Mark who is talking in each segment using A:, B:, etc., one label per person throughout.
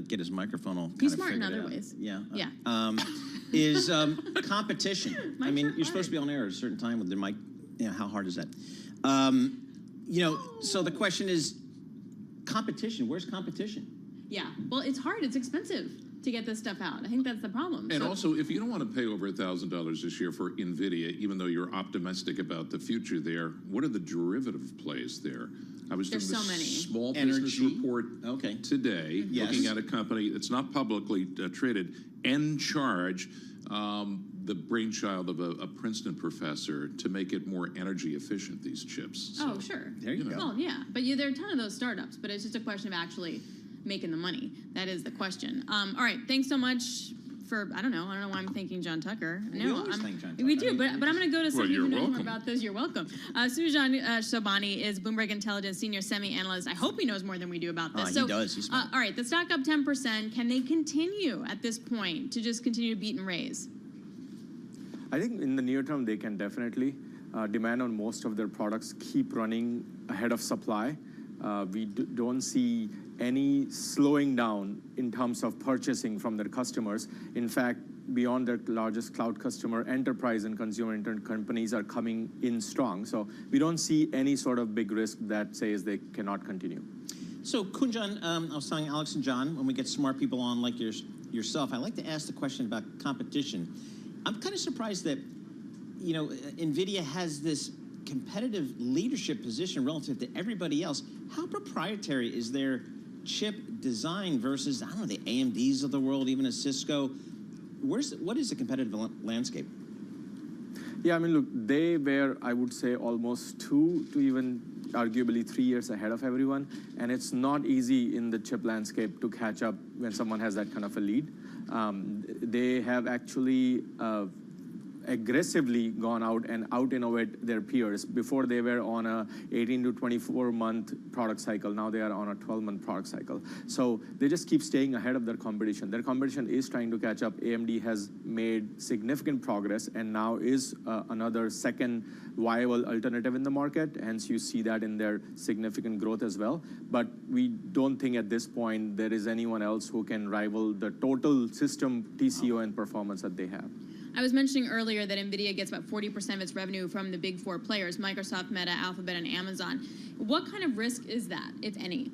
A: get his microphone all kind
B: He's
A: of
B: smart in
A: figured
B: other
A: out.
B: ways.
A: Yeah.
B: Yeah.
A: Is competition. I mean, you're supposed to be on air at a certain time with the mic. How hard is that? So the question is, competition. Where's competition?
B: Yeah. Well, it's hard. It's expensive to get this stuff out. I think that's the problem.
C: And also, if you don't want to pay over $1,000 this year for NVIDIA, even though you're optimistic about the future there, what are the derivative plays there? I was doing this small business report today, looking at a company that's not publicly traded, Encharge, the brainchild of a Princeton professor, to make it more energy efficient, these chips.
B: So, sure.
A: There you go.
B: Well, yeah, but there are a ton of those startups, but it's just a question of actually making the money. That is the question. All right, thanks so much for, I don't know why I'm thanking John Tucker.
A: We always thank John Tucker.
B: We do, but I'm going to go to someone who knows more about this. You're welcome. Sujan Sobhani is Bloomberg Intelligence Senior Semi-Analyst. I hope he knows more than we do about this.
A: He does. He's smart.
B: All right, the stock up 10%. Can they continue at this point to just continue to beat and raise?
D: I think in the near term, they can definitely. Demand on most of their products keep running ahead of supply. We don't see any slowing down in terms of purchasing from their customers. In fact, beyond their largest cloud customer, enterprise and consumer internet companies are coming in strong. So we don't see any sort of big risk that says they cannot continue.
A: So Kunjan, I was telling Alex and John, when we get smart people on like yourself, I like to ask the question about competition. I'm kind of surprised that, NVIDIA has this competitive leadership position relative to everybody else. How proprietary is their chip design versus, I don't know, the AMDs of the world, even a Cisco? What is the competitive landscape?
D: Yeah, I mean, look, they were, I would say, almost 2 to even arguably 3 years ahead of everyone. And it's not easy in the chip landscape to catch up when someone has that kind of a lead. They have actually aggressively gone out and out-innovate their peers. Before, they were on a 18 to 24-month product cycle. Now they are on a 12-month product cycle. So they just keep staying ahead of their competition. Their competition is trying to catch up. AMD has made significant progress and now is another second viable alternative in the market. Hence, you see that in their significant growth as well. But we don't think at this point there is anyone else who can rival the total system TCO and performance that they have.
B: I was mentioning earlier that NVIDIA gets about 40% of its revenue from the big 4 players, Microsoft, Meta, Alphabet, and Amazon. What kind of risk is that, if any?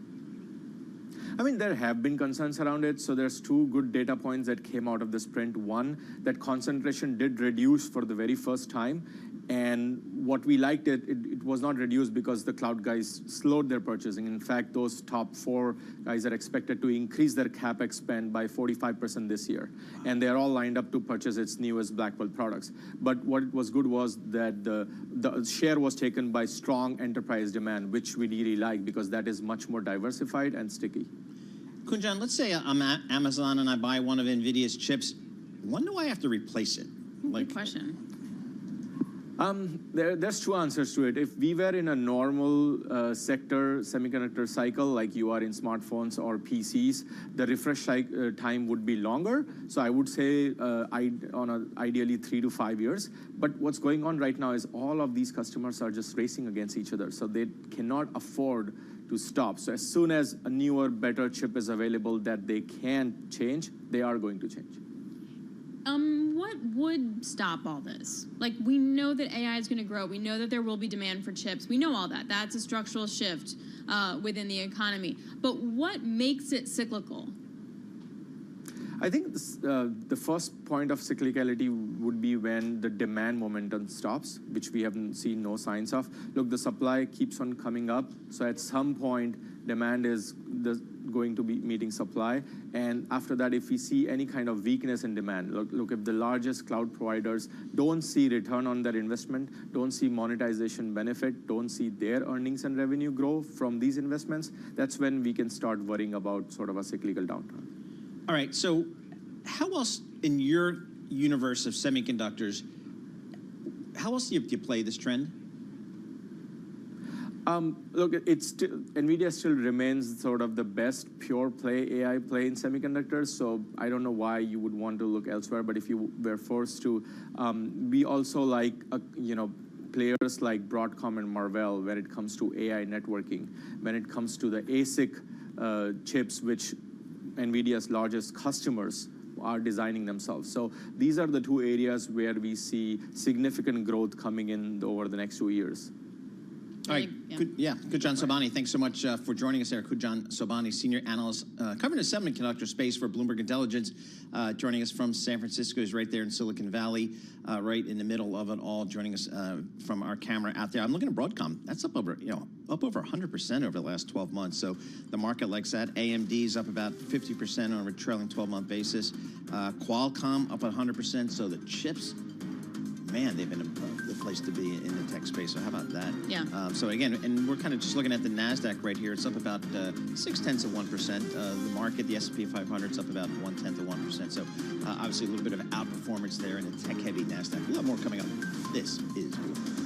D: I mean, there have been concerns around it. So there's 2 good data points that came out of the sprint. One, that concentration did reduce for the very first time. And what we liked, it was not reduced because the cloud guys slowed their purchasing. In fact, those top 4 guys are expected to increase their CapEx spend by 45% this year. And they're all lined up to purchase its newest Blackwell products. But what was good was that the share was taken by strong enterprise demand, which we really like because that is much more diversified and sticky.
A: Kunjan, let's say I'm at Amazon and I buy one of NVIDIA's chips. When do I have to replace it?
B: Good question.
D: There's 2 answers to it. If we were in a normal sector semiconductor cycle, like you are in smartphones or PCs, the refresh time would be longer. So I would say ideally 3 to 5 years. But what's going on right now is all of these customers are just racing against each other. So they cannot afford to stop. So as soon as a newer, better chip is available that they can change, they are going to change.
B: What would stop all this? Like, we know that AI is going to grow. We know that there will be demand for chips. We know all that. That's a structural shift within the economy. But what makes it cyclical?
D: I think the first point of cyclicality would be when the demand momentum stops, which we haven't seen no signs of. Look, the supply keeps on coming up. So at some point, demand is going to be meeting supply. And after that, if we see any kind of weakness in demand, look, if the largest cloud providers don't see return on their investment, don't see monetization benefit, don't see their earnings and revenue grow from these investments, that's when we can start worrying about sort of a cyclical downturn.
A: All right, so how else in your universe of semiconductors, how else do you play this trend?
D: Look, NVIDIA still remains sort of the best pure play AI play in semiconductors. So I don't know why you would want to look elsewhere. But if you were forced to, we also like players like Broadcom and Marvell when it comes to AI networking. When it comes to the ASIC chips, which NVIDIA's largest customers are designing themselves. So these are the two areas where we see significant growth coming in over the next 2 years.
A: All right, Kujan Sobhani, thanks so much for joining us there. Kujan Sobhani, Senior Analyst covering the semiconductor space for Bloomberg Intelligence, joining us from San Francisco. He's right there in Silicon Valley, right in the middle of it all, joining us from our camera out there. I'm looking at Broadcom. That's up over, up over 100% over the last 12 months. So the market likes that. AMD's up about 50% on a trailing 12-month basis. Qualcomm up 100%. So the chips, man, they've been the place to be in the tech space. So how about that?
B: Yeah.
A: So again, and we're kind of just looking at the NASDAQ right here. It's up about 0.6%. The market, the S&P 500, is up about 0.1%. So obviously a little bit of outperformance there in a tech-heavy NASDAQ. A lot more coming up. This is Bloomberg.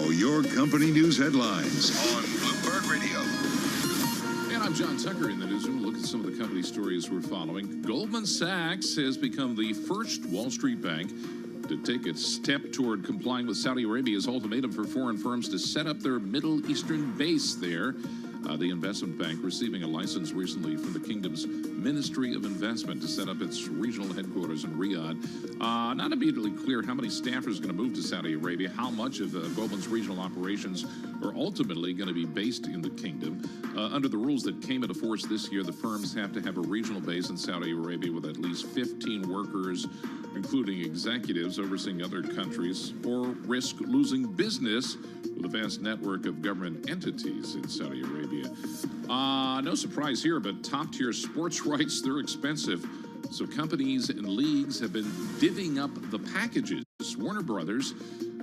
E: Your company news headlines on Bloomberg Radio.
C: And I'm John Tucker in the newsroom. Look at some of the company stories we're following. Goldman Sachs has become the first Wall Street bank to take a step toward complying with Saudi Arabia's ultimatum for foreign firms to set up their Middle Eastern base there. The investment bank receiving a license recently from the kingdom's Ministry of Investment to set up its regional headquarters in Riyadh. Not immediately clear how many staffers are going to move to Saudi Arabia, how much of Goldman's regional operations are ultimately going to be based in the kingdom. Under the rules that came into force this year, the firms have to have a regional base in Saudi Arabia with at least 15 workers, including executives overseeing other countries, or risk losing business with a vast network of government entities in Saudi Arabia. No surprise here, but top-tier sports rights, they're expensive. So companies and leagues have been divvying up the packages. Warner Brothers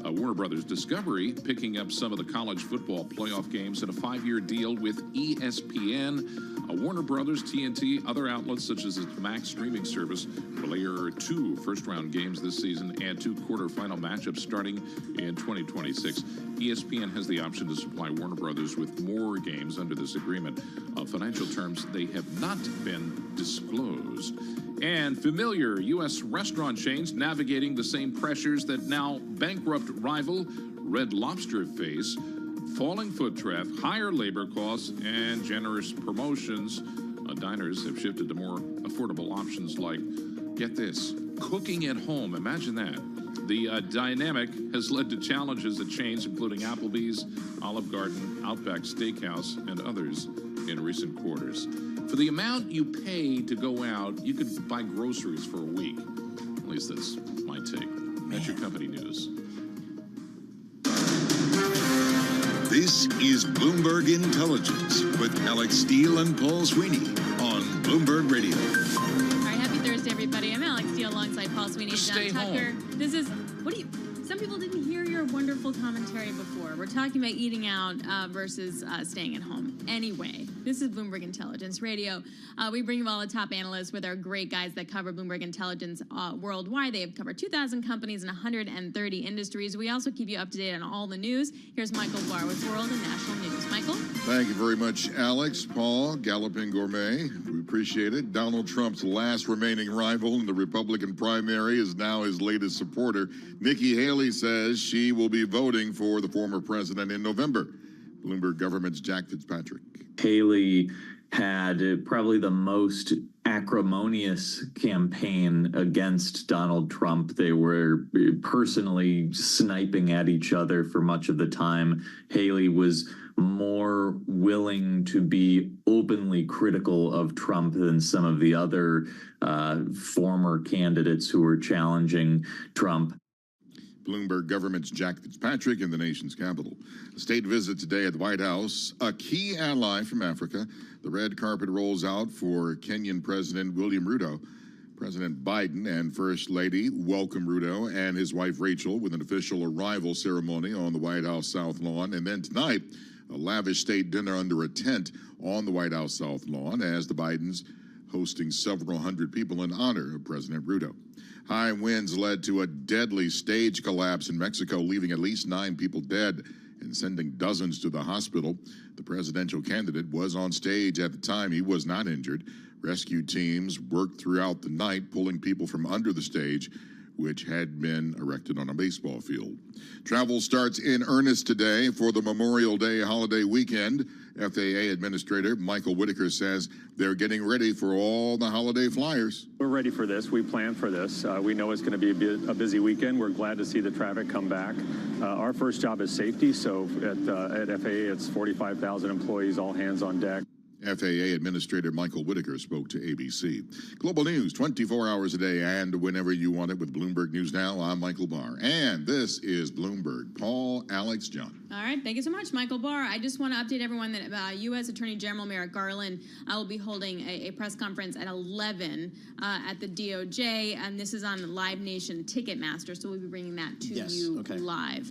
C: Warner Brothers Discovery picking up some of the college football playoff games in a 5-year deal with ESPN. Warner Brothers, TNT, other outlets such as its Max streaming service will air 2 first-round games this season and 2 quarterfinal matchups starting in 2026. ESPN has the option to supply Warner Brothers with more games under this agreement. Financial terms, they have not been disclosed. And familiar U.S. restaurant chains navigating the same pressures that now bankrupt rival Red Lobster face. Falling foot traffic, higher labor costs, and generous promotions. Diners have shifted to more affordable options like, get this, cooking at home. Imagine that. The dynamic has led to challenges at chains including Applebee's, Olive Garden, Outback Steakhouse, and others in recent quarters. For the amount you pay to go out, you could buy groceries for a week. At least that's my take. That's your company news.
E: This is Bloomberg Intelligence with Alex Steele and Paul Sweeney on Bloomberg Radio.
B: All right, happy Thursday, everybody. I'm Alex Steele alongside Paul Sweeney and
C: Stay
B: John Tucker.
C: home.
B: This is, some people didn't hear your wonderful commentary before. We're talking about eating out versus staying at home. Anyway, this is Bloomberg Intelligence Radio. We bring you all the top analysts with our great guys that cover Bloomberg Intelligence worldwide. They have covered 2,000 companies in 130 industries. We also keep you up to date on all the news. Here's Michael Barr with World and National News. Michael?
F: Thank you very much, Alex, Paul, Galloping Gourmet. We appreciate it. Donald Trump's last remaining rival in the Republican primary is now his latest supporter. Nikki Haley says she will be voting for the former president in November. Bloomberg Government's Jack Fitzpatrick.
G: Haley had probably the most acrimonious campaign against Donald Trump. They were personally sniping at each other for much of the time. Haley was more willing to be openly critical of Trump than some of the other former candidates who were challenging Trump.
F: Bloomberg Government's Jack Fitzpatrick in the nation's capital. A state visit today at the White House. A key ally from Africa. The red carpet rolls out for Kenyan President William Ruto. President Biden and First Lady welcome Ruto and his wife Rachel with an official arrival ceremony on the White House South Lawn. And then tonight, a lavish state dinner under a tent on the White House South Lawn as the Bidens hosting several hundred people in honor of President Ruto. High winds led to a deadly stage collapse in Mexico, leaving at least 9 people dead and sending dozens to the hospital. The presidential candidate was on stage at the time. He was not injured. Rescue teams worked throughout the night, pulling people from under the stage, which had been erected on a baseball field. Travel starts in earnest today for the Memorial Day holiday weekend. FAA Administrator Michael Whitaker says they're getting ready for all the holiday flyers.
H: We're ready for this. We planned for this. We know it's going to be a busy weekend. We're glad to see the traffic come back. Our first job is safety, so at FAA, it's 45,000 employees, all hands on deck.
F: FAA Administrator Michael Whitaker spoke to ABC. Global news 24 hours a day and whenever you want it with Bloomberg News Now. I'm Michael Barr, and this is Bloomberg. Paul, Alex, John.
B: All right, thank you so much, Michael Barr. I just want to update everyone that U.S. Attorney General Merrick Garland will be holding a press conference at 11 at the DOJ, and this is on Live Nation Ticketmaster, so we'll be bringing that to you live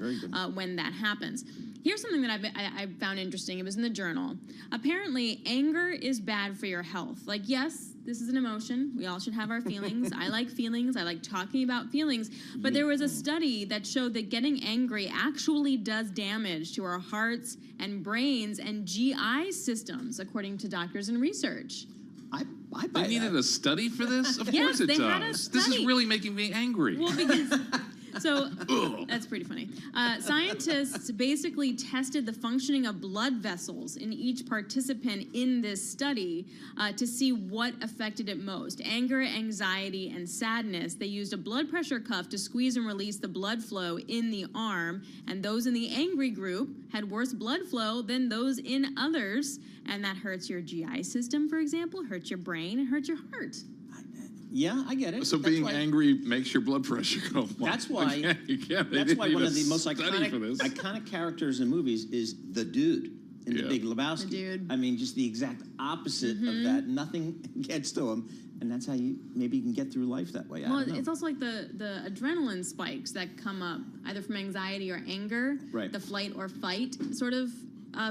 B: when that happens. Here's something that I found interesting. It was in the Journal. Apparently, anger is bad for your health. Like, yes, this is an emotion. We all should have our feelings. I like feelings. I like talking about feelings. But there was a study that showed that getting angry actually does damage to our hearts and brains and GI systems, according to doctors and research.
A: I buy
C: They needed a study for this? Of course it does. This is really making me angry.
B: Well, because... So that's pretty funny. Scientists basically tested the functioning of blood vessels in each participant in this study to see what affected it most. Anger, anxiety, and sadness. They used a blood pressure cuff to squeeze and release the blood flow in the arm, and those in the angry group had worse blood flow than those in others, and that hurts your GI system, for example, hurts your brain, and hurts your heart.
A: Yeah, I get it.
C: So being angry makes your blood pressure go up.
A: That's why.
C: You can't.
A: That's why one of the most iconic characters in movies is the dude. in The Big Lebowski.
B: The dude.
A: I mean, just the exact opposite of that. Nothing gets to him, and that's how you can get through life that way. I don't know.
B: It's also like the adrenaline spikes that come up either from anxiety or anger.
A: Right.
B: The flight or fight sort of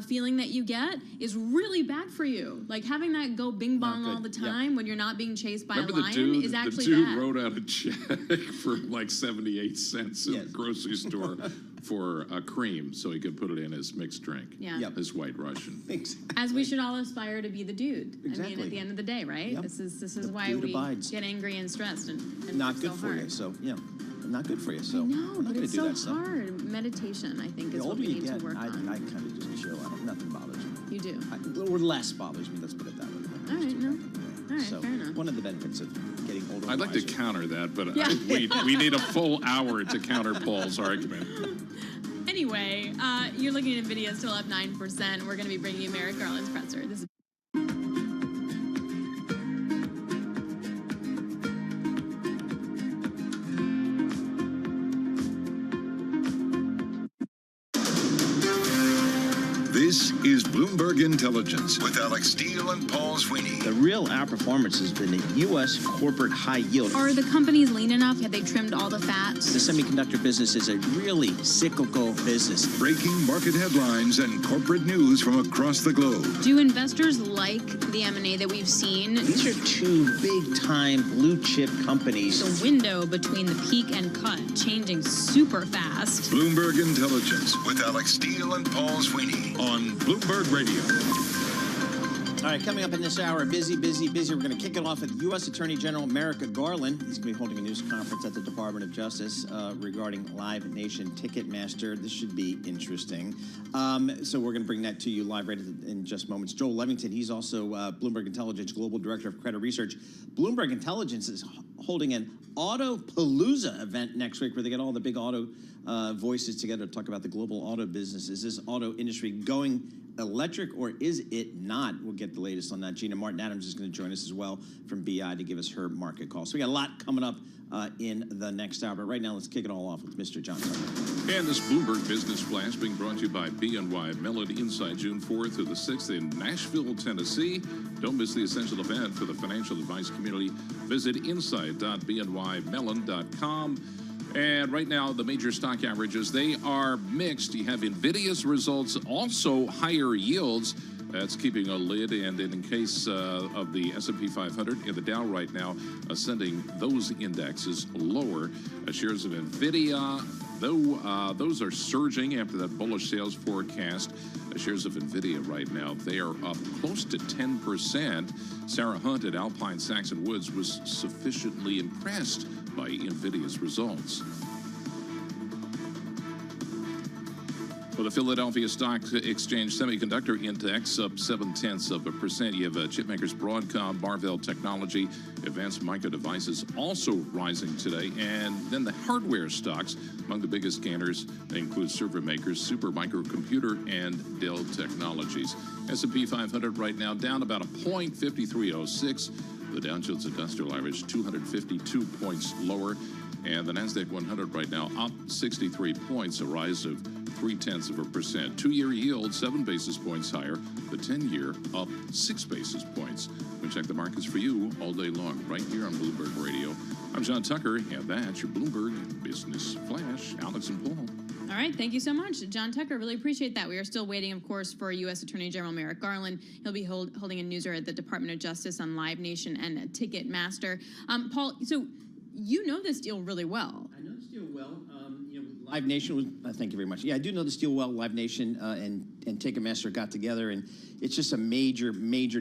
B: feeling that you get is really bad for you. Like having that go bing bong all the time when you're not being chased by a lion is actually
C: the dude
B: bad.
C: wrote out a check for like 78 cents at a grocery store for a cream so he could put it in his mixed drink.
B: Yeah.
C: His White Russian.
B: As we should all aspire to be the dude.
A: Exactly.
B: I mean, at the end of the day, right?
A: Yep.
B: This is
A: The
B: why
A: dude
B: we
A: abides.
B: get angry and stressed and
A: Not
B: work
A: good
B: so
A: for
B: hard.
A: you. So not good for you. So
B: No,
A: I'm not
B: but
A: going
B: it's
A: to do
B: so
A: that stuff.
B: hard. Meditation, I think,
A: The
B: is what
A: older
B: we
A: you
B: need
A: get,
B: to work
A: I
B: on.
A: kind of just chill out. Nothing bothers me.
B: You do.
A: Or less bothers me. Let's put it that way.
B: All right, no. All right,
A: So
B: fair enough.
A: one of the benefits of getting older.
C: I'd like to counter that, but we need a full hour to counter Paul's argument.
B: Anyway, you're looking at NVIDIA still up 9%. We're going to be bringing you Merrick Garland's presser. This is
E: This is Bloomberg Intelligence with Alex Steele and Paul Sweeney.
A: The real outperformance has been the U.S. corporate high yield.
B: Are the companies lean enough? Have they trimmed all the fat?
A: The semiconductor business is a really cyclical business.
E: Breaking market headlines and corporate news from across the globe.
B: Do investors like the M&A that we've seen?
A: These are two big-time blue-chip companies.
B: The window between the peak and cut changing super fast.
E: Bloomberg Intelligence with Alex Steele and Paul Sweeney on Bloomberg Radio.
A: All right, coming up in this hour, busy. We're going to kick it off with U.S. Attorney General Merrick Garland. He's going to be holding a news conference at the Department of Justice regarding Live Nation Ticketmaster. This should be interesting. So we're going to bring that to you live right in just moments. Joel Levington, he's also Bloomberg Intelligence Global Director of Credit Research. Bloomberg Intelligence is holding an Autopalooza event next week where they get all the big auto voices together to talk about the global auto business. Is this auto industry going electric or is it not? We'll get the latest on that. Gina Martin-Adams is going to join us as well from BI to give us her market call. So we got a lot coming up in the next hour. But right now, let's kick it all off with Mr. John Tucker.
C: And this Bloomberg Business Flash being brought to you by BNY Mellon Insight, June 4th through the 6th in Nashville, Tennessee. Don't miss the essential event for the financial advice community. Visit insight.bnymellon.com. And right now, the major stock averages, they are mixed. You have NVIDIA's results, also higher yields. That's keeping a lid. And in case of the S&P 500 and the Dow right now, sending those indexes lower. Shares of NVIDIA, though those are surging after that bullish sales forecast. Shares of NVIDIA right now, they are up close to 10%. Sarah Hunt at Alpine Saxon Woods was sufficiently impressed by NVIDIA's results. For the Philadelphia Stock Exchange Semiconductor Index up 0.7%. You have chipmakers Broadcom, Marvell Technology, Advanced Micro Devices also rising today. And then the hardware stocks among the biggest gainers include server makers Super Microcomputer and Dell Technologies. S&P 500 right now down about a point, 53.06. The Dow Jones Industrial Average 252 points lower. And the NASDAQ 100 right now up 63 points, a rise of 0.3%. Two-year yield 7 basis points higher. The 10-year up 6 basis points. We check the markets for you all day long right here on Bloomberg Radio. I'm John Tucker, and that's your Bloomberg Business Flash. Alex and Paul.
B: All right, thank you so much, John Tucker. Really appreciate that. We are still waiting, of course, for U.S. Attorney General Merrick Garland. He'll be holding a newser at the Department of Justice on Live Nation and Ticketmaster. Paul, so you know this deal really well.
A: I know this deal well. Live Nation was, thank you very much. Yeah, I do know this deal well. Live Nation and Ticketmaster got together, and it's just a major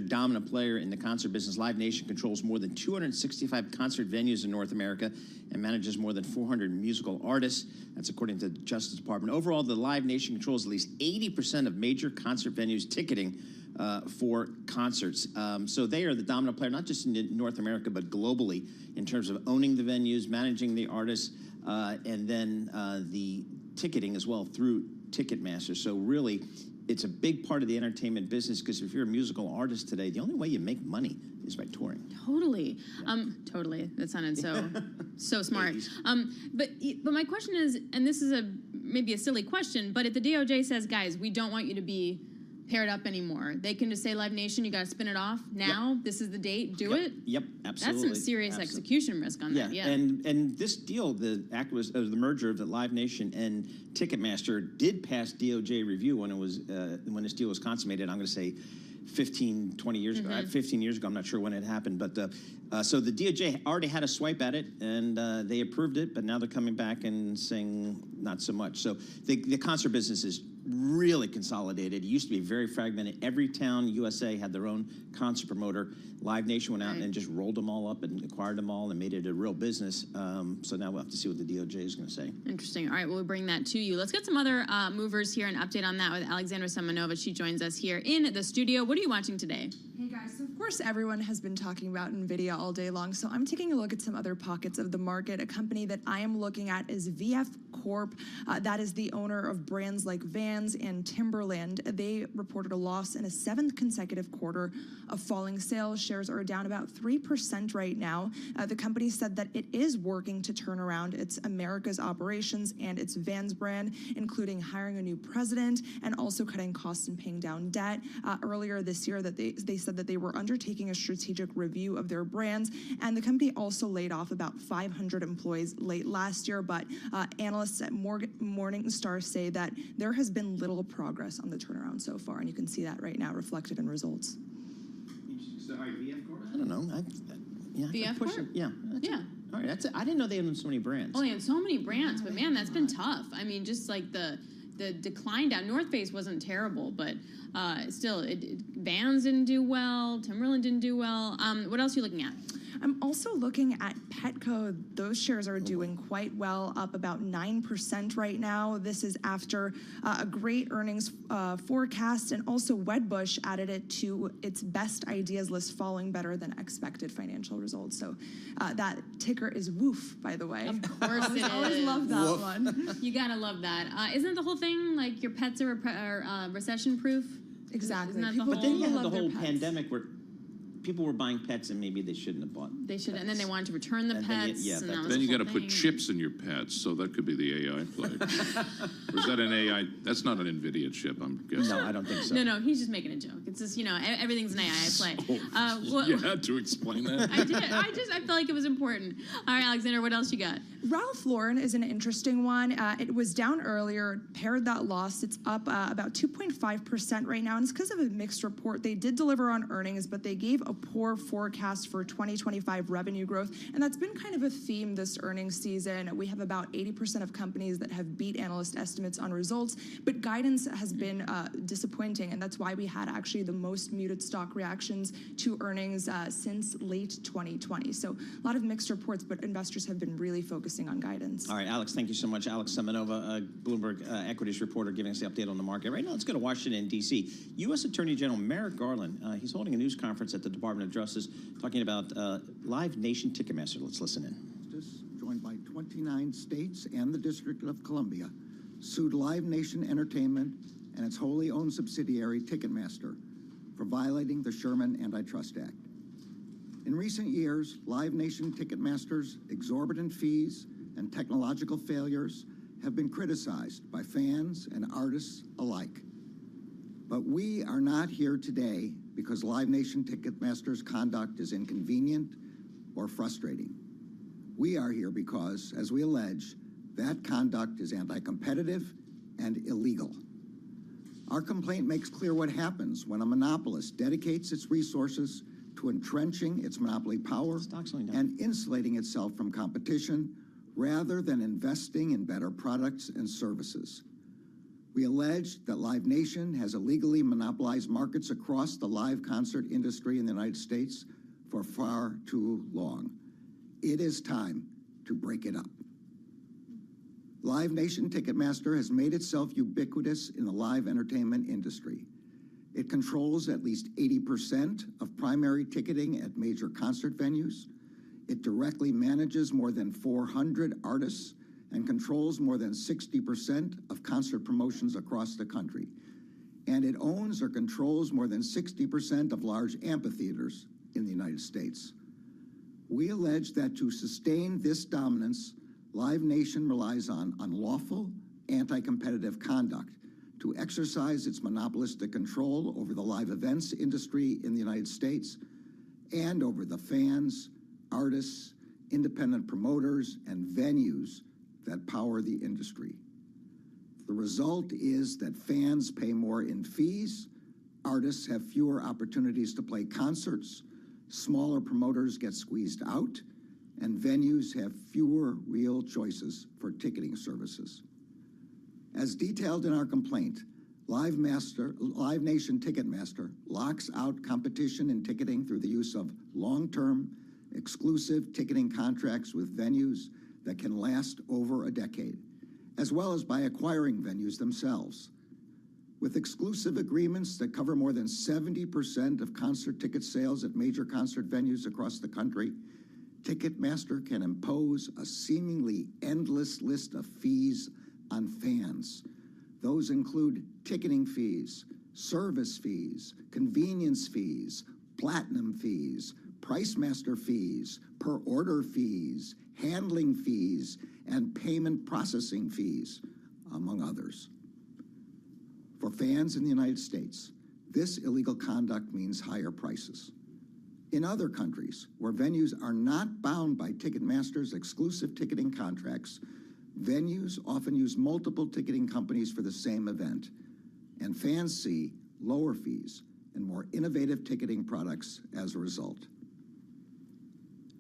A: dominant player in the concert business. Live Nation controls more than 265 concert venues in North America and manages more than 400 musical artists. That's according to the Justice Department. Overall, the Live Nation controls at least 80% of major concert venues ticketing for concerts. So they are the dominant player, not just in North America, but globally in terms of owning the venues, managing the artists, and then the ticketing as well through Ticketmaster. So really, it's a big part of the entertainment business because if you're a musical artist today, the only way you make money is by touring.
B: Totally. Totally. That sounded so smart. But my question is, and this is maybe a silly question, but if the DOJ says, guys, we don't want you to be pair it up anymore. They can just say, Live Nation, you got to spin it off now. Yep. This is the date. Do it.
A: Yep, absolutely.
B: That's some serious execution risk on that. Yeah,
A: and this deal, the merger of the Live Nation and Ticketmaster did pass DOJ review when it was when this deal was consummated. I'm going to say 15, 20 years ago, 15 years ago. I'm not sure when it happened, but so the DOJ already had a swipe at it, and they approved it, but now they're coming back and saying not so much. So the concert business is really consolidated. It used to be very fragmented. Every town USA had their own concert promoter. Live Nation went out and just rolled them all up and acquired them all and made it a real business. So now we'll have to see what the DOJ is going to say.
B: Interesting. All right, we'll bring that to you. Let's get some other movers here and update on that with Alexandra Semenova. She joins us here in the studio. What are you watching today?
I: Hey guys, so of course everyone has been talking about NVIDIA all day long, so I'm taking a look at some other pockets of the market. A company that I am looking at is VF Corp. That is the owner of brands like Vans and Timberland. They reported a loss in a 7th consecutive quarter of falling sales. Shares are down about 3% right now. The company said that it is working to turn around its America's operations and its Vans brand, including hiring a new president and also cutting costs and paying down debt. Earlier this year, that they said that they were undertaking a strategic review of their brands, and the company also laid off about 500 employees late last year, but analysts at Morningstar say that there has been little progress on the turnaround so far, and you can see that right now reflected in results.
A: Sorry, VF Corp? I don't know.
B: VF Corp?
A: Yeah. All right, that's it. I didn't know they owned so many brands.
B: Oh, they had so many brands, but man, that's been tough. I mean, just like the decline down. North Face wasn't terrible, but still, Vans didn't do well. Timberland didn't do well. What else are you looking at?
I: I'm also looking at Petco. Those shares are doing quite well, up about 9% right now. This is after a great earnings forecast, and also Wedbush added it to its best ideas list, falling better than expected financial results. So that ticker is WOOF, by the way.
B: Of course it is.
I: I always love that one.
B: You gotta love that. Isn't the whole thing like your pets are recession-proof?
I: Exactly.
B: Isn't that the whole,
A: but then you had the whole pandemic where people were buying pets and maybe they shouldn't have bought.
B: They should, and then they wanted to return the pets.
C: Then you got to put chips in your pets, so that could be the AI play. Or is that an AI? That's not an NVIDIA chip, I'm guessing.
A: No, I don't think so.
B: No, he's just making a joke. It's just, everything's an AI play.
C: You had to explain that.
B: I did. I felt like it was important. All right, Alexander, what else you got?
I: Ralph Lauren is an interesting one. It was down earlier, paired that loss. It's up about 2.5% right now, and it's because of a mixed report. They did deliver on earnings, but they gave a poor forecast for 2025 revenue growth, and that's been kind of a theme this earnings season. We have about 80% of companies that have beat analyst estimates on results, but guidance has been disappointing, and that's why we had actually the most muted stock reactions to earnings since late 2020. So a lot of mixed reports, but investors have been really focusing on guidance.
A: All right, Alex, thank you so much. Alex Semenova, Bloomberg equities reporter, giving us the update on the market. Right now, let's go to Washington, D.C. U.S. Attorney General Merrick Garland, he's holding a news conference at the Department of Justice talking about Live Nation Ticketmaster. Let's listen in.
J: Joined by 29 states and the District of Columbia, sued Live Nation Entertainment and its wholly owned subsidiary Ticketmaster for violating the Sherman Antitrust Act. In recent years, Live Nation Ticketmaster's exorbitant fees and technological failures have been criticized by fans and artists alike. But we are not here today because Live Nation Ticketmaster's conduct is inconvenient or frustrating. We are here because, as we allege, that conduct is anti-competitive and illegal. Our complaint makes clear what happens when a monopolist dedicates its resources to entrenching its monopoly power and insulating itself from competition rather than investing in better products and services. We allege that Live Nation has illegally monopolized markets across the live concert industry in the United States for far too long. It is time to break it up. Live Nation Ticketmaster has made itself ubiquitous in the live entertainment industry. It controls at least 80% of primary ticketing at major concert venues. It directly manages more than 400 artists and controls more than 60% of concert promotions across the country. And it owns or controls more than 60% of large amphitheaters in the United States. We allege that to sustain this dominance, Live Nation relies on unlawful, anti-competitive conduct to exercise its monopolistic control over the live events industry in the United States and over the fans, artists, independent promoters, and venues that power the industry. The result is that fans pay more in fees, artists have fewer opportunities to play concerts, smaller promoters get squeezed out, and venues have fewer real choices for ticketing services. As detailed in our complaint, Live Nation Ticketmaster locks out competition in ticketing through the use of long-term, exclusive ticketing contracts with venues that can last over a decade, as well as by acquiring venues themselves. With exclusive agreements that cover more than 70% of concert ticket sales at major concert venues across the country, Ticketmaster can impose a seemingly endless list of fees on fans. Those include ticketing fees, service fees, convenience fees, platinum fees, PriceMaster fees, per order fees, handling fees, and payment processing fees, among others. For fans in the United States, this illegal conduct means higher prices. In other countries, where venues are not bound by Ticketmaster's exclusive ticketing contracts, venues often use multiple ticketing companies for the same event, and fans see lower fees and more innovative ticketing products as a result.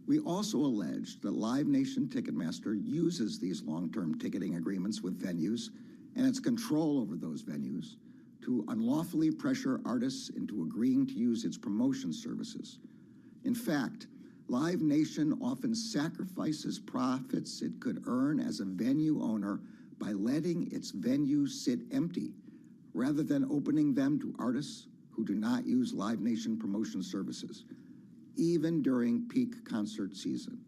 J: We also allege that Live Nation Ticketmaster uses these long-term ticketing agreements with venues and its control over those venues to unlawfully pressure artists into agreeing to use its promotion services. In fact, Live Nation often sacrifices profits it could earn as a venue owner by letting its venues sit empty, rather than opening them to artists who do not use Live Nation promotion services, even during peak concert season.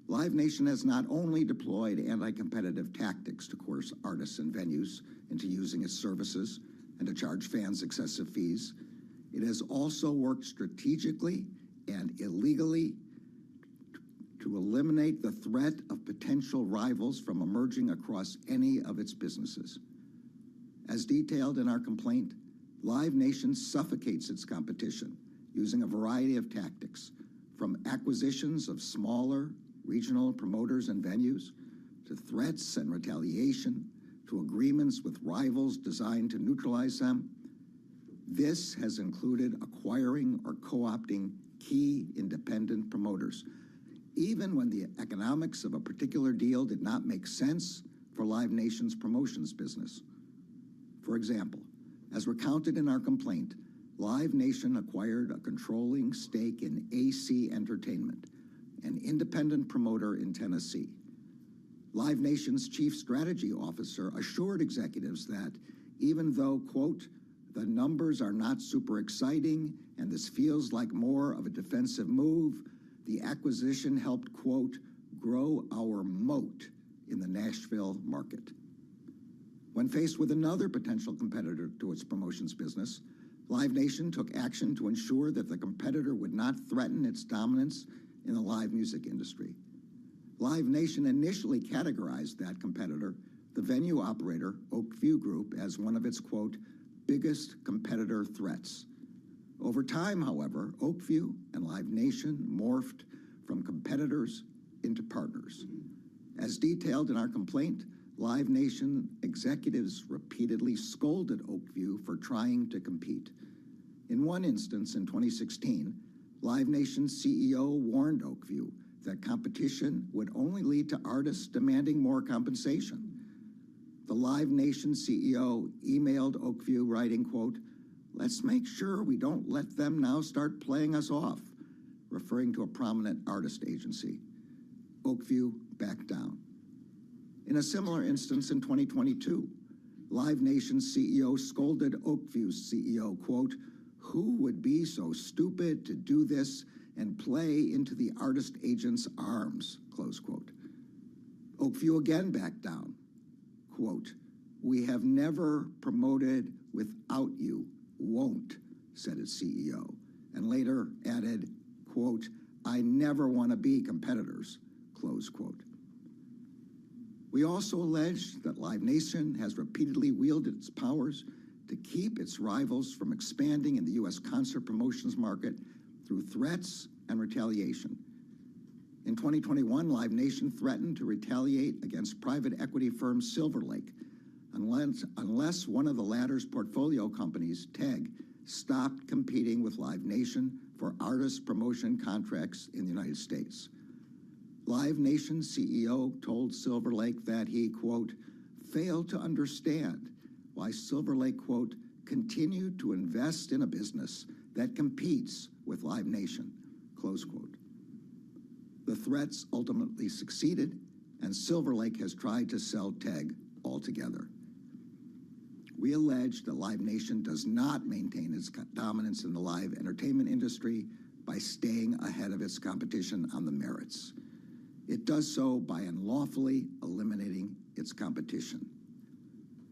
J: Live Nation has not only deployed anti-competitive tactics to coerce artists and venues into using its services and to charge fans excessive fees, it has also worked strategically and illegally to eliminate the threat of potential rivals from emerging across any of its businesses. As detailed in our complaint, Live Nation suffocates its competition using a variety of tactics, from acquisitions of smaller regional promoters and venues, to threats and retaliation, to agreements with rivals designed to neutralize them. This has included acquiring or co-opting key independent promoters, even when the economics of a particular deal did not make sense for Live Nation's promotions business. For example, as recounted in our complaint, Live Nation acquired a controlling stake in AC Entertainment, an independent promoter in Tennessee. Live Nation's chief strategy officer assured executives that even though, quote, the numbers are not super exciting and this feels like more of a defensive move, the acquisition helped, quote, grow our moat in the Nashville market. When faced with another potential competitor to its promotions business, Live Nation took action to ensure that the competitor would not threaten its dominance in the live music industry. Live Nation initially categorized that competitor, the venue operator Oak View Group, as one of its, quote, biggest competitor threats. Over time, however, Oak View and Live Nation morphed from competitors into partners. As detailed in our complaint, Live Nation executives repeatedly scolded Oak View for trying to compete. In one instance, in 2016, Live Nation's CEO warned Oak View that competition would only lead to artists demanding more compensation. The Live Nation CEO emailed Oak View writing, quote, let's make sure we don't let them now start playing us off, referring to a prominent artist agency. Oak View backed down. In a similar instance in 2022, Live Nation's CEO scolded Oak View's CEO, quote, who would be so stupid to do this and play into the artist agent's arms, close quote. Oak View again backed down. Quote, we have never promoted without you, won't, said its CEO, and later added, quote, I never want to be competitors, close quote. We also allege that Live Nation has repeatedly wielded its powers to keep its rivals from expanding in the U.S. concert promotions market through threats and retaliation. In 2021, Live Nation threatened to retaliate against private equity firm Silver Lake unless one of the latter's portfolio companies, TEG, stopped competing with Live Nation for artist promotion contracts in the United States. Live Nation CEO told Silver Lake that he, quote, failed to understand why Silver Lake, quote, continued to invest in a business that competes with Live Nation, close quote. The threats ultimately succeeded, and Silver Lake has tried to sell TEG altogether. We allege that Live Nation does not maintain its dominance in the live entertainment industry by staying ahead of its competition on the merits. It does so by unlawfully eliminating its competition.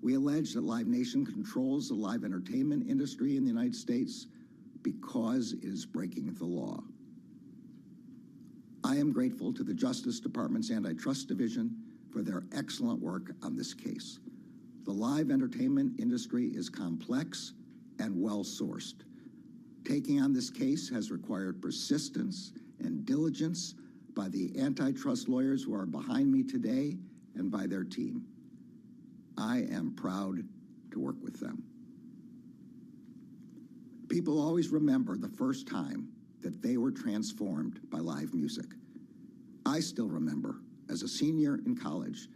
J: We allege that Live Nation controls the live entertainment industry in the United States because it is breaking the law. I am grateful to the Justice Department's Antitrust Division for their excellent work on this case. The live entertainment industry is complex and well-sourced. Taking on this case has required persistence and diligence by the antitrust lawyers who are behind me today and by their team. I am proud to work with them. People always remember the first time that they were transformed by live music. I still remember, as a senior in college,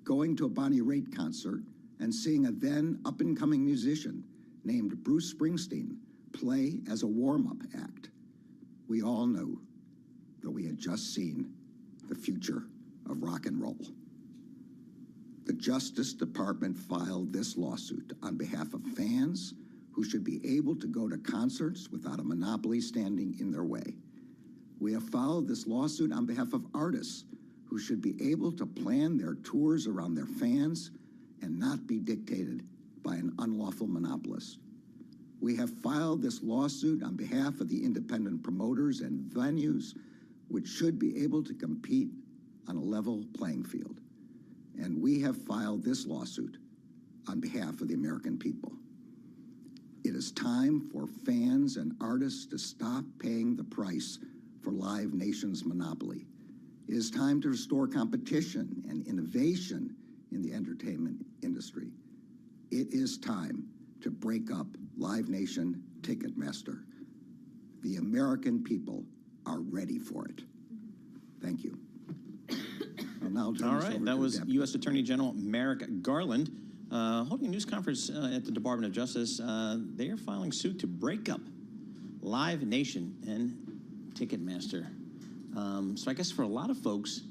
J: going to a Bonnie Raitt concert and seeing a then up-and-coming musician named Bruce Springsteen play as a warm-up act. We all knew that we had just seen the future of rock and roll. The Justice Department filed this lawsuit on behalf of fans who should be able to go to concerts without a monopoly standing in their way. We have filed this lawsuit on behalf of artists who should be able to plan their tours around their fans and not be dictated by an unlawful monopolist. We have filed this lawsuit on behalf of the independent promoters and venues which should be able to compete on a level playing field. And we have filed this lawsuit on behalf of the American people. It is time for fans and artists to stop paying the price for Live Nation's monopoly. It is time to restore competition and innovation in the entertainment industry. It is time to break up Live Nation Ticketmaster. The American people are ready for it. Thank you. I'll now turn
A: All
J: this
A: right,
J: over
A: that
J: to
A: was
J: Deb.
A: U.S. Attorney General Merrick Garland holding a news conference at the Department of Justice. They are filing suit to break up Live Nation and Ticketmaster. So I guess for a lot of folks,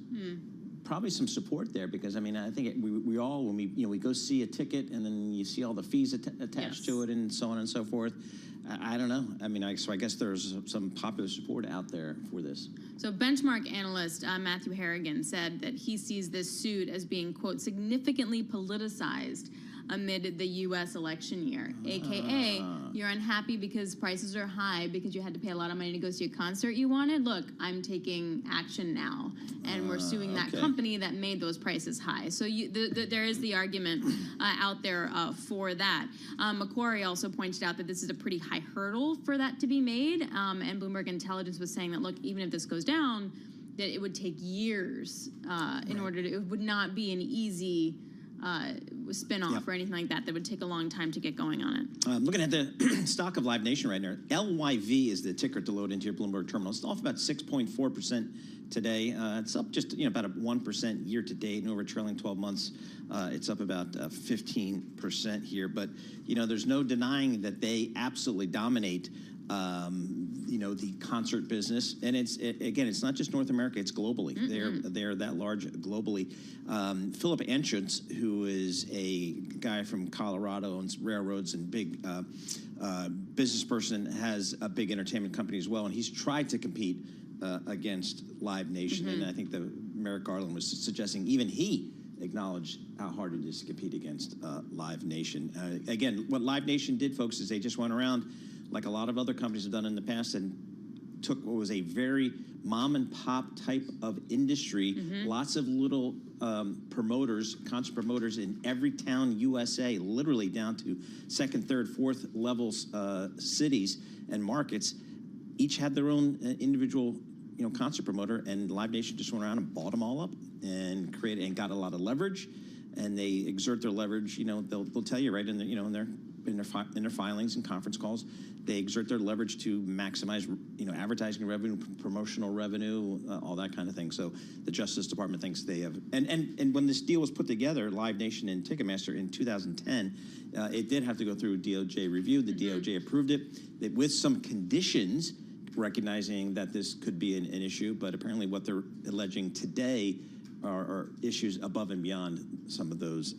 A: probably some support there, because I mean, I think we all, when we go see a ticket and then you see all the fees attached to it and so on and so forth. I don't know. I mean, so I guess there's some popular support out there for this.
B: So benchmark analyst Matthew Harrigan said that he sees this suit as being, quote, significantly politicized amid the U.S. election year, a.k.a. you're unhappy because prices are high because you had to pay a lot of money to go see a concert you wanted. Look, I'm taking action now, and we're suing that company that made those prices high. So there is the argument out there for that. Macquarie also pointed out that this is a pretty high hurdle for that to be made, and Bloomberg Intelligence was saying that, look, even if this goes down, that it would take years in order to, it would not be an easy spin-off or anything like that. That would take a long time to get going on it.
A: Looking at the stock of Live Nation right now, LYV is the ticker to load into your Bloomberg terminal. It's off about 6.4% today. It's up just about a 1% year to date, and over trailing 12 months, it's up about 15% here. But there's no denying that they absolutely dominate the concert business, and it's not just North America; it's globally. They're that large globally. Philip Anschutz, who is a guy from Colorado, owns railroads and big business person, has a big entertainment company as well, and he's tried to compete against Live Nation. And I think Merrick Garland was suggesting even he acknowledged how hard it is to compete against Live Nation. Again, what Live Nation did, folks, is they just went around, like a lot of other companies have done in the past, and took what was a very mom and pop type of industry, lots of little promoters, concert promoters in every town USA, literally down to second, third, fourth levels cities and markets, each had their own individual concert promoter, and Live Nation just went around and bought them all up and created and got a lot of leverage, and they exert their leverage. They'll tell you right in the, in their filings and conference calls, they exert their leverage to maximize advertising revenue, promotional revenue, all that kind of thing. So the Justice Department thinks they have, and when this deal was put together, Live Nation and Ticketmaster in 2010, it did have to go through DOJ review. The DOJ approved it with some conditions, recognizing that this could be an issue, but apparently what they're alleging today are issues above and beyond some of those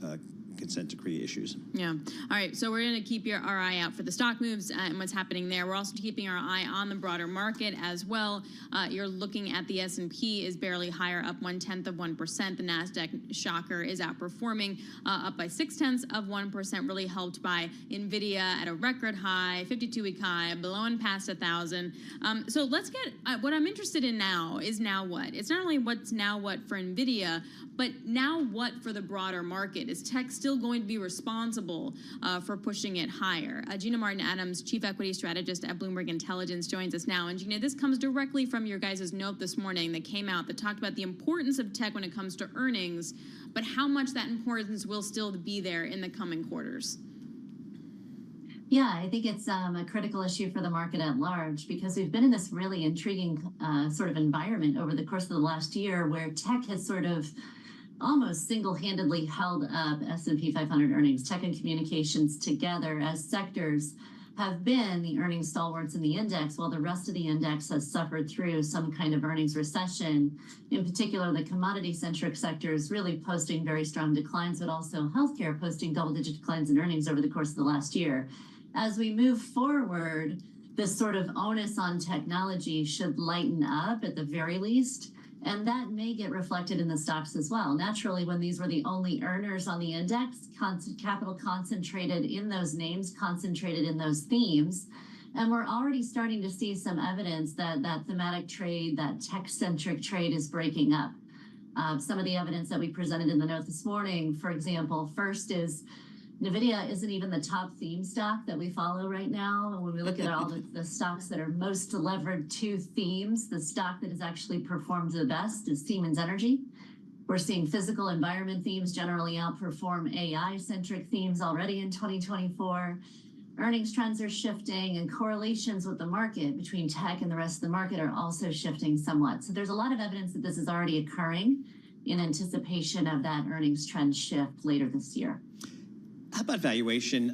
A: consent decree issues.
B: Yeah. All right. So we're going to keep our eye out for the stock moves and what's happening there. We're also keeping our eye on the broader market as well. You're looking at the S&P is barely higher, up 0.1%. The NASDAQ, shocker, is outperforming, up by 0.6%, really helped by NVIDIA at a record high, 52-week high, blowing past 1,000. So let's get, what I'm interested in now is now what? It's not only what's now what for NVIDIA, but now what for the broader market? Is tech still going to be responsible for pushing it higher? Gina Martin-Adams, Chief Equity Strategist at Bloomberg Intelligence, joins us now. And Gina, this comes directly from your guys' note this morning that came out that talked about the importance of tech when it comes to earnings, but how much that importance will still be there in the coming quarters.
K: Yeah, I think it's a critical issue for the market at large, because we've been in this really intriguing sort of environment over the course of the last year where tech has sort of almost single-handedly held up S&P 500 earnings. Tech and communications together as sectors have been the earnings stalwarts in the index, while the rest of the index has suffered through some kind of earnings recession. In particular, the commodity-centric sectors really posting very strong declines, but also healthcare posting double-digit declines in earnings over the course of the last year. As we move forward, this sort of onus on technology should lighten up at the very least, and that may get reflected in the stocks as well. Naturally, when these were the only earners on the index, capital concentrated in those names, concentrated in those themes, and we're already starting to see some evidence that that thematic trade, that tech-centric trade is breaking up. Some of the evidence that we presented in the note this morning, for example, first is NVIDIA isn't even the top theme stock that we follow right now. When we look at all the stocks that are most levered to themes, the stock that has actually performed the best is Siemens Energy. We're seeing physical environment themes generally outperform AI-centric themes already in 2024. Earnings trends are shifting, and correlations with the market between tech and the rest of the market are also shifting somewhat. So there's a lot of evidence that this is already occurring in anticipation of that earnings trend shift later this year.
A: How about valuation?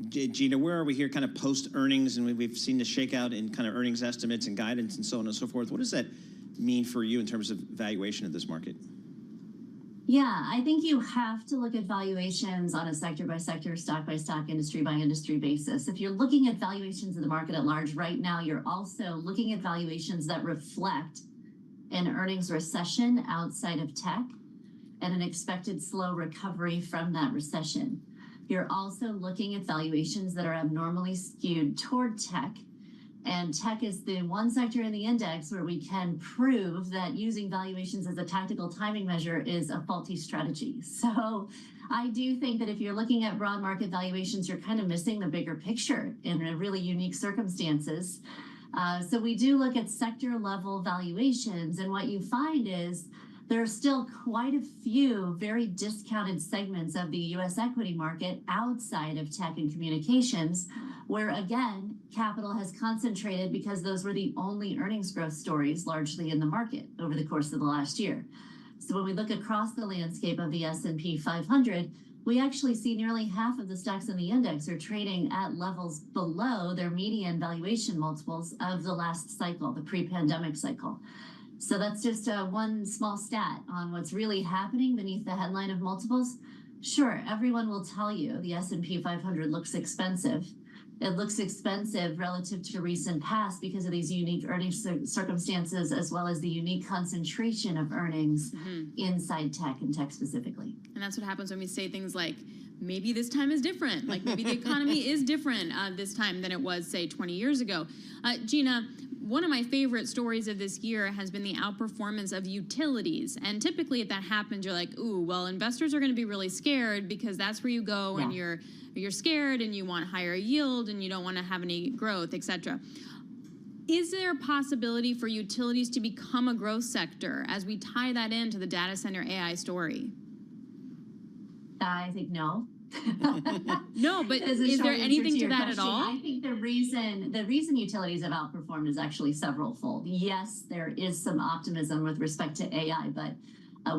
A: Gina, where are we here kind of post-earnings? And we've seen the shakeout in kind of earnings estimates and guidance and so on and so forth. What does that mean for you in terms of valuation of this market?
K: Yeah, I think you have to look at valuations on a sector-by-sector, stock-by-stock, industry-by-industry basis. If you're looking at valuations of the market at large right now, you're also looking at valuations that reflect an earnings recession outside of tech and an expected slow recovery from that recession. You're also looking at valuations that are abnormally skewed toward tech, and tech is the one sector in the index where we can prove that using valuations as a tactical timing measure is a faulty strategy. So I do think that if you're looking at broad market valuations, you're kind of missing the bigger picture in really unique circumstances. So we do look at sector level valuations, and what you find is there are still quite a few very discounted segments of the U.S. equity market outside of tech and communications, where, again, capital has concentrated because those were the only earnings growth stories largely in the market over the course of the last year. So when we look across the landscape of the S&P 500, we actually see nearly half of the stocks in the index are trading at levels below their median valuation multiples of the last cycle, the pre-pandemic cycle. So that's just one small stat on what's really happening beneath the headline of multiples. Sure, everyone will tell you the S&P 500 looks expensive. It looks expensive relative to recent past because of these unique earnings circumstances, as well as the unique concentration of earnings inside tech and tech specifically.
B: And that's what happens when we say things like, maybe this time is different. Like maybe the economy is different this time than it was, say, 20 years ago. Gina, one of my favorite stories of this year has been the outperformance of utilities. And typically if that happens, you're like, ooh, well, investors are going to be really scared because that's where you go and you're scared and you want higher yield and you don't want to have any growth, et cetera. Is there a possibility for utilities to become a growth sector as we tie that into the data center AI story?
K: I think no.
B: No, but is there anything to that at all?
K: I think the reason utilities have outperformed is actually several-fold. Yes, there is some optimism with respect to AI, but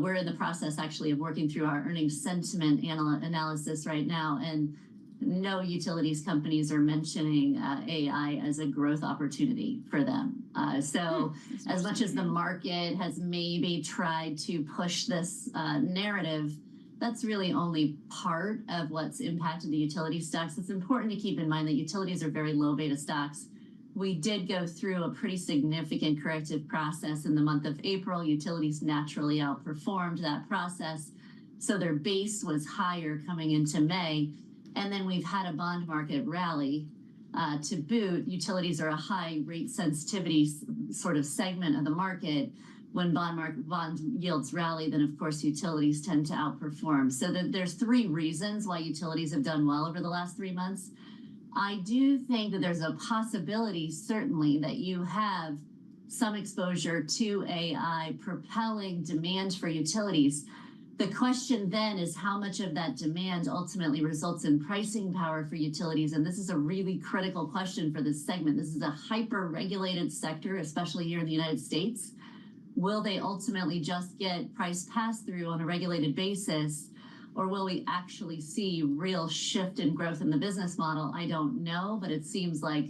K: we're in the process actually of working through our earnings sentiment analysis right now, and no utilities companies are mentioning AI as a growth opportunity for them. So as much as the market has maybe tried to push this narrative, that's really only part of what's impacted the utility stocks. It's important to keep in mind that utilities are very low beta stocks. We did go through a pretty significant corrective process in the month of April. Utilities naturally outperformed that process, so their base was higher coming into May. And then we've had a bond market rally to boot. Utilities are a high rate sensitivity sort of segment of the market. When bond yields rally, then of course utilities tend to outperform. So there's three reasons why utilities have done well over the last 3 months. I do think that there's a possibility, certainly, that you have some exposure to AI propelling demand for utilities. The question then is how much of that demand ultimately results in pricing power for utilities. And this is a really critical question for this segment. This is a hyper-regulated sector, especially here in the United States. Will they ultimately just get price pass-through on a regulated basis, or will we actually see real shift in growth in the business model? I don't know, but it seems like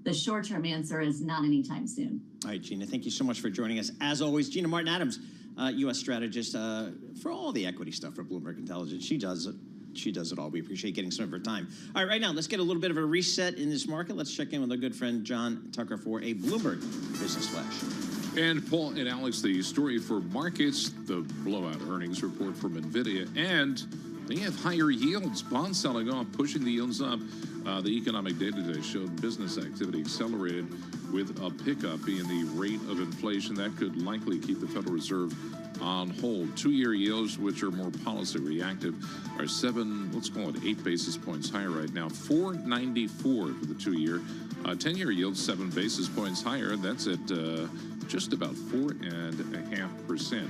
K: the short-term answer is not anytime soon.
A: All right, Gina, thank you so much for joining us. As always, Gina Martin-Adams, U.S. strategist for all the equity stuff for Bloomberg Intelligence. She does it. She does it all. We appreciate getting some of her time. All right now, let's get a little bit of a reset in this market. Let's check in with our good friend John Tucker for a Bloomberg Business Flash.
C: And Paul and Alex, the story for markets, the blowout earnings report from NVIDIA, and they have higher yields. Bonds selling off, pushing the yields up. The economic data today showed business activity accelerated with a pickup in the rate of inflation. That could likely keep the Federal Reserve on hold. 2-year yields, which are more policy reactive, are 8 basis points higher right now. 4.94 for the 2-year. 10-year yield 7 basis points higher. That's at just about 4.5%.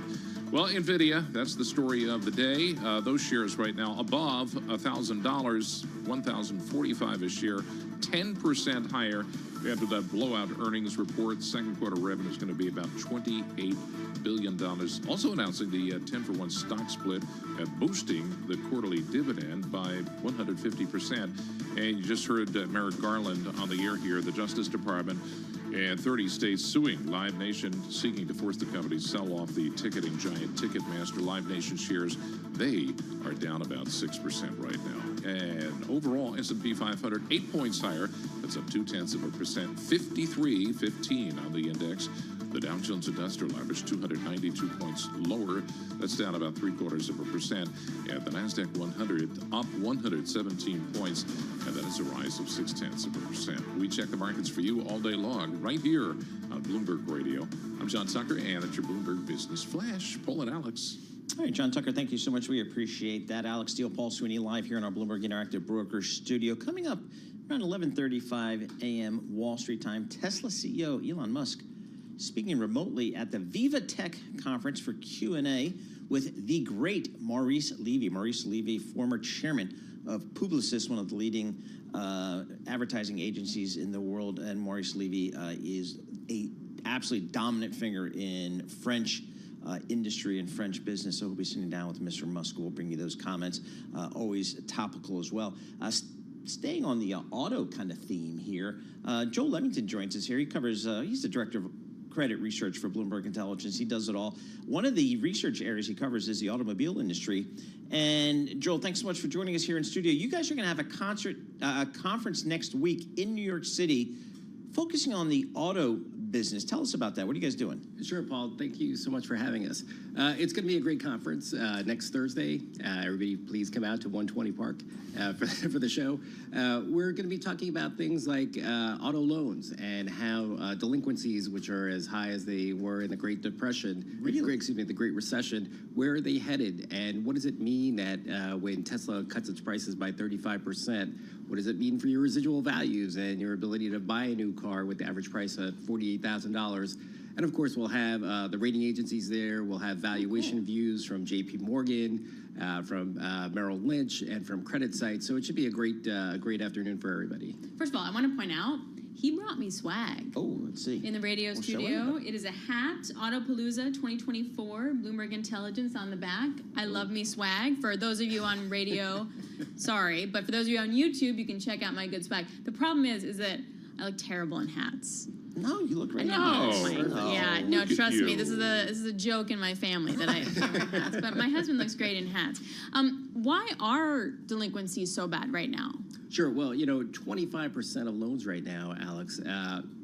C: Well, NVIDIA, that's the story of the day. Those shares right now above $1,000, $1,045 a share, 10% higher after that blowout earnings report. Second quarter revenue is going to be about $28 billion. Also announcing the 10-for-1 stock split, boosting the quarterly dividend by 150%. And you just heard Merrick Garland on the air here, the Justice Department and 30 states suing Live Nation, seeking to force the company to sell off the ticketing giant Ticketmaster. Live Nation shares, they are down about 6% right now. And overall, S&P 500, 8 points higher. That's up 0.2%, 53.15 on the index. The Dow Jones Industrial Average, 292 points lower. That's down about 0.75%. And the NASDAQ 100 up 117 points. And that is a rise of 0.6%. We check the markets for you all day long, right here on Bloomberg Radio. I'm John Tucker, and it's your Bloomberg Business Flash. Paul and Alex.
A: All right, John Tucker, thank you so much. We appreciate that. Alex Steele, Paul Sweeney, live here in our Bloomberg Interactive Brokers studio. Coming up around 11:35 a.m. Wall Street time, Tesla CEO Elon Musk speaking remotely at the Viva Tech conference for Q&A with the great Maurice Levy. Maurice Levy, former chairman of Publicis, one of the leading advertising agencies in the world. And Maurice Levy is a absolutely dominant figure in French industry and French business. So we'll be sitting down with Mr. Musk. We'll bring you those comments. Always topical as well. Staying on the auto kind of theme here, Joel Levington joins us here. He covers, he's the director of credit research for Bloomberg Intelligence. He does it all. One of the research areas he covers is the automobile industry. And Joel, thanks so much for joining us here in studio. You guys are going to have a conference next week in New York City focusing on the auto business. Tell us about that. What are you guys doing?
L: Sure, Paul. Thank you so much for having us. It's going to be a great conference next Thursday. Everybody, please come out to 120 Park for the show. We're going to be talking about things like auto loans and how delinquencies, which are as high as they were in the Great Depression, the Great Recession, where are they headed, and what does it mean that when Tesla cuts its prices by 35%, what does it mean for your residual values and your ability to buy a new car with the average price at $48,000? And of course, we'll have the rating agencies there. We'll have valuation views from J.P. Morgan, from Merrill Lynch, and from credit sites. So it should be a great afternoon for everybody.
B: First of all, I want to point out, he brought me swag.
A: Oh, let's see.
B: In the radio studio. It is a hat, Autopalooza 2024, Bloomberg Intelligence on the back. I love me swag. For those of you on radio, sorry, but for those of you on YouTube, you can check out my good swag. The problem is that I look terrible in hats.
A: No, you look great.
B: Yeah, no, trust me. This is a joke in my family that I can't wear hats. But my husband looks great in hats. Why are delinquencies so bad right now?
L: Sure. Well, 25% of loans right now, Alex,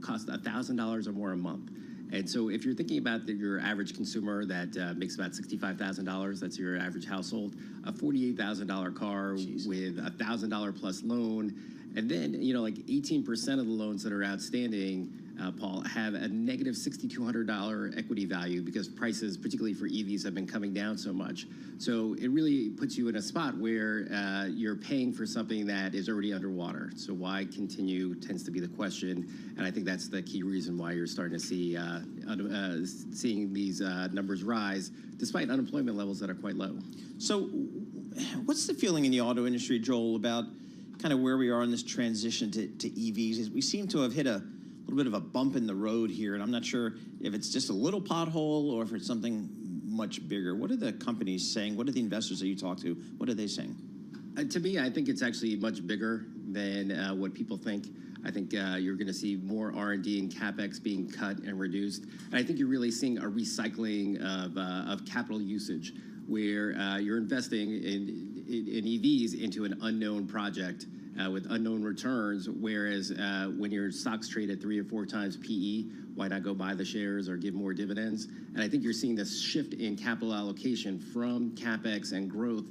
L: cost $1,000 or more a month. And so if you're thinking about your average consumer that makes about $65,000, that's your average household, a $48,000 car with a $1,000 plus loan, and then, like 18% of the loans that are outstanding, Paul, have a negative $6,200 equity value because prices, particularly for EVs, have been coming down so much. So it really puts you in a spot where you're paying for something that is already underwater. So why continue tends to be the question. And I think that's the key reason why you're starting to see seeing these numbers rise, despite unemployment levels that are quite low.
A: So what's the feeling in the auto industry, Joel, about kind of where we are in this transition to EVs? We seem to have hit a little bit of a bump in the road here, and I'm not sure if it's just a little pothole or if it's something much bigger. What are the companies saying? What are the investors that you talk to? What are they saying?
L: To me, I think it's actually much bigger than what people think. I think you're going to see more R&D and CapEx being cut and reduced. And I think you're really seeing a recycling of capital usage, where you're investing in EVs into an unknown project with unknown returns, whereas when your stocks trade at 3 or 4 times PE, why not go buy the shares or give more dividends? And I think you're seeing this shift in capital allocation from CapEx and growth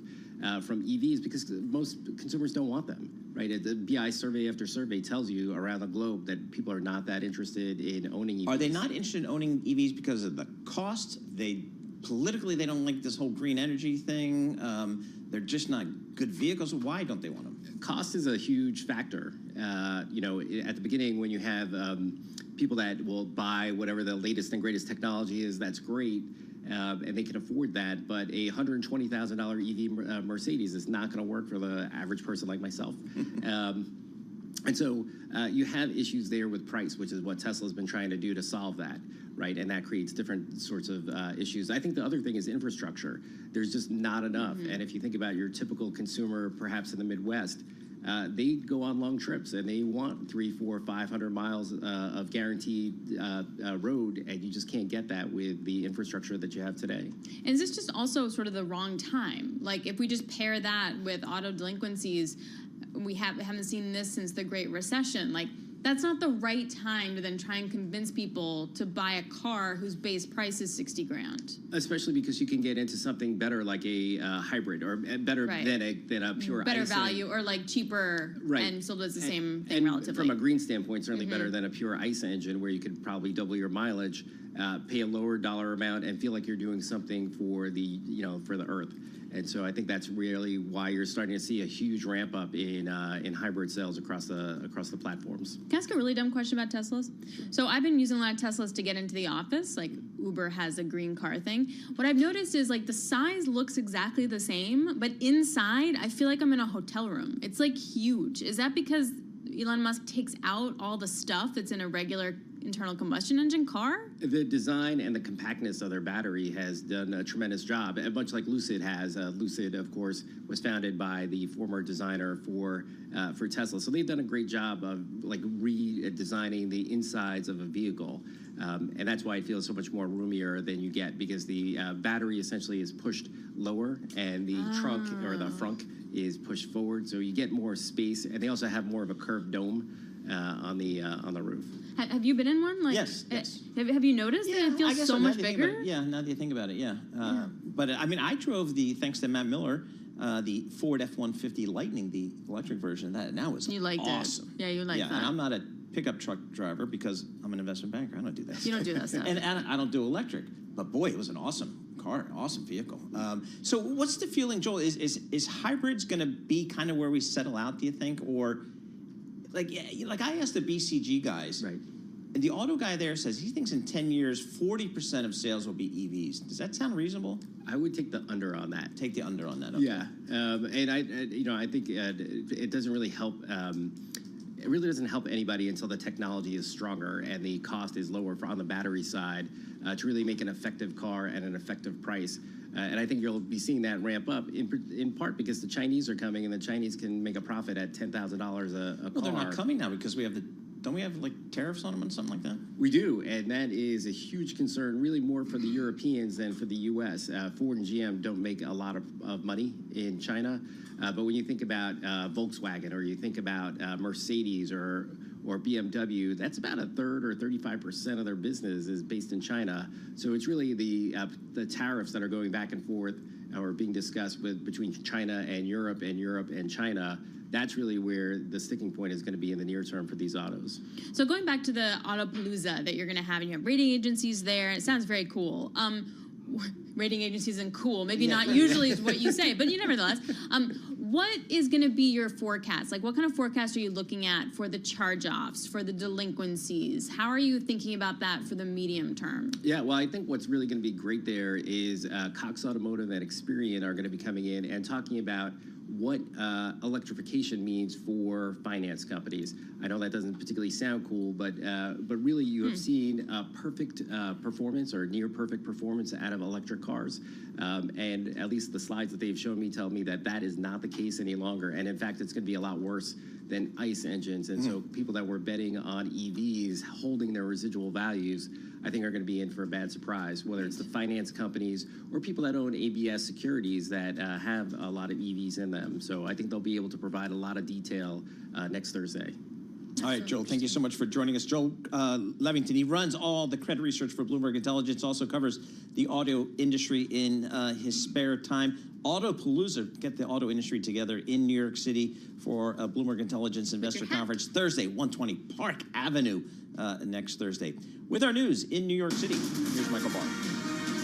L: from EVs because most consumers don't want them, right? The BI survey after survey tells you around the globe that people are not that interested in owning EVs.
A: Are they not interested in owning EVs because of the cost? Politically, they don't like this whole green energy thing. They're just not good vehicles. Why don't they want them?
L: Cost is a huge factor. At the beginning, when you have people that will buy whatever the latest and greatest technology is, that's great, and they can afford that. But a $120,000 EV Mercedes is not going to work for the average person like myself. And so you have issues there with price, which is what Tesla's been trying to do to solve that, right? And that creates different sorts of issues. I think the other thing is infrastructure. There's just not enough. Mm-hmm. And if you think about your typical consumer, perhaps in the Midwest, they go on long trips and they want 300, 400, 500 miles of guaranteed road, and you just can't get that with the infrastructure that you have today.
B: And is this just also sort of the wrong time? Like if we just pair that with auto delinquencies, we haven't seen this since the Great Recession. Like that's not the right time to then try and convince people to buy a car whose base price is $60,000.
L: Especially because you can get into something better like a hybrid, or better than a pure
B: better
L: ICE
B: value, or like cheaper and still does the same thing
L: and
B: relatively.
L: From a green standpoint, certainly better than a pure ICE engine where you could probably double your mileage, pay a lower dollar amount, and feel like you're doing something for the for the earth. And so I think that's really why you're starting to see a huge ramp up in hybrid sales across the platforms.
B: Can I ask a really dumb question about Teslas? So I've been using a lot of Teslas to get into the office. Like Uber has a green car thing. What I've noticed is like the size looks exactly the same, but inside I feel like I'm in a hotel room. It's like huge. Is that because Elon Musk takes out all the stuff that's in a regular internal combustion engine car?
L: The design and the compactness of their battery has done a tremendous job, much like Lucid has. Lucid, of course, was founded by the former designer for Tesla. So they've done a great job of like redesigning the insides of a vehicle. And that's why it feels so much more roomier than you get, because the battery essentially is pushed lower and the trunk or the frunk is pushed forward. So you get more space, and they also have more of a curved dome. on the roof.
B: Have you been in one? Like,
A: yes.
B: Have you noticed that it feels so much bigger?
A: Yeah, now that you think about it, yeah. But I mean, I drove thanks to Matt Miller, the Ford F-150 Lightning, the electric version. That was
B: you liked
A: awesome.
B: It. Yeah, you liked that.
A: And I'm not a pickup truck driver because I'm an investment banker. I don't do that.
B: You don't do that stuff.
A: And I don't do electric. But boy, it was an awesome car, awesome vehicle. So what's the feeling, Joel? Is hybrids going to be kind of where we settle out, do you think? Or like I asked the BCG guys,
L: right?
A: And the auto guy there says he thinks in 10 years, 40% of sales will be EVs. Does that sound reasonable?
L: I would take the under on that.
A: Take the under on that. Okay.
L: Yeah, and I think it doesn't really help. It really doesn't help anybody until the technology is stronger and the cost is lower on the battery side to really make an effective car at an effective price. And I think you'll be seeing that ramp up in part because the Chinese are coming and the Chinese can make a profit at $10,000 a car.
A: Well, they're not coming now because we have don't we have like tariffs on them and something like that?
L: We do, and that is a huge concern, really more for the Europeans than for the U.S. Ford and GM don't make a lot of money in China, but when you think about Volkswagen or you think about Mercedes or BMW, that's about a third or 35% of their business is based in China. So it's really the tariffs that are going back and forth or being discussed between China and Europe and China. That's really where the sticking point is going to be in the near term for these autos.
B: So going back to the Autopalooza that you're going to have, and you have rating agencies there, and it sounds very cool. Rating agencies and cool, maybe not usually is what you say, but nevertheless. What is going to be your forecast? Like, what kind of forecast are you looking at for the charge-offs, for the delinquencies? How are you thinking about that for the medium term?
L: Yeah, well, I think what's really going to be great there is Cox Automotive and Experian are going to be coming in and talking about what electrification means for finance companies. I know that doesn't particularly sound cool, but really you have seen perfect performance or near perfect performance out of electric cars. And at least the slides that they've shown me tell me that is not the case any longer. And in fact, it's going to be a lot worse than ICE engines. And so people that were betting on EVs holding their residual values, I think are going to be in for a bad surprise, whether it's the finance companies or people that own ABS securities that have a lot of EVs in them. So I think they'll be able to provide a lot of detail next Thursday.
A: All right, Joel, thank you so much for joining us. Joel Levington, he runs all the credit research for Bloomberg Intelligence, also covers the auto industry in his spare time. Autopalooza, get the auto industry together in New York City for a Bloomberg Intelligence Investor Conference Thursday, 120 Park Avenue next Thursday. With our news in New York City, here's Michael Barr.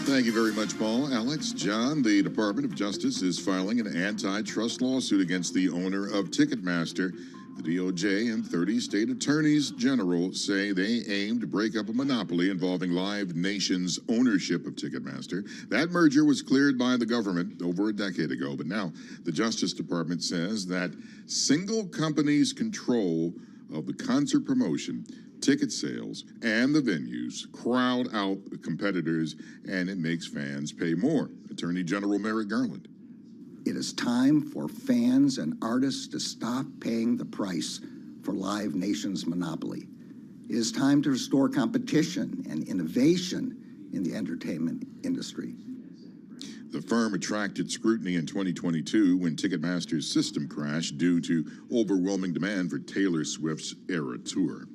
F: Thank you very much, Paul. Alex, John, the Department of Justice is filing an antitrust lawsuit against the owner of Ticketmaster. The DOJ and 30 state attorneys general say they aim to break up a monopoly involving Live Nation's ownership of Ticketmaster. That merger was cleared by the government over a decade ago, but now the Justice Department says that single company's control of the concert promotion, ticket sales, and the venues crowd out the competitors, and it makes fans pay more. Attorney General Merrick Garland.
J: It is time for fans and artists to stop paying the price for Live Nation's monopoly. It is time to restore competition and innovation in the entertainment industry.
F: The firm attracted scrutiny in 2022 when Ticketmaster's system crashed due to overwhelming demand for Taylor Swift's Eras Tour.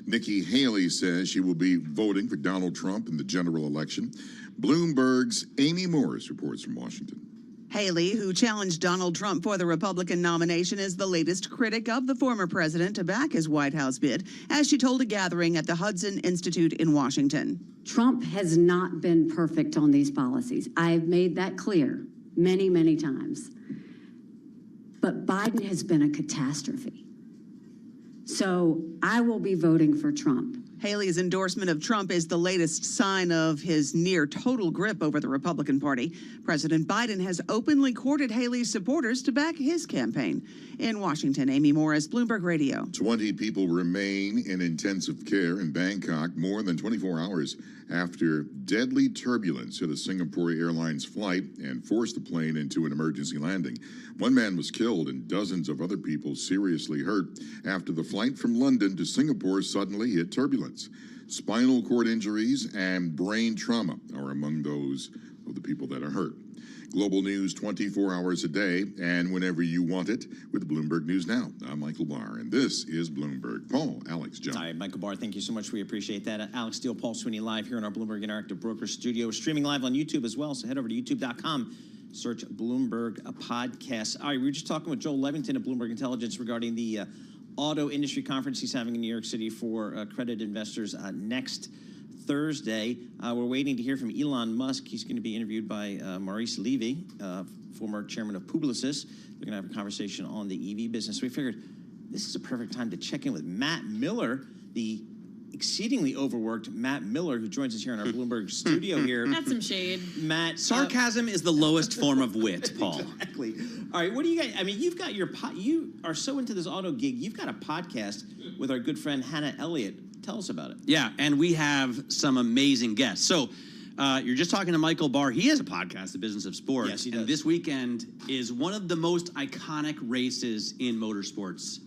F: Nikki Haley says she will be voting for Donald Trump in the general election. Bloomberg's Amy Morris reports from Washington.
M: Haley, who challenged Donald Trump for the Republican nomination, is the latest critic of the former president to back his White House bid, as she told a gathering at the Hudson Institute in Washington.
N: Trump has not been perfect on these policies. I've made that clear many, many times. But Biden has been a catastrophe. So I will be voting for Trump.
M: Haley's endorsement of Trump is the latest sign of his near total grip over the Republican Party. President Biden has openly courted Haley's supporters to back his campaign. In Washington, Amy Morris, Bloomberg Radio.
F: 20 people remain in intensive care in Bangkok more than 24 hours after deadly turbulence hit a Singapore Airlines flight and forced the plane into an emergency landing. One man was killed and dozens of other people seriously hurt after the flight from London to Singapore suddenly hit turbulence. Spinal cord injuries and brain trauma are among those of the people that are hurt. Global news 24 hours a day and whenever you want it with Bloomberg News Now. I'm Michael Barr, and this is Bloomberg. Paul, Alex, John.
A: Hi, Michael Barr. Thank you so much. We appreciate that. Alex Steele, Paul Sweeney live here in our Bloomberg Interactive Broker Studio. Streaming live on YouTube as well, so head over to youtube.com. Search Bloomberg Podcast. All right, we were just talking with Joel Levington of Bloomberg Intelligence regarding the auto industry conference he's having in New York City for accredited investors next Thursday. We're waiting to hear from Elon Musk. He's going to be interviewed by Maurice Levy, former chairman of Publicis. They're going to have a conversation on the EV business. We figured this is a perfect time to check in with Matt Miller, the exceedingly overworked Matt Miller, who joins us here in our Bloomberg studio here.
B: That's some shade.
A: Matt,
O: sarcasm is the lowest form of wit, Paul.
A: Exactly. All right, what do you guys? I mean, you've got your you are so into this auto gig. You've got a podcast with our good friend Hannah Elliott. Tell us about it.
O: Yeah, and we have some amazing guests. So you're just talking to Michael Barr. He has a podcast, The Business of Sport.
A: Yes, he does.
O: And this weekend is one of the most iconic races in motorsports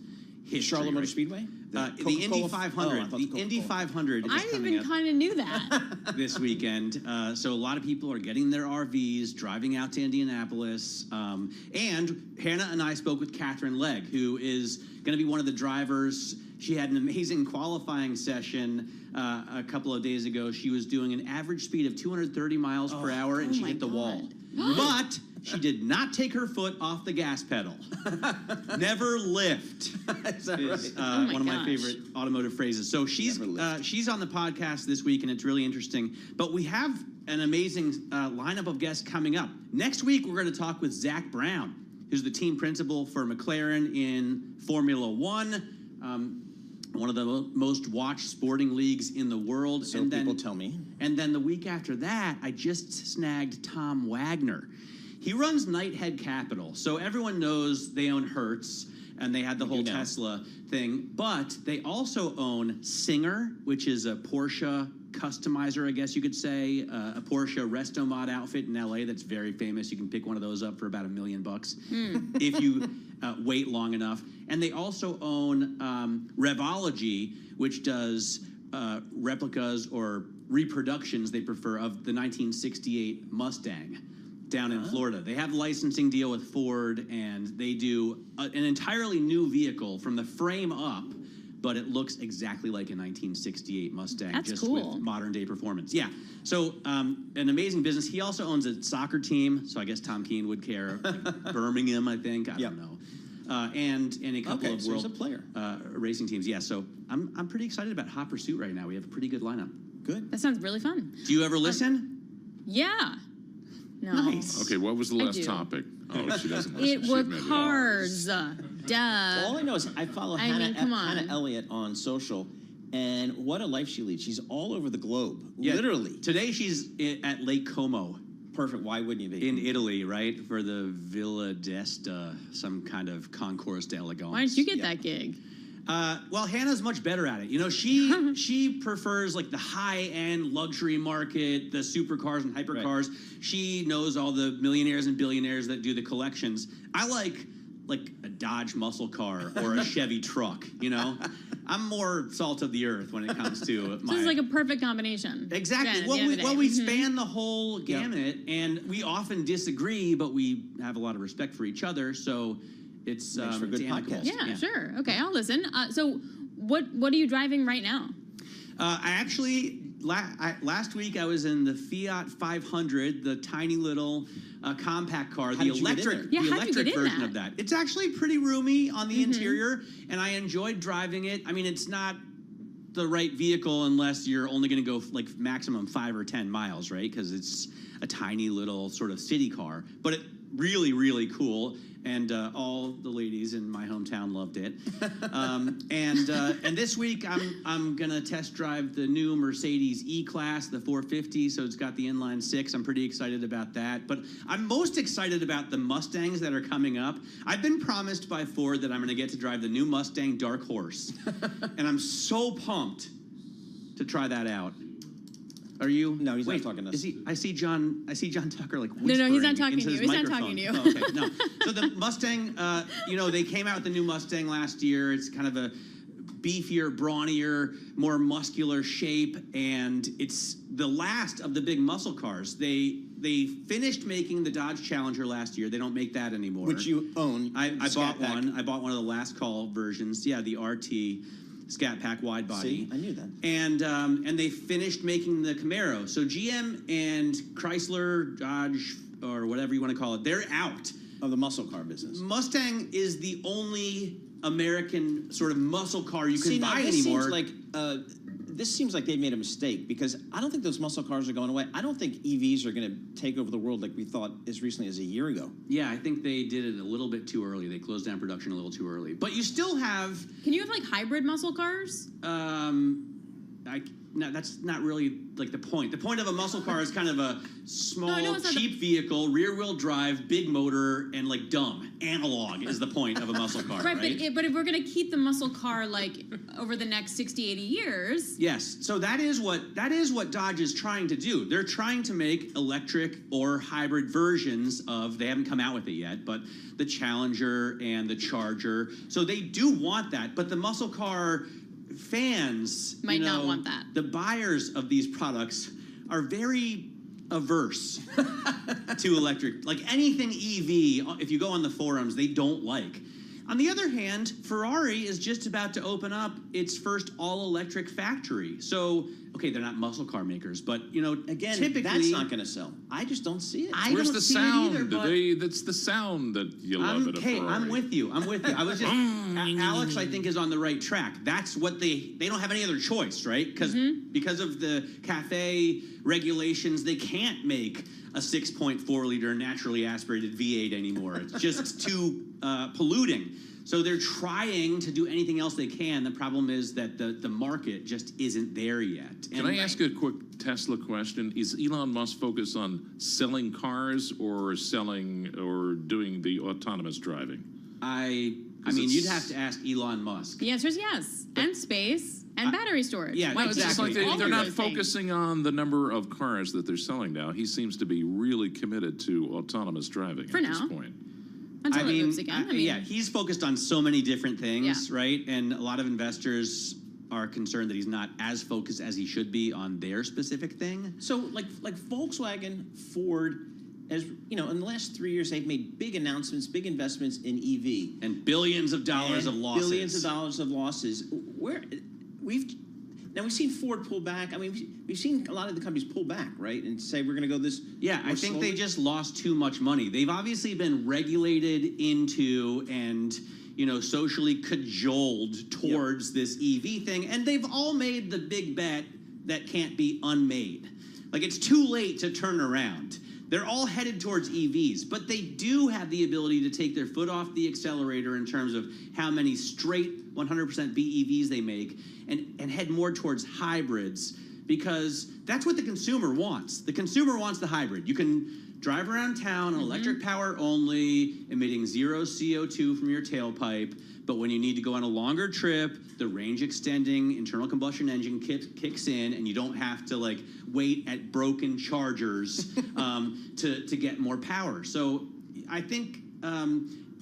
O: history.
A: Charlotte Motor Speedway?
O: The Indy 500. The Indy 500 is
B: I
O: coming
B: even
O: up
B: kind of knew that.
O: this weekend. So a lot of people are getting their RVs, driving out to Indianapolis. And Hannah and I spoke with Catherine Legg, who is going to be one of the drivers. She had an amazing qualifying session a couple of days ago. She was doing an average speed of 230 miles per hour, and she hit the wall. But she did not take her foot off the gas pedal. Never lift is one of my favorite automotive phrases. So she's on the podcast this week, and it's really interesting. But we have an amazing lineup of guests coming up. Next week, we're going to talk with Zach Brown, who's the team principal for McLaren in Formula One. One of the most watched sporting leagues in the world.
A: So people tell me.
O: And then the week after that, I just snagged Tom Wagner. He runs Nighthead Capital. So everyone knows they own Hertz, and they had the whole Tesla thing. But they also own Singer, which is a Porsche customizer, I guess you could say, a Porsche resto mod outfit in LA that's very famous. You can pick one of those up for about $1 million if you wait long enough. And they also own Revology, which does replicas or reproductions, they prefer, of the 1968 Mustang down in Florida. They have a licensing deal with Ford, and they do an entirely new vehicle from the frame up, but it looks exactly like a 1968 Mustang.
B: That's
O: just
B: cool.
O: with modern day performance. Yeah, so an amazing business. He also owns a soccer team, so I guess Tom Keene would care. Birmingham, I think, I don't know. And a couple of world racing teams. Yeah, so I'm pretty excited about Hot Pursuit right now. We have a pretty good lineup.
A: Good.
B: That sounds really fun.
O: Do you ever listen?
B: Yeah. No.
C: Nice. Okay, what was the last topic? Oh, she doesn't listen.
B: It was cars. Duh.
A: All I know is I follow Hannah Elliott on social, and what a life she leads. She's all over the globe, literally.
O: Today she's at Lake Como.
A: Perfect. Why wouldn't you be?
O: In Italy, right? For the Villa d'Este, some kind of concours d'elegance.
B: Why didn't you get that gig?
O: Well, Hannah's much better at it. You know, she prefers like the high-end luxury market, the supercars and hypercars. Right. She knows all the millionaires and billionaires that do the collections. I like a Dodge muscle car or a Chevy truck, you know? I'm more salt of the earth when it comes to
B: my... So it's like a perfect combination.
O: Exactly. We span the whole gamut, and we often disagree, but we have a lot of respect for each other, so... It's
A: for good podcast.
B: Yeah, sure. Okay, I'll listen. So, what are you driving right now?
O: I actually last week I was in the Fiat 500, the tiny little compact car, the electric version of that. It's actually pretty roomy on the interior, and I enjoyed driving it. I mean, it's not the right vehicle unless you're only going to go like maximum 5 or 10 miles, right? Because it's a tiny little sort of city car, but it really, really cool. And all the ladies in my hometown loved it. And this week I'm gonna test drive the new Mercedes E-Class, the 450. So it's got the inline 6. I'm pretty excited about that. But I'm most excited about the Mustangs that are coming up. I've been promised by Ford that I'm gonna get to drive the new Mustang Dark Horse, and I'm so pumped to try that out. Are you?
A: No, he's not talking to us.
O: Is he? I see John Tucker like whispering.
B: No, he's not talking
O: into
B: to you.
O: his
B: He's not
O: microphone.
B: talking to you.
O: Oh, okay, no. So the Mustang, they came out with the new Mustang last year. It's kind of a beefier, brawnier, more muscular shape, and it's the last of the big muscle cars. They they finished making the Dodge Challenger last year. They don't make that anymore.
A: Which you own.
O: I bought one. I bought one of the last call versions. Yeah, the RT Scat Pack wide body.
A: See, I knew that.
O: And they finished making the Camaro. So GM and Chrysler, Dodge, or whatever you want to call it, they're out
A: of the muscle car business.
O: Mustang is the only American sort of muscle car you can buy
A: this
O: anymore.
A: Seems like, this seems like they've made a mistake because I don't think those muscle cars are going away. I don't think EVs are going to take over the world like we thought as recently as a year ago.
O: Yeah, I think they did it a little bit too early. They closed down production a little too early. But you still have...
B: Can you have, like, hybrid muscle cars?
O: No, that's not really like the point. The point of a muscle car is kind of a small, cheap vehicle, rear-wheel drive, big motor, and like dumb. Analog is the point of a muscle car, right?
B: But if we're going to keep the muscle car like over the next 60, 80 years.
O: Yes. So that is what Dodge is trying to do. They're trying to make electric or hybrid versions of, they haven't come out with it yet, but the Challenger and the Charger. So they do want that, but the muscle car fans
B: might not want that.
O: The buyers of these products are very averse to electric. Like anything EV, if you go on the forums, they don't like. On the other hand, Ferrari is just about to open up its first all-electric factory. So, okay, they're not muscle car makers, but, you know,
A: again,
O: typically...
A: that's not going to sell. I just don't see it.
C: Where's the sound? That's the sound that you love at a Ferrari.
O: I'm with you. I was just... Alex, I think, is on the right track. That's what they don't have any other choice, right? Because of the CAFE regulations, they can't make a 6.4-liter naturally aspirated V8 anymore. It's just too polluting. So they're trying to do anything else they can. The problem is that the market just isn't there yet.
C: Can I ask a quick Tesla question? Is Elon Musk focused on selling cars or doing the autonomous driving?
O: I mean, you'd have to ask Elon Musk.
B: The answer is yes. And space and battery storage.
O: Yeah,
C: well,
O: exactly.
C: It's like they're not focusing on the number of cars that they're selling now. He seems to be really committed to autonomous driving at this point.
B: Until it moves again.
O: Yeah, he's focused on so many different things, right? And a lot of investors are concerned that he's not as focused as he should be on their specific thing.
A: So, like Volkswagen, Ford, as you know, in the last 3 years, they've made big announcements, big investments in EV,
O: and billions of dollars of losses.
A: Billions of dollars of losses. Now we've seen Ford pull back. I mean, we've seen a lot of the companies pull back, right, and say we're going to go this.
O: Yeah, I think they just lost too much money. They've obviously been regulated into and socially cajoled towards this EV thing, and they've all made the big bet that can't be unmade. Like it's too late to turn around. They're all headed towards EVs, but they do have the ability to take their foot off the accelerator in terms of how many straight 100% BEVs they make and head more towards hybrids because that's what the consumer wants. The consumer wants the hybrid. You can drive around town on electric power only, emitting 0 CO2 from your tailpipe, but when you need to go on a longer trip, the range extending internal combustion engine kicks in and you don't have to wait at broken chargers to get more power. So I think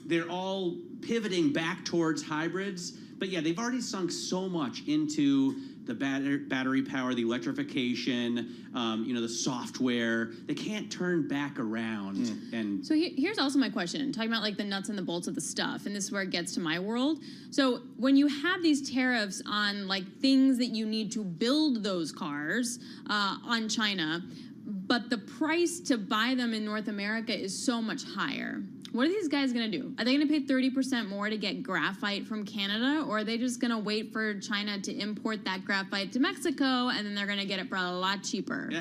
O: they're all pivoting back towards hybrids, but yeah, they've already sunk so much into the battery power, the electrification, the software. They can't turn back around. And
B: so here's also my question, talking about the nuts and the bolts of the stuff, and this is where it gets to my world. So when you have these tariffs on things that you need to build those cars on China, but the price to buy them in North America is so much higher. What are these guys going to do? Are they going to pay 30% more to get graphite from Canada, or are they just going to wait for China to import that graphite to Mexico, and then they're going to get it for a lot cheaper?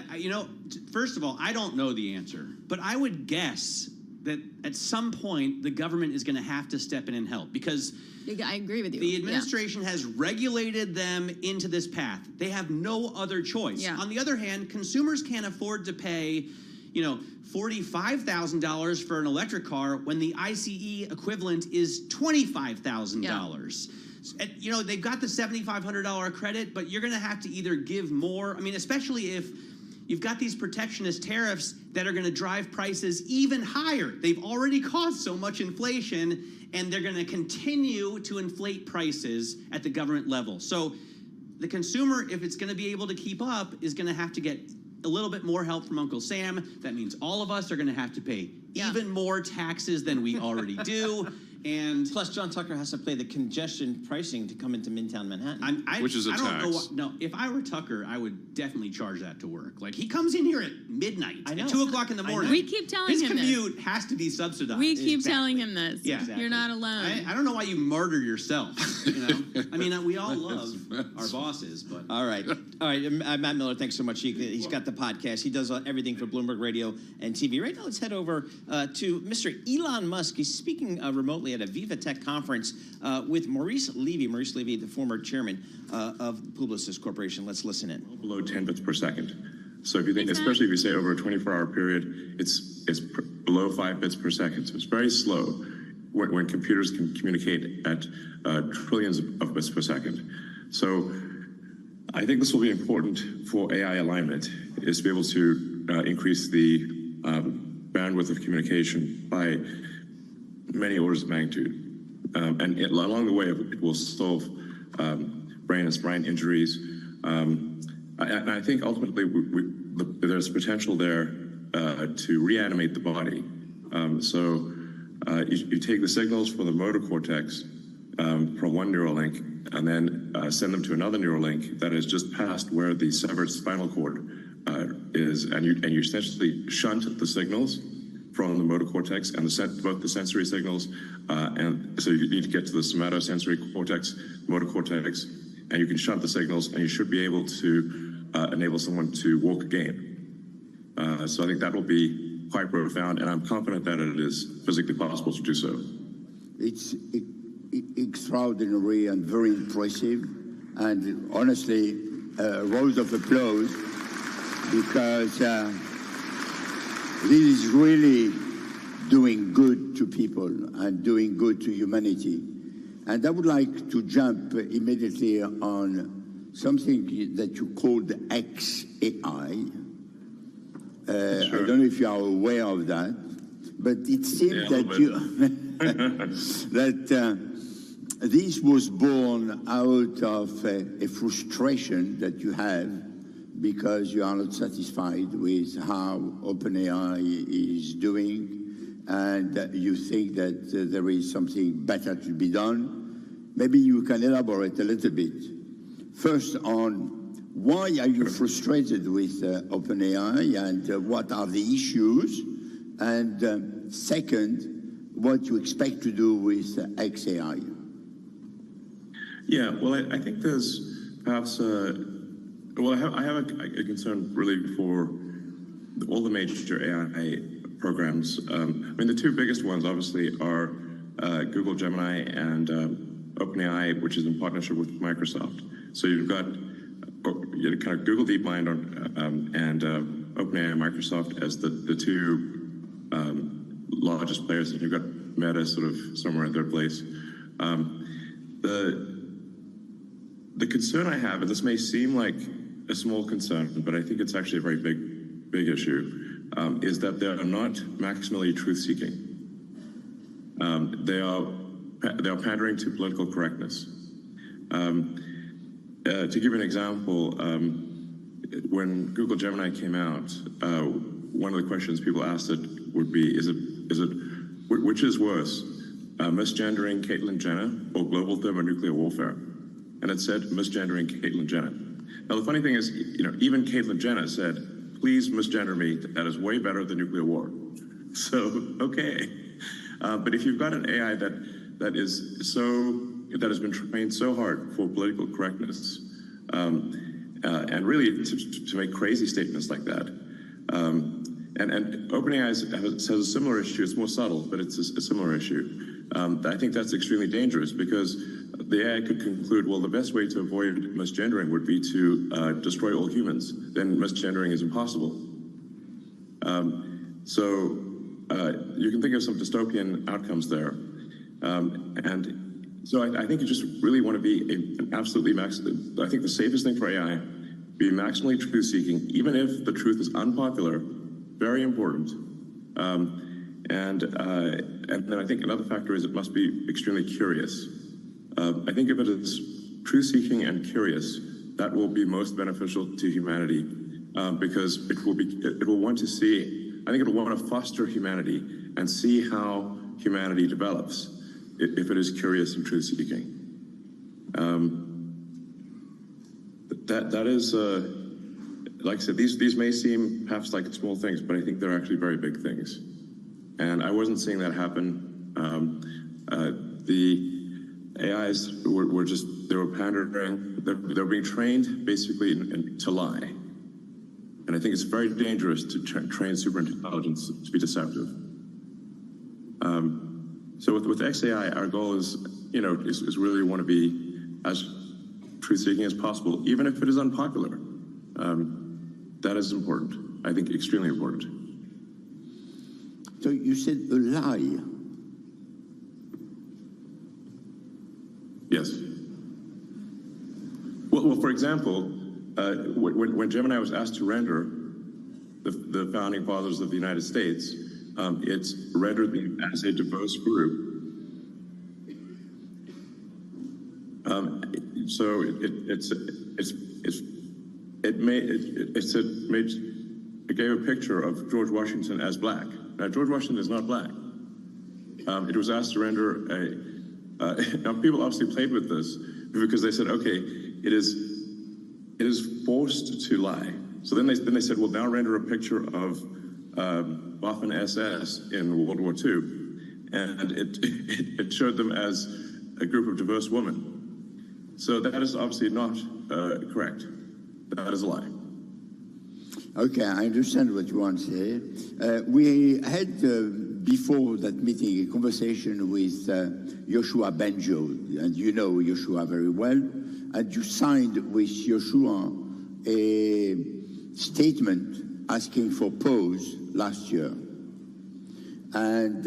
O: First of all, I don't know the answer, but I would guess that at some point the government is going to have to step in and help because
B: I agree with you.
O: The administration has regulated them into this path. They have no other choice.
B: Yeah.
O: On the other hand, consumers can't afford to pay, $45,000 for an electric car when the ICE equivalent is $25,000. Yeah. They've got the $7,500 credit, but you're going to have to either give more. I mean, especially if you've got these protectionist tariffs that are going to drive prices even higher. They've already caused so much inflation, and they're going to continue to inflate prices at the government level. So the consumer, if it's going to be able to keep up, is going to have to get a little bit more help from Uncle Sam. That means all of us are going to have to pay even more taxes than we already do. And
A: plus, John Tucker has to play the congestion pricing to come into Midtown Manhattan,
C: which is a tax.
O: I don't know. No, if I were Tucker, I would definitely charge that to work. Like, he comes in here at midnight, at 2 o'clock in the morning.
B: We keep telling him
O: his commute has to be subsidized.
B: We keep telling him this.
O: Yeah,
B: You're not alone.
O: I don't know why you murder yourself. You know, I mean, we all love our bosses, but
A: all right. Matt Miller, thanks so much. He's got the podcast. He does everything for Bloomberg Radio and TV. Right now, let's head over to Mr. Elon Musk. He's speaking remotely at a Viva Tech conference with Maurice Levy. Maurice Levy, the former chairman of Publicis Corporation. Let's listen in.
P: Below 10 bits per second. So if you think, especially if you say over a 24-hour period, it's below 5 bits per second. So it's very slow when computers can communicate at trillions of bits per second. So I think this will be important for AI alignment, is to be able to increase the bandwidth of communication by many orders of magnitude. And along the way, it will solve brain and spine injuries. And I think ultimately there's potential there to reanimate the body. So you take the signals from the motor cortex from one neural link and then send them to another neural link that is just past where the severed spinal cord is, and you essentially shunt the signals from the motor cortex and both the sensory signals, and so you need to get to the somatosensory cortex, motor cortex, and you can shunt the signals, and you should be able to enable someone to walk again. So I think that will be quite profound, and I'm confident that it is physically possible to do so.
Q: It's extraordinary and very impressive, and honestly, rounds of applause, because this is really doing good to people and doing good to humanity. And I would like to jump immediately on something that you called XAI. Sure. I don't know if you are aware of that, but it seems that this was born out of a frustration that you have because you are not satisfied with how OpenAI is doing, and you think that there is something better to be done. Maybe you can elaborate a little bit. First, on why are you frustrated with OpenAI, and what are the issues? And second, what you expect to do with XAI?
P: Yeah, well, I think there's perhaps well, I have a concern really for all the major AI programs. I mean, the two biggest ones obviously are Google Gemini and OpenAI, which is in partnership with Microsoft. So you've got kind of Google DeepMind and OpenAI and Microsoft as the two largest players, and you've got Meta sort of somewhere in third place. The concern I have, and this may seem like a small concern, but I think it's actually a very big issue, is that they are not maximally truth-seeking. They are pandering to political correctness. To give an example, when Google Gemini came out, one of the questions people asked it would be, which is worse, misgendering Caitlyn Jenner or global thermonuclear warfare? And it said misgendering Caitlyn Jenner. Now, the funny thing is, even Caitlyn Jenner said, please misgender me, that is way better than nuclear war. So, okay. But if you've got an AI that has been trained so hard for political correctness, and really to make crazy statements like that, and OpenAI has a similar issue. It's more subtle, but it's a similar issue. I think that's extremely dangerous because the AI could conclude, well, the best way to avoid misgendering would be to destroy all humans. Then misgendering is impossible. So you can think of some dystopian outcomes there. And so I think you just really want to be an absolutely I think the safest thing for AI, be maximally truth-seeking, even if the truth is unpopular, very important. And then I think another factor is it must be extremely curious. I think if it is truth-seeking and curious, that will be most beneficial to humanity because it will want to see, I think it will want to foster humanity and see how humanity develops if it is curious and truth-seeking. That is, like I said, these may seem perhaps like small things, but I think they're actually very big things. And I wasn't seeing that happen. The AIs were just, they were pandering, they were being trained basically to lie. And I think it's very dangerous to train superintelligence to be deceptive. So with XAI, our goal is, is really want to be as truth-seeking as possible, even if it is unpopular. That is important. I think extremely important.
Q: So you said a lie.
P: Yes. Well, for example, when Gemini was asked to render the founding fathers of the United States, it's rendered them as a diverse group. So it gave a picture of George Washington as black. Now, George Washington is not black. It was asked to render now people obviously played with this because they said, okay, it is forced to lie. So then they said, well, now render a picture of Waffen SS in World War II, and it showed them as a group of diverse women. So that is obviously not correct. That is a lie.
Q: Okay, I understand what you want to say. We had, before that meeting, a conversation with Yoshua Benjo, and you know Yoshua very well, and you signed with Yoshua a statement asking for pause last year. And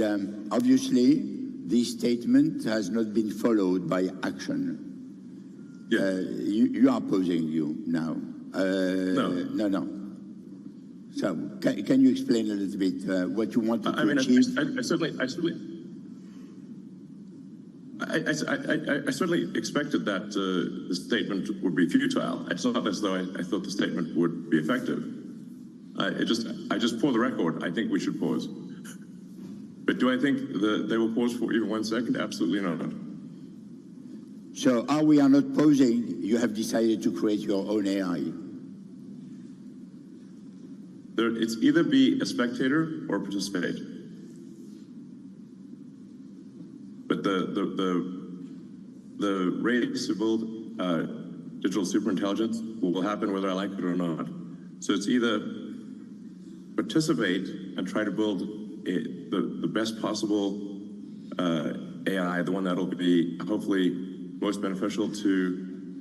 Q: obviously, this statement has not been followed by action.
P: Yeah.
Q: You are posing you now. No. So can you explain a little bit what you wanted to achieve?
P: I certainly expected that the statement would be futile. It's not as though I thought the statement would be effective. I just, for the record, I think we should pause. But do I think they will pause for even 1 second? Absolutely not.
Q: So we are not pausing, you have decided to create your own AI.
P: It's either be a spectator or participate. But the race to build digital superintelligence will happen whether I like it or not. So it's either participate and try to build the best possible AI, the one that'll be hopefully most beneficial to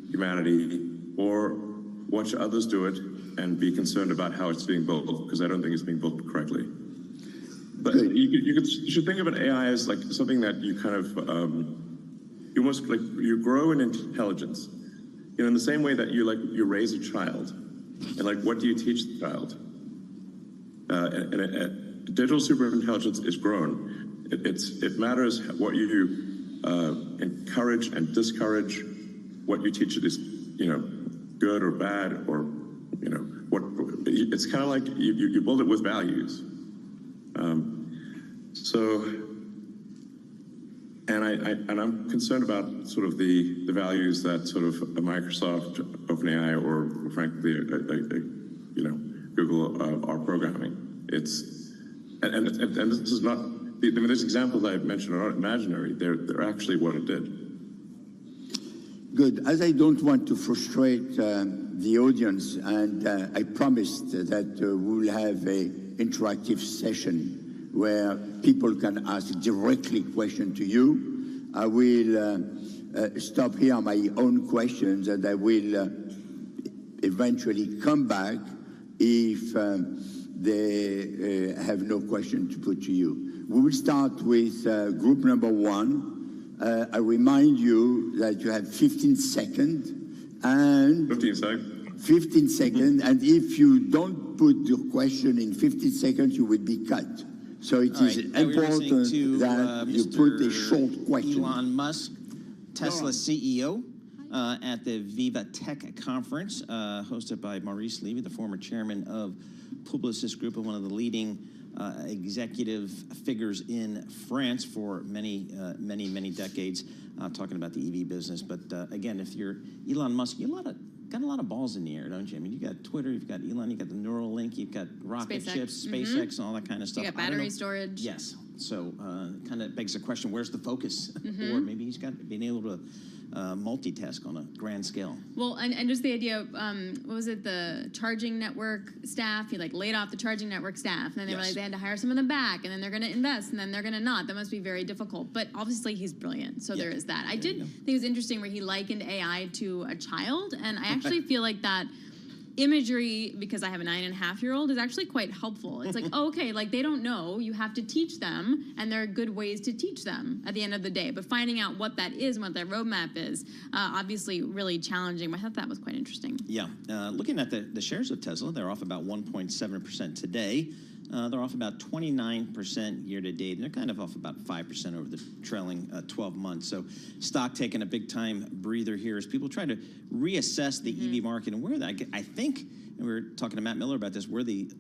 P: humanity, or watch others do it and be concerned about how it's being built, because I don't think it's being built correctly. But you should think of an AI as like something that you kind of, you almost like, you grow in intelligence. In the same way that you raise a child, and what do you teach the child? Digital superintelligence is grown. It matters what you encourage and discourage, what you teach it is, good or bad, or what. It's kind of like you build it with values. And I'm concerned about sort of the values that sort of Microsoft, OpenAI, or frankly, Google are programming. And this is not. These examples I've mentioned are not imaginary. They're actually what it did.
Q: Good. As I don't want to frustrate the audience, and I promised that we'll have an interactive session where people can ask directly questions to you. I will stop here my own questions, and I will eventually come back if they have no question to put to you. We will start with group number one. I remind you that you have 15 seconds. And
P: 15 seconds.
Q: 15 seconds, and if you don't put your question in 15 seconds, you will be cut. So it is important that you put a short question.
A: Elon Musk, Tesla CEO. at the Viva Tech Conference, hosted by Maurice Levy, the former chairman of Publicis Group and one of the leading executive figures in France for many decades, talking about the EV business. But again, if you're Elon Musk, you got a lot of balls in the air, don't you? I mean, you got Twitter, you've got Elon, you got the Neuralink, you've got rocket chips, SpaceX, and all that kind of stuff.
B: You got battery storage.
A: Yes. So kind of begs the question, where's the focus? Or maybe he's got being able to multitask on a grand scale.
B: Well, and just the idea of, what was it, the charging network staff? He like laid off the charging network staff, and then they realized they had to hire some of them back, and then they're going to invest, and then they're going to not. That must be very difficult. But obviously he's brilliant, so there is that. I did think it was interesting where he likened AI to a child, and I actually feel like that imagery, because I have a 9.5-year-old, is actually quite helpful. It's like, oh, okay, like they don't know, you have to teach them, and there are good ways to teach them at the end of the day. But finding out what that is and what their roadmap is, obviously really challenging. But I thought that was quite interesting.
A: Yeah, looking at the shares of Tesla, they're off about 1.7% today. They're off about 29% year to date, and they're kind of off about 5% over the trailing 12 months. So stock taking a big time breather here as people try to reassess the EV market and where that, I think, and we were talking to Matt Miller about this, where the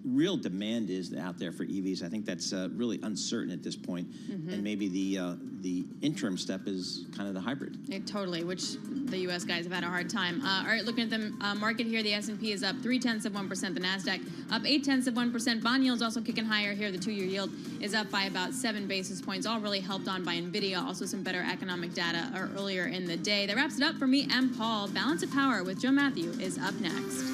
A: real demand is out there for EVs. I think that's really uncertain at this point. And maybe the interim step is kind of the hybrid.
B: Yeah, totally, which the U.S. guys have had a hard time. All right, looking at the market here, the S&P is up 0.3%, the NASDAQ up 0.8%. Bond yield's also kicking higher here. The 2-year yield is up by about 7 basis points, all really helped on by NVIDIA, also some better economic data earlier in the day. That wraps it up for me and Paul. Balance of Power with Joe Matthew is up next.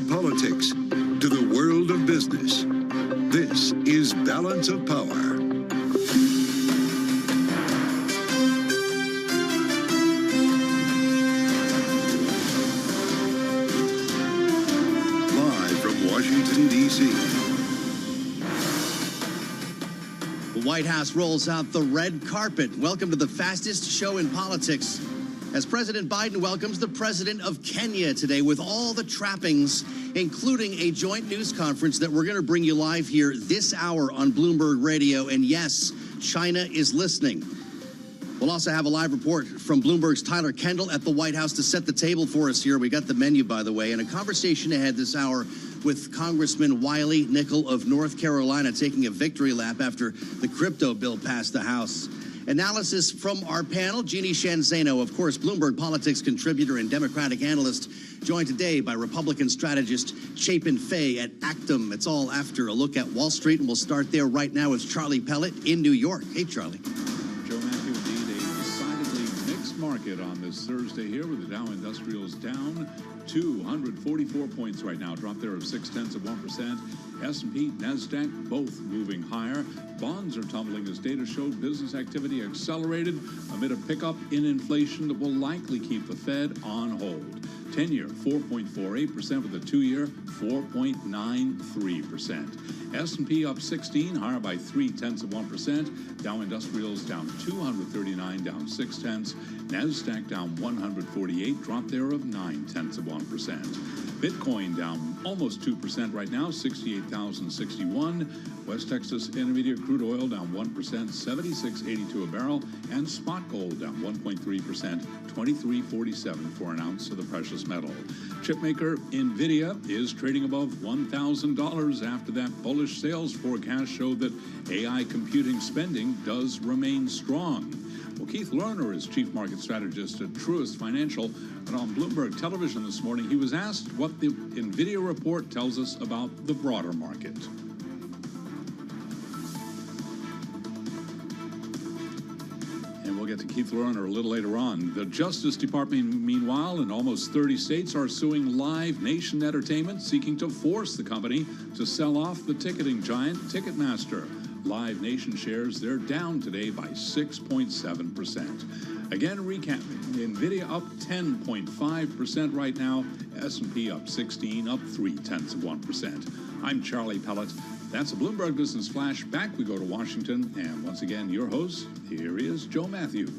E: Politics to the world of business. This is Balance of Power. Live from Washington, D.C.
R: The White House rolls out the red carpet. Welcome to the fastest show in politics, as President Biden welcomes the president of Kenya today with all the trappings, including a joint news conference that we're going to bring you live here this hour on Bloomberg Radio. And yes, China is listening. We'll also have a live report from Bloomberg's Tyler Kendall at the White House to set the table for us here. We got the menu, by the way, and a conversation ahead this hour with Congressman Wiley Nickel of North Carolina taking a victory lap after the crypto bill passed the House. Analysis from our panel, Jeannie Shanzano, of course, Bloomberg Politics contributor and Democratic analyst, joined today by Republican strategist Chapin Fay at Actum. It's all after a look at Wall Street, and we'll start there right now with Charlie Pellet in New York. Hey, Charlie.
C: Joe Matthew, indeed, a decidedly mixed market on this Thursday here, with the Dow Industrials down 244 points right now, drop there of 0.6%. S&P, NASDAQ, both moving higher. Bonds are tumbling as data showed business activity accelerated amid a pickup in inflation that will likely keep the Fed on hold. 10-year, 4.48%, with the 2-year, 4.93%. S&P up 16, higher by 0.3%. Dow Industrials down 239, down 0.6. NASDAQ down 148, drop there of 0.9%. Bitcoin down almost 2% right now, 68,061. West Texas Intermediate crude oil down 1%, 76.82 a barrel, and spot gold down 1.3%, 23.47 for an ounce of the precious metal. Chipmaker NVIDIA is trading above $1,000 after that bullish sales forecast showed that AI computing spending does remain strong. Well, Keith Lerner is chief market strategist at Truist Financial, and on Bloomberg Television this morning, he was asked what the NVIDIA report tells us about the broader market. And we'll get to Keith Lerner a little later on. The Justice Department, meanwhile, in almost 30 states are suing Live Nation Entertainment, seeking to force the company to sell off the ticketing giant Ticketmaster. Live Nation shares, they're down today by 6.7%. Again, recapping, NVIDIA up 10.5% right now, S&P up 16, up 0.3%. I'm Charlie Pellet. That's a Bloomberg Business Flash. Back we go to Washington, and once again, your host, here is Joe Matthew.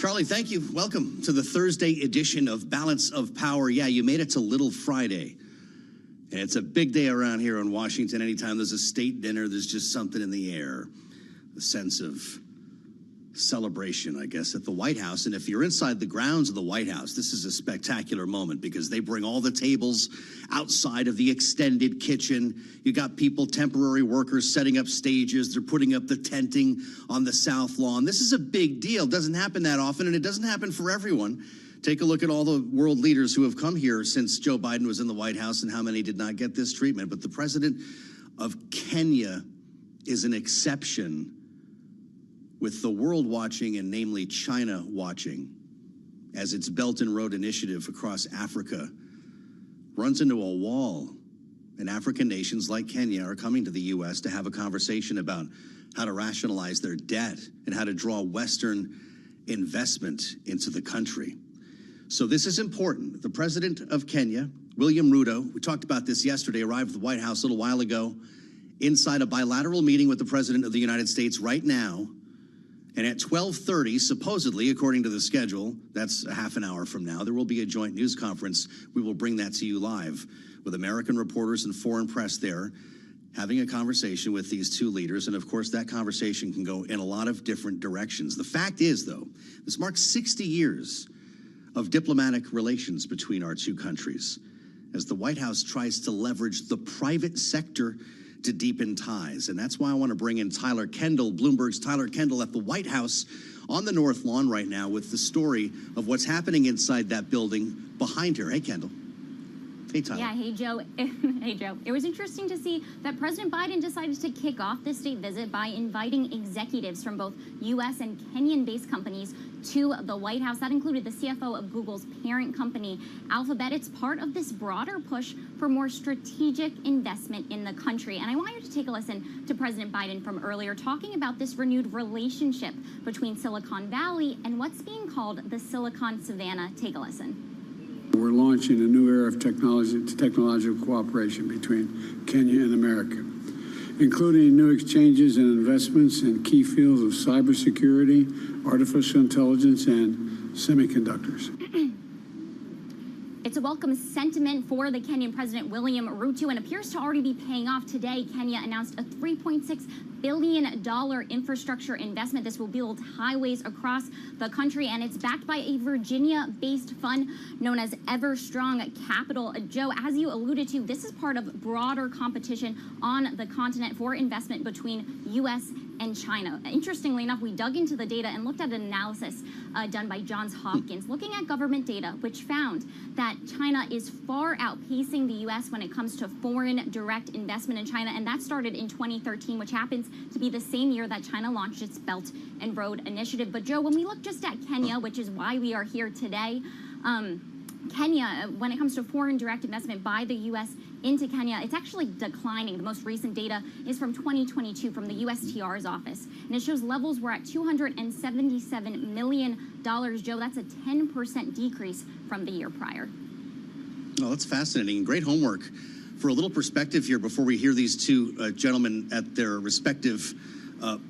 R: Charlie, thank you. Welcome to the Thursday edition of Balance of Power. Yeah, you made it to Little Friday. And it's a big day around here in Washington. Anytime there's a state dinner, there's just something in the air. The sense of celebration, I guess, at the White House. And if you're inside the grounds of the White House, this is a spectacular moment because they bring all the tables outside of the extended kitchen. You got people, temporary workers, setting up stages. They're putting up the tenting on the South Lawn. This is a big deal. It doesn't happen that often, and it doesn't happen for everyone. Take a look at all the world leaders who have come here since Joe Biden was in the White House and how many did not get this treatment. But the president of Kenya is an exception, with the world watching and namely China watching, as its Belt and Road Initiative across Africa runs into a wall. And African nations like Kenya are coming to the U.S. to have a conversation about how to rationalize their debt and how to draw Western investment into the country. So this is important. The president of Kenya, William Ruto, we talked about this yesterday, arrived at the White House a little while ago, inside a bilateral meeting with the president of the United States right now. And at 12:30, supposedly, according to the schedule, that's a half an hour from now, there will be a joint news conference. We will bring that to you live with American reporters and foreign press there, having a conversation with these two leaders. And of course, that conversation can go in a lot of different directions. The fact is, though, this marks 60 years of diplomatic relations between our two countries, as the White House tries to leverage the private sector to deepen ties. And that's why I want to bring in Tyler Kendall, Bloomberg's Tyler Kendall, at the White House on the North Lawn right now with the story of what's happening inside that building behind her. Hey, Kendall. Hey, Tyler.
S: Yeah, hey, Joe. Hey, Joe. It was interesting to see that President Biden decided to kick off the state visit by inviting executives from both U.S. and Kenyan-based companies to the White House. That included the CFO of Google's parent company, Alphabet. It's part of this broader push for more strategic investment in the country. And I want you to take a listen to President Biden from earlier, talking about this renewed relationship between Silicon Valley and what's being called the Silicon Savannah. Take a listen.
T: We're launching a new era of technological cooperation between Kenya and America, including new exchanges and investments in key fields of cybersecurity, artificial intelligence, and semiconductors.
S: It's a welcome sentiment for the Kenyan President William Ruto and appears to already be paying off. Today, Kenya announced a $3.6 billion infrastructure investment. This will build highways across the country, and it's backed by a Virginia-based fund known as Everstrong Capital. Joe, as you alluded to, this is part of broader competition on the continent for investment between U.S. and China. Interestingly enough, we dug into the data and looked at an analysis done by Johns Hopkins, looking at government data, which found that China is far outpacing the U.S. when it comes to foreign direct investment in China, and that started in 2013, which happens to be the same year that China launched its Belt and Road Initiative. But Joe, when we look just at Kenya, which is why we are here today, Kenya, when it comes to foreign direct investment by the U.S. into Kenya, it's actually declining. The most recent data is from 2022 from the USTR's office, and it shows levels were at $277 million. Joe, that's a 10% decrease from the year prior.
R: Oh, that's fascinating. Great homework. For a little perspective here before we hear these two gentlemen at their respective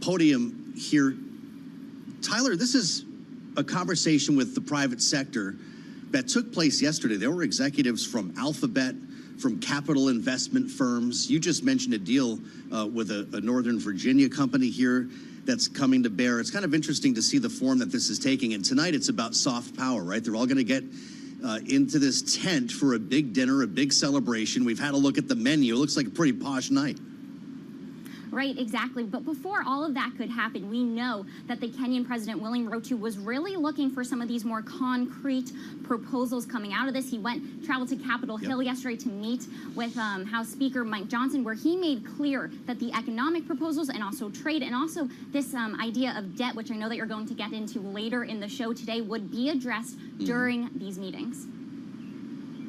R: podium here, Tyler, this is a conversation with the private sector that took place yesterday. There were executives from Alphabet, from capital investment firms. You just mentioned a deal with a Northern Virginia company here that's coming to bear. It's kind of interesting to see the form that this is taking. And tonight it's about soft power, right? They're all going to get into this tent for a big dinner, a big celebration. We've had a look at the menu. It looks like a pretty posh night.
S: Right, exactly. But before all of that could happen, we know that the Kenyan President William Ruto was really looking for some of these more concrete proposals coming out of this. He traveled to Capitol Hill yesterday to meet with House Speaker Mike Johnson, where he made clear that the economic proposals and also trade and also this idea of debt, which I know that you're going to get into later in the show today, would be addressed during these meetings.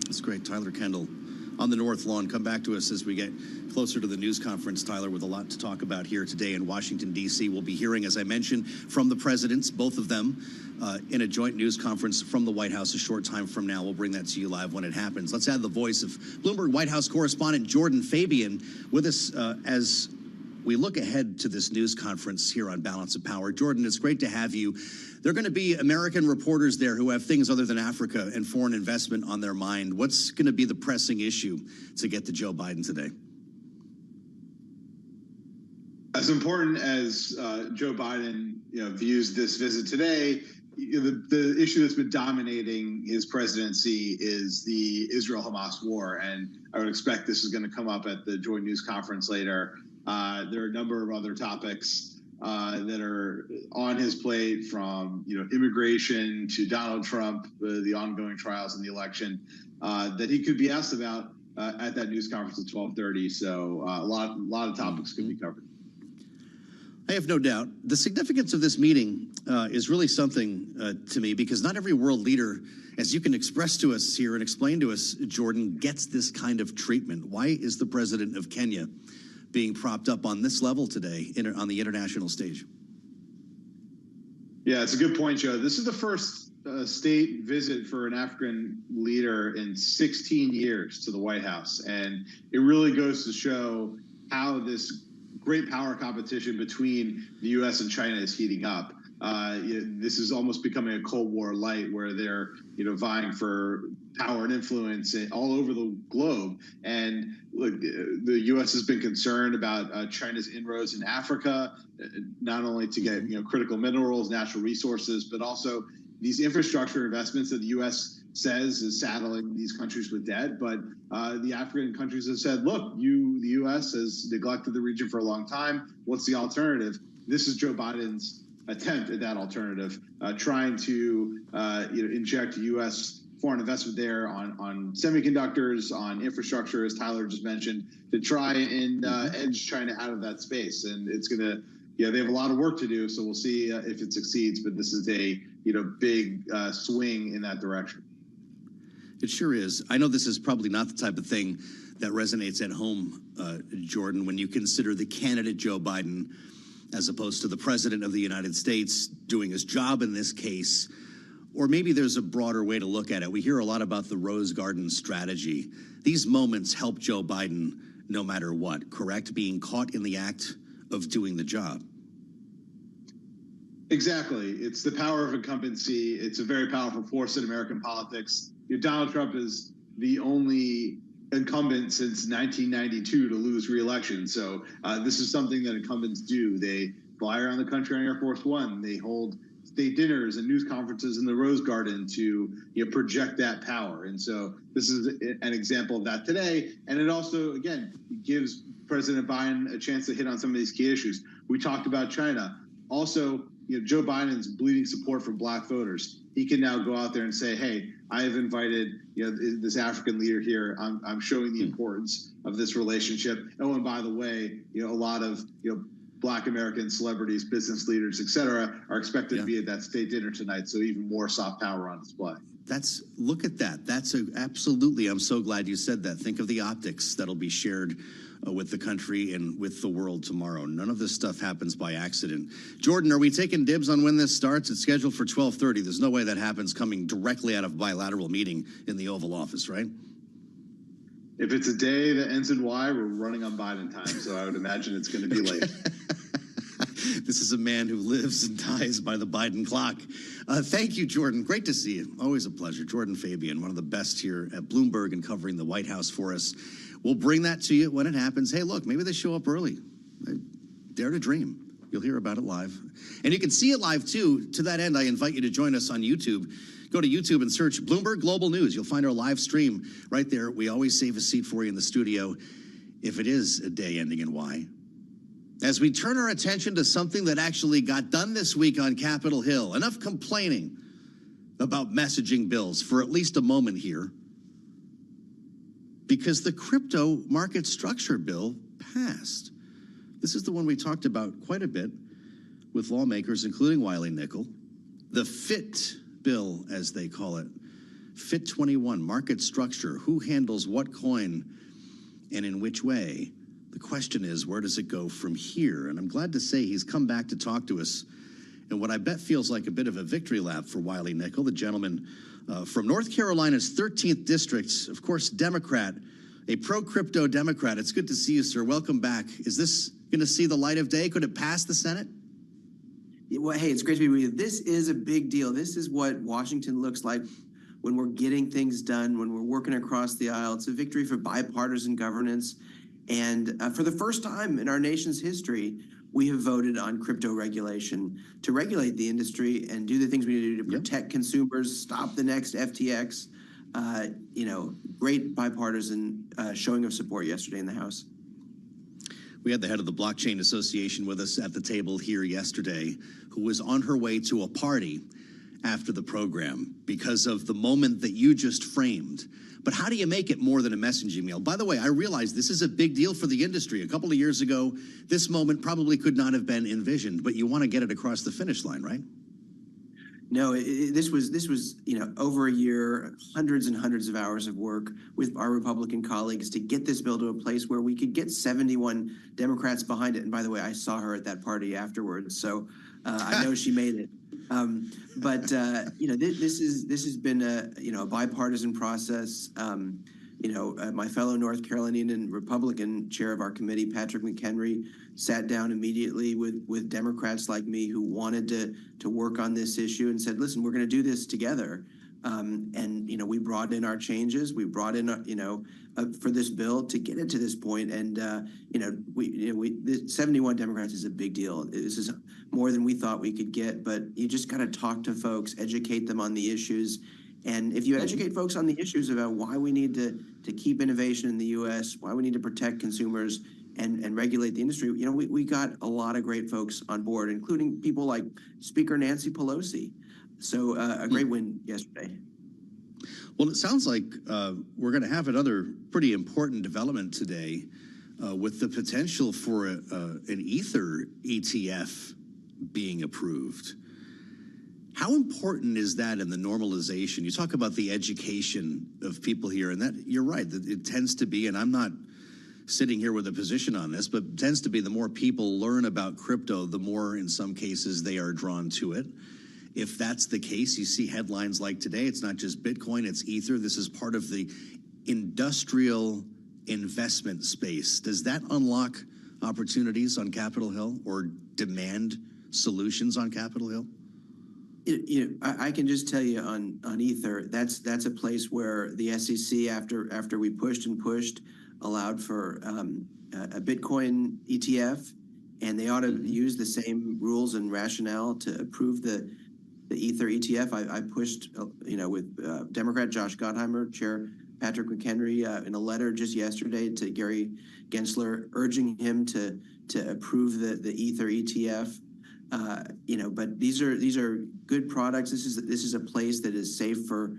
R: That's great. Tyler Kendall on the North Lawn. Come back to us as we get closer to the news conference, Tyler, with a lot to talk about here today in Washington, D.C. We'll be hearing, as I mentioned, from the presidents, both of them, in a joint news conference from the White House a short time from now. We'll bring that to you live when it happens. Let's add the voice of Bloomberg White House correspondent Jordan Fabian with us as we look ahead to this news conference here on Balance of Power. Jordan, it's great to have you. There are going to be American reporters there who have things other than Africa and foreign investment on their mind. What's going to be the pressing issue to get to Joe Biden today?
U: As important as Joe Biden, views this visit today, the issue that's been dominating his presidency is the Israel-Hamas war, and I would expect this is going to come up at the joint news conference later. There are a number of other topics that are on his plate, from immigration to Donald Trump, the ongoing trials in the election, that he could be asked about at that news conference at 12:30. So a lot of topics could be covered.
R: I have no doubt. The significance of this meeting is really something to me, because not every world leader, as you can express to us here and explain to us, Jordan, gets this kind of treatment. Why is the president of Kenya being propped up on this level today on the international stage?
U: Yeah, it's a good point, Joe. This is the first state visit for an African leader in 16 years to the White House. And it really goes to show how this great power competition between the U.S. and China is heating up. This is almost becoming a Cold War light, where they're vying for power and influence all over the globe. And look, the U.S. has been concerned about China's inroads in Africa, not only to get critical minerals, natural resources, but also these infrastructure investments that the U.S. says is saddling these countries with debt. But the African countries have said, look, the U.S. has neglected the region for a long time. What's the alternative? This is Joe Biden's attempt at that alternative, trying to inject U.S. foreign investment there on semiconductors, on infrastructure, as Tyler just mentioned, to try and edge China out of that space. And it's going to, they have a lot of work to do, so we'll see if it succeeds. But this is a big swing in that direction.
R: It sure is. I know this is probably not the type of thing that resonates at home, Jordan, when you consider the candidate Joe Biden, as opposed to the president of the United States doing his job in this case. Or maybe there's a broader way to look at it. We hear a lot about the Rose Garden strategy. These moments help Joe Biden no matter what, correct? Being caught in the act of doing the job.
U: Exactly. It's the power of incumbency. It's a very powerful force in American politics. Donald Trump is the only incumbent since 1992 to lose re-election. So this is something that incumbents do. They fly around the country on Air Force One. They hold state dinners and news conferences in the Rose Garden to project that power. And so this is an example of that today. And it also, again, gives President Biden a chance to hit on some of these key issues. We talked about China. Also, Joe Biden's bleeding support for black voters. He can now go out there and say, hey, I have invited this African leader here. I'm showing the importance of this relationship. Oh, and by the way, a lot of Black American celebrities, business leaders, et cetera, are expected to be at that state dinner tonight. So even more soft power on display.
R: Look at that. That's absolutely. I'm so glad you said that. Think of the optics that'll be shared with the country and with the world tomorrow. None of this stuff happens by accident. Jordan, are we taking dibs on when this starts? It's scheduled for 12:30. There's no way that happens coming directly out of a bilateral meeting in the Oval Office, right?
U: If it's a day that ends in Y, we're running on Biden time, so I would imagine it's going to be late.
R: This is a man who lives and dies by the Biden clock. Thank you, Jordan. Great to see you. Always a pleasure. Jordan Fabian, one of the best here at Bloomberg and covering the White House for us. We'll bring that to you when it happens. Hey, look, maybe they show up early. Dare to dream. You'll hear about it live. And you can see it live, too. To that end, I invite you to join us on YouTube. Go to YouTube and search Bloomberg Global News. You'll find our live stream right there. We always save a seat for you in the studio if it is a day ending in Y. As we turn our attention to something that actually got done this week on Capitol Hill, enough complaining about messaging bills for at least a moment here, because the crypto market structure bill passed. This is the one we talked about quite a bit with lawmakers, including Wiley Nickel. The FIT bill, as they call it. FIT 21, market structure. Who handles what coin and in which way? The question is, where does it go from here? And I'm glad to say he's come back to talk to us in what I bet feels like a bit of a victory lap for Wiley Nickel, the gentleman from North Carolina's 13th district, of course, Democrat, a pro-crypto Democrat. It's good to see you, sir. Welcome back. Is this going to see the light of day? Could it pass the Senate?
D: Well, hey, it's great to be with you. This is a big deal. This is what Washington looks like when we're getting things done, when we're working across the aisle. It's a victory for bipartisan governance. And for the first time in our nation's history, we have voted on crypto regulation to regulate the industry and do the things we need to do to protect consumers, stop the next FTX. Great bipartisan showing of support yesterday in the House.
R: We had the head of the Blockchain Association with us at the table here yesterday, who was on her way to a party after the program because of the moment that you just framed. But how do you make it more than a messaging email? By the way, I realize this is a big deal for the industry. A couple of years ago, this moment probably could not have been envisioned, but you want to get it across the finish line, right?
D: No, this was over a year, hundreds and hundreds of hours of work with our Republican colleagues to get this bill to a place where we could get 71 Democrats behind it. And by the way, I saw her at that party afterwards, so I know she made it. This has been a bipartisan process. My fellow North Carolinian Republican chair of our committee, Patrick McHenry, sat down immediately with Democrats like me who wanted to work on this issue and said, listen, we're going to do this together. We brought in our changes. We brought in, for this bill to get it to this point. And, 71 Democrats is a big deal. This is more than we thought we could get, but you just got to talk to folks, educate them on the issues. And if you educate folks on the issues about why we need to keep innovation in the U.S., why we need to protect consumers and regulate the industry, we got a lot of great folks on board, including people like Speaker Nancy Pelosi. So a great win yesterday.
R: Well, it sounds like we're going to have another pretty important development today with the potential for an Ether ETF being approved. How important is that in the normalization? You talk about the education of people here, and that you're right, that it tends to be, and I'm not sitting here with a position on this, but it tends to be the more people learn about crypto, the more, in some cases, they are drawn to it. If that's the case, you see headlines like today, it's not just Bitcoin, it's Ether. This is part of the industrial investment space. Does that unlock opportunities on Capitol Hill or demand solutions on Capitol Hill?
D: I can just tell you on Ether, that's a place where the SEC, after we pushed and pushed, allowed for a Bitcoin ETF, and they ought to use the same rules and rationale to approve the Ether ETF. I pushed, with Democrat Josh Gottheimer, Chair Patrick McHenry, in a letter just yesterday to Gary Gensler, urging him to approve the Ether ETF. But these are good products. This is a place that is safe for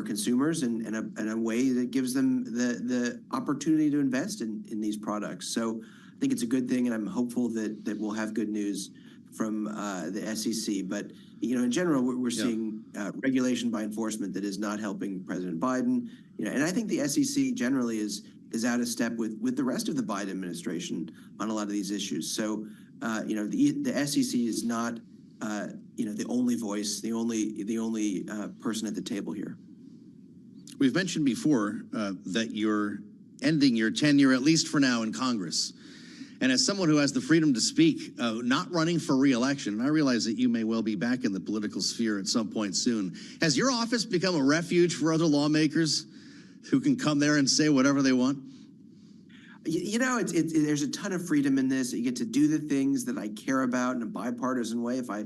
D: consumers and a way that gives them the opportunity to invest in these products. So I think it's a good thing, and I'm hopeful that we'll have good news from the SEC. But in general, we're seeing regulation by enforcement that is not helping President Biden. And I think the SEC generally is out of step with the rest of the Biden administration on a lot of these issues. So the SEC is not the only voice, the only person at the table here.
R: We've mentioned before that you're ending your tenure, at least for now, in Congress. And as someone who has the freedom to speak, not running for re-election, and I realize that you may well be back in the political sphere at some point soon, has your office become a refuge for other lawmakers who can come there and say whatever they want?
D: There's a ton of freedom in this. You get to do the things that I care about in a bipartisan way. If I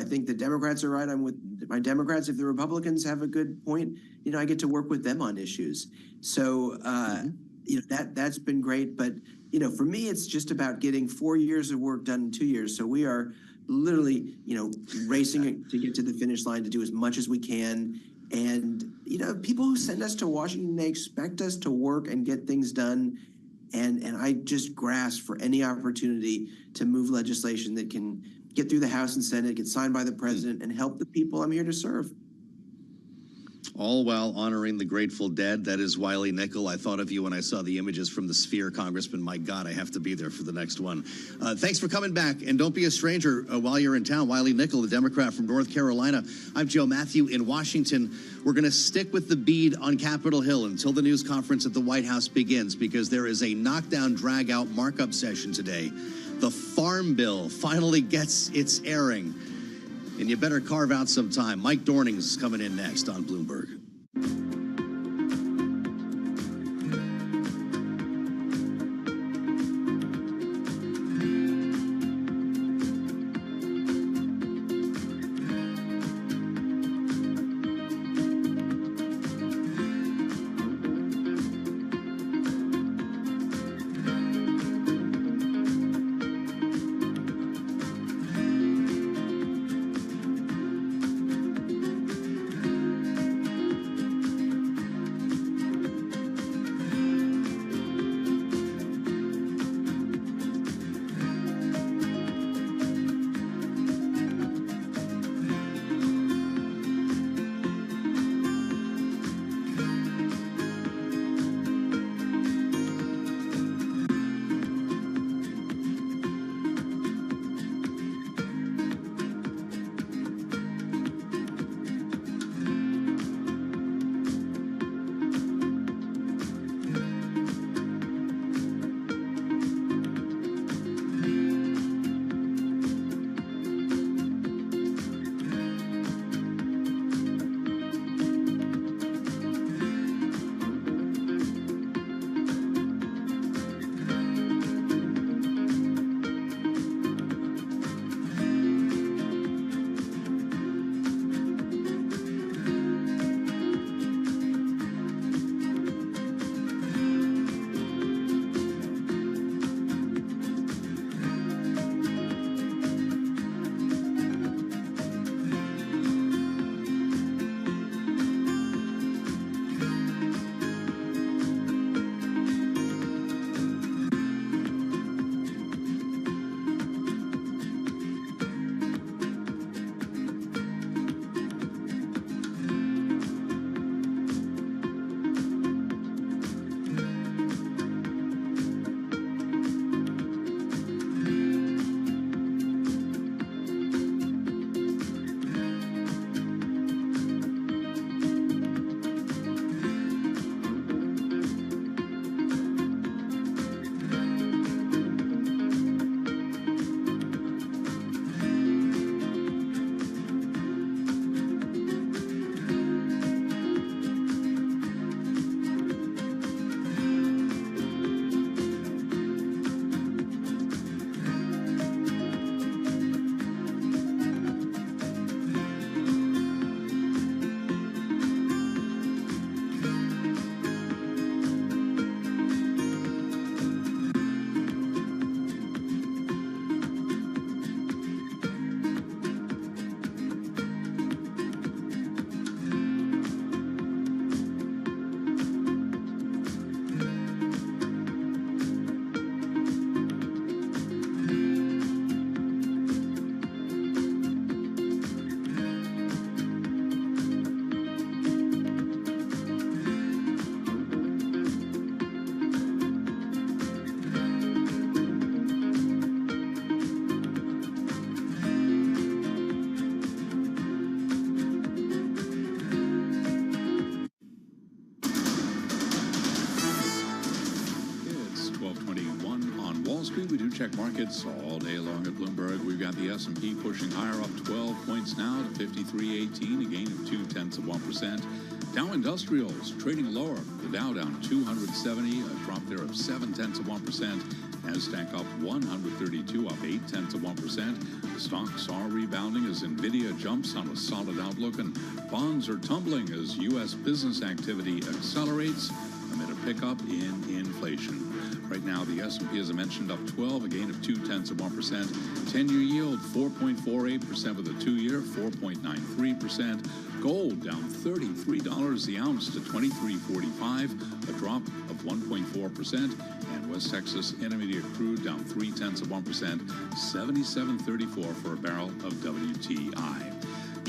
D: think the Democrats are right, I'm with my Democrats. If the Republicans have a good point, I get to work with them on issues. So, that's been great. But, for me, it's just about getting 4 years of work done in 2 years. So we are literally, racing to get to the finish line to do as much as we can. And, people who send us to Washington, they expect us to work and get things done. And I just grasp for any opportunity to move legislation that can get through the House and Senate, get signed by the president, and help the people I'm here to serve.
R: All while honoring the Grateful Dead. That is Wiley Nickel. I thought of you when I saw the images from the Sphere, Congressman. My God, I have to be there for the next one. Thanks for coming back, and don't be a stranger while you're in town. Wiley Nickel, the Democrat from North Carolina. I'm Joe Matthew in Washington. We're going to stick with the bead on Capitol Hill until the news conference at the White House begins, because there is a knockdown, drag-out markup session today. The Farm Bill finally gets its airing. And you better carve out some time. Mike Dorning's coming in next on Bloomberg.
C: We do check markets all day long at Bloomberg. We've got the S&P pushing higher, up 12 points now to 53.18, a gain of 0.2%. Dow Industrials trading lower. The Dow down 270, a drop there of 0.7%. NASDAQ up 132, up 0.8%. The stocks are rebounding as NVIDIA jumps on a solid outlook, and bonds are tumbling as U.S. business activity accelerates amid a pickup in inflation. Right now, the S&P, as I mentioned, up 12, a gain of 0.2%. 10-year yield, 4.48% with a 2-year, 4.93%. Gold down $33 the ounce to $23.45, a drop of 1.4%. And West Texas Intermediate crude down 0.3%, $77.34 for a barrel of WTI.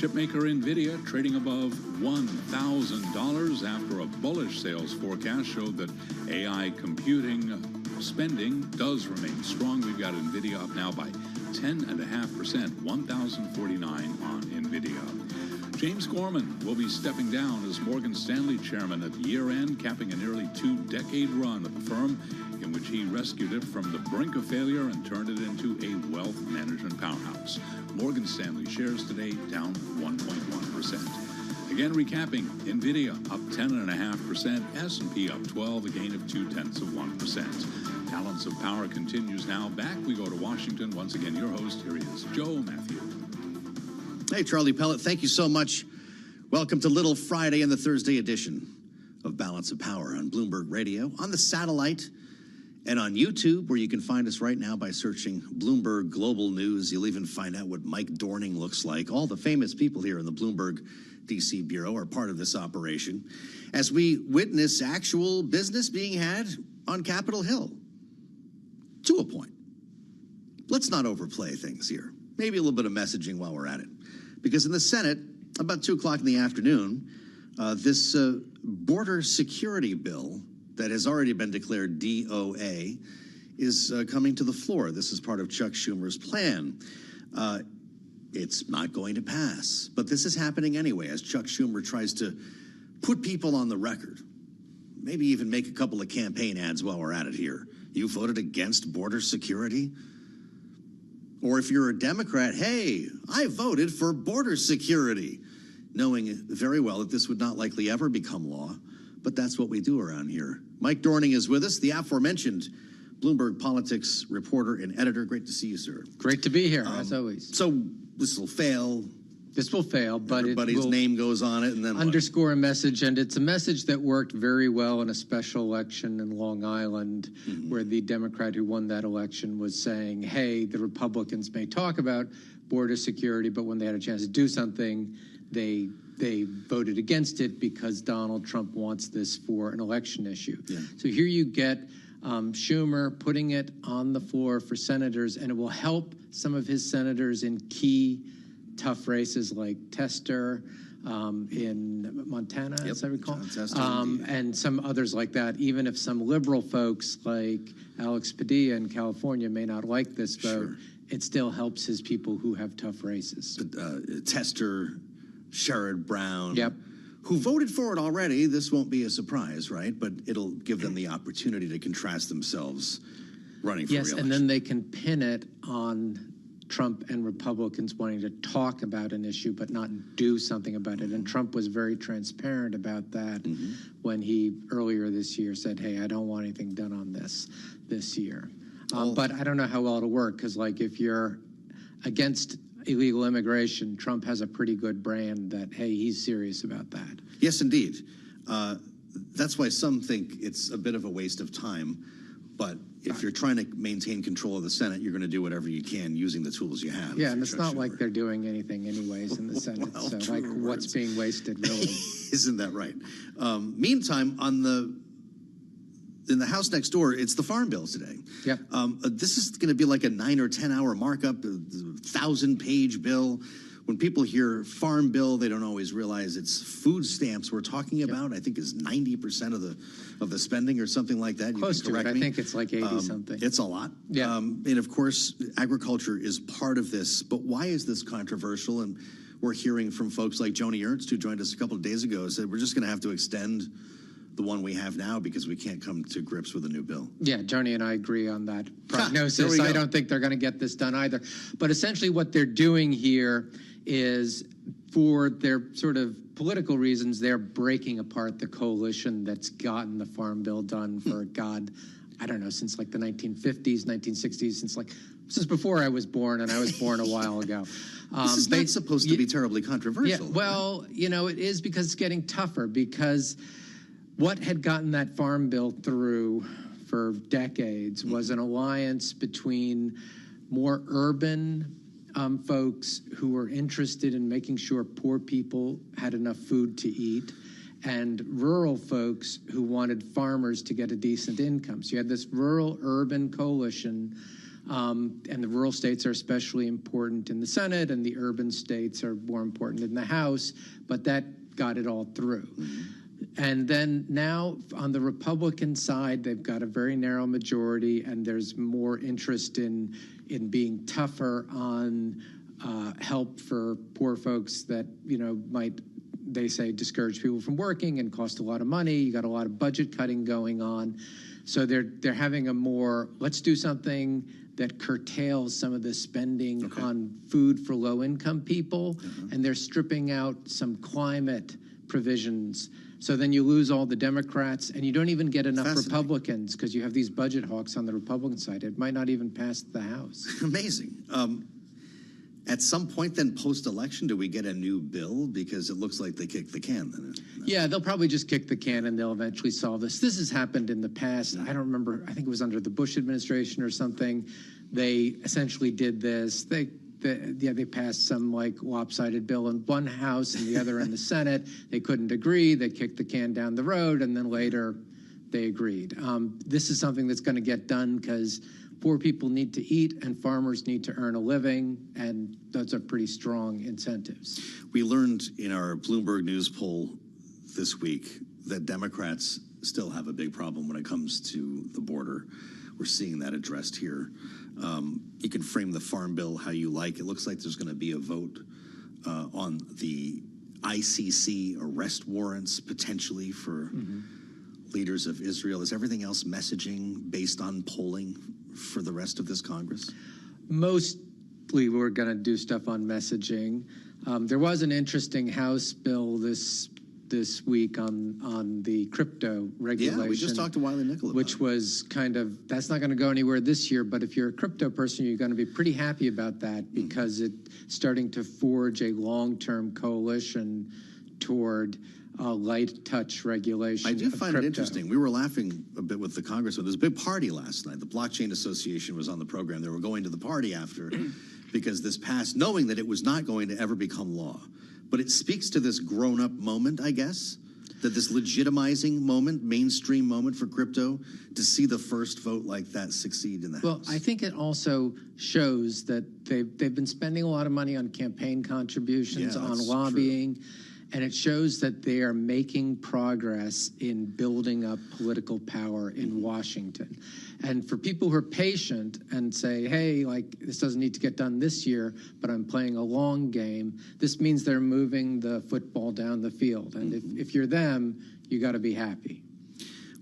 C: Chipmaker NVIDIA trading above $1,000 after a bullish sales forecast showed that AI computing spending does remain strong. We've got NVIDIA up now by 10.5%, 1,049 on NVIDIA. James Gorman will be stepping down as Morgan Stanley chairman at year-end, capping a nearly two-decade run at the firm in which he rescued it from the brink of failure and turned it into a wealth management powerhouse. Morgan Stanley shares today down 1.1%. Again, recapping, NVIDIA up 10.5%, S&P up 12, a gain of 0.2%. Balance of Power continues now. Back we go to Washington. Once again, your host, here he is, Joe Matthew.
R: Hey, Charlie Pellet, thank you so much. Welcome to Little Friday and the Thursday edition of Balance of Power on Bloomberg Radio, on the satellite, and on YouTube, where you can find us right now by searching Bloomberg Global News. You'll even find out what Mike Dorning looks like. All the famous people here in the Bloomberg DC Bureau are part of this operation as we witness actual business being had on Capitol Hill. To a point. Let's not overplay things here. Maybe a little bit of messaging while we're at it. Because in the Senate, about 2 o'clock in the afternoon, this border security bill that has already been declared DOA is coming to the floor. This is part of Chuck Schumer's plan. It's not going to pass, but this is happening anyway as Chuck Schumer tries to put people on the record. Maybe even make a couple of campaign ads while we're at it here. You voted against border security? Or if you're a Democrat, hey, I voted for border security, knowing very well that this would not likely ever become law. But that's what we do around here. Mike Dorning is with us, the aforementioned Bloomberg politics reporter and editor. Great to see you, sir.
G: Great to be here, as always.
R: So this will fail.
G: This will fail, but
R: everybody's name goes on it, and then
G: underscore a message, and it's a message that worked very well in a special election in Long Island, where the Democrat who won that election was saying, hey, the Republicans may talk about border security, but when they had a chance to do something, they voted against it because Donald Trump wants this for an election issue. Yeah. So here you get Schumer putting it on the floor for senators, and it will help some of his senators in key tough races like Tester in Montana, as I recall, and some others like that. Even if some liberal folks like Alex Padilla in California may not like this vote, it still helps his people who have tough races.
R: Tester, Sherrod Brown, who voted for it already. This won't be a surprise, right? But it'll give them the opportunity to contrast themselves running for re-election.
G: And then they can pin it on Trump and Republicans wanting to talk about an issue but not do something about it. And Trump was very transparent about that when he earlier this year said, hey, I don't want anything done on this year. But I don't know how well it'll work because, like, if you're against illegal immigration, Trump has a pretty good brand that, hey, he's serious about that.
R: Yes, indeed. That's why some think it's a bit of a waste of time. But if you're trying to maintain control of the Senate, you're going to do whatever you can using the tools you have.
G: Yeah, and it's not like they're doing anything anyways in the Senate. So, like, what's being wasted, really?
R: Isn't that right? Meantime, in the House next door, it's the Farm Bill today.
G: Yep.
R: This is going to be like a 9 or 10 hour markup, 1,000-page bill. When people hear Farm Bill, they don't always realize it's food stamps we're talking about. I think is 90% of the spending or something like that.
G: Close to it. I think it's like 80-something.
R: It's a lot.
G: Yeah.
R: And of course, agriculture is part of this. But why is this controversial? And we're hearing from folks like Joni Ernst, who joined us a couple of days ago, said we're just going to have to extend the one we have now because we can't come to grips with a new bill.
G: Yeah, Joni and I agree on that prognosis. I don't think they're going to get this done either. But essentially what they're doing here is, for their sort of political reasons, they're breaking apart the coalition that's gotten the Farm Bill done for, God, I don't know, since like the 1950s, 1960s, since before I was born, and I was born a while ago.
R: This is not supposed to be terribly controversial.
G: Yeah, well, you know, it is because it's getting tougher, because what had gotten that Farm Bill through for decades was an alliance between more urban folks who were interested in making sure poor people had enough food to eat, and rural folks who wanted farmers to get a decent income. So you had this rural-urban coalition And the rural states are especially important in the Senate, and the urban states are more important in the House, but that got it all through. And then now on the Republican side, they've got a very narrow majority, and there's more interest in being tougher on help for poor folks that, might, they say, discourage people from working and cost a lot of money. You got a lot of budget cutting going on. So they're having a more, let's do something that curtails some of the spending on food for low-income people, and they're stripping out some climate provisions. So then you lose all the Democrats, and you don't even get enough Republicans because you have these budget hawks on the Republican side. It might not even pass the House.
R: Amazing. At some point then, post-election, do we get a new bill? Because it looks like they kicked the can then.
G: Yeah, they'll probably just kick the can and they'll eventually solve this. This has happened in the past. I don't remember. I think it was under the Bush administration or something. They essentially did this. They passed some like lopsided bill in one house and the other in the Senate. They couldn't agree. They kicked the can down the road, and then later they agreed. This is something that's going to get done because poor people need to eat and farmers need to earn a living, and those are pretty strong incentives.
R: We learned in our Bloomberg News poll this week that Democrats still have a big problem when it comes to the border. We're seeing that addressed here. You can frame the farm bill how you like. It looks like there's going to be a vote on the ICC arrest warrants potentially for leaders of Israel. Is everything else messaging based on polling for the rest of this Congress?
G: Mostly we're going to do stuff on messaging. There was an interesting House bill this week on the crypto regulation.
R: Yeah, we just talked to Wiley Nickel about
G: which was kind of, that's not going to go anywhere this year, but if you're a crypto person, you're going to be pretty happy about that because it's starting to forge a long-term coalition toward light touch regulation.
R: I do find
G: crypto.
R: it interesting. We were laughing a bit with the congressman. There was a big party last night. The Blockchain Association was on the program. They were going to the party after because this passed, knowing that it was not going to ever become law. But it speaks to this grown-up moment, I guess, that this legitimizing moment, mainstream moment for crypto, to see the first vote like that succeed in the House.
G: Well, I think it also shows that they've been spending a lot of money on campaign contributions, on lobbying. True. And it shows that they are making progress in building up political power in Washington. And for people who are patient and say, hey, like, this doesn't need to get done this year, but I'm playing a long game, this means they're moving the football down the field. And if you're them, you got to be happy.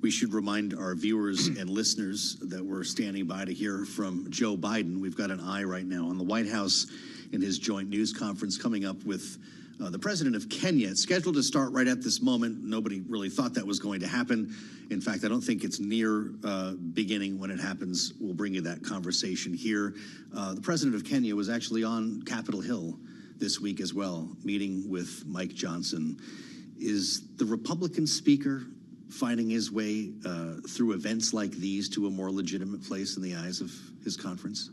R: We should remind our viewers and listeners that we're standing by to hear from Joe Biden. We've got an eye right now on the White House in his joint news conference coming up with the president of Kenya. It's scheduled to start right at this moment. Nobody really thought that was going to happen. In fact, I don't think it's near beginning when it happens. We'll bring you that conversation here. The president of Kenya was actually on Capitol Hill this week as well, meeting with Mike Johnson. Is the Republican speaker finding his way through events like these to a more legitimate place in the eyes of his conference?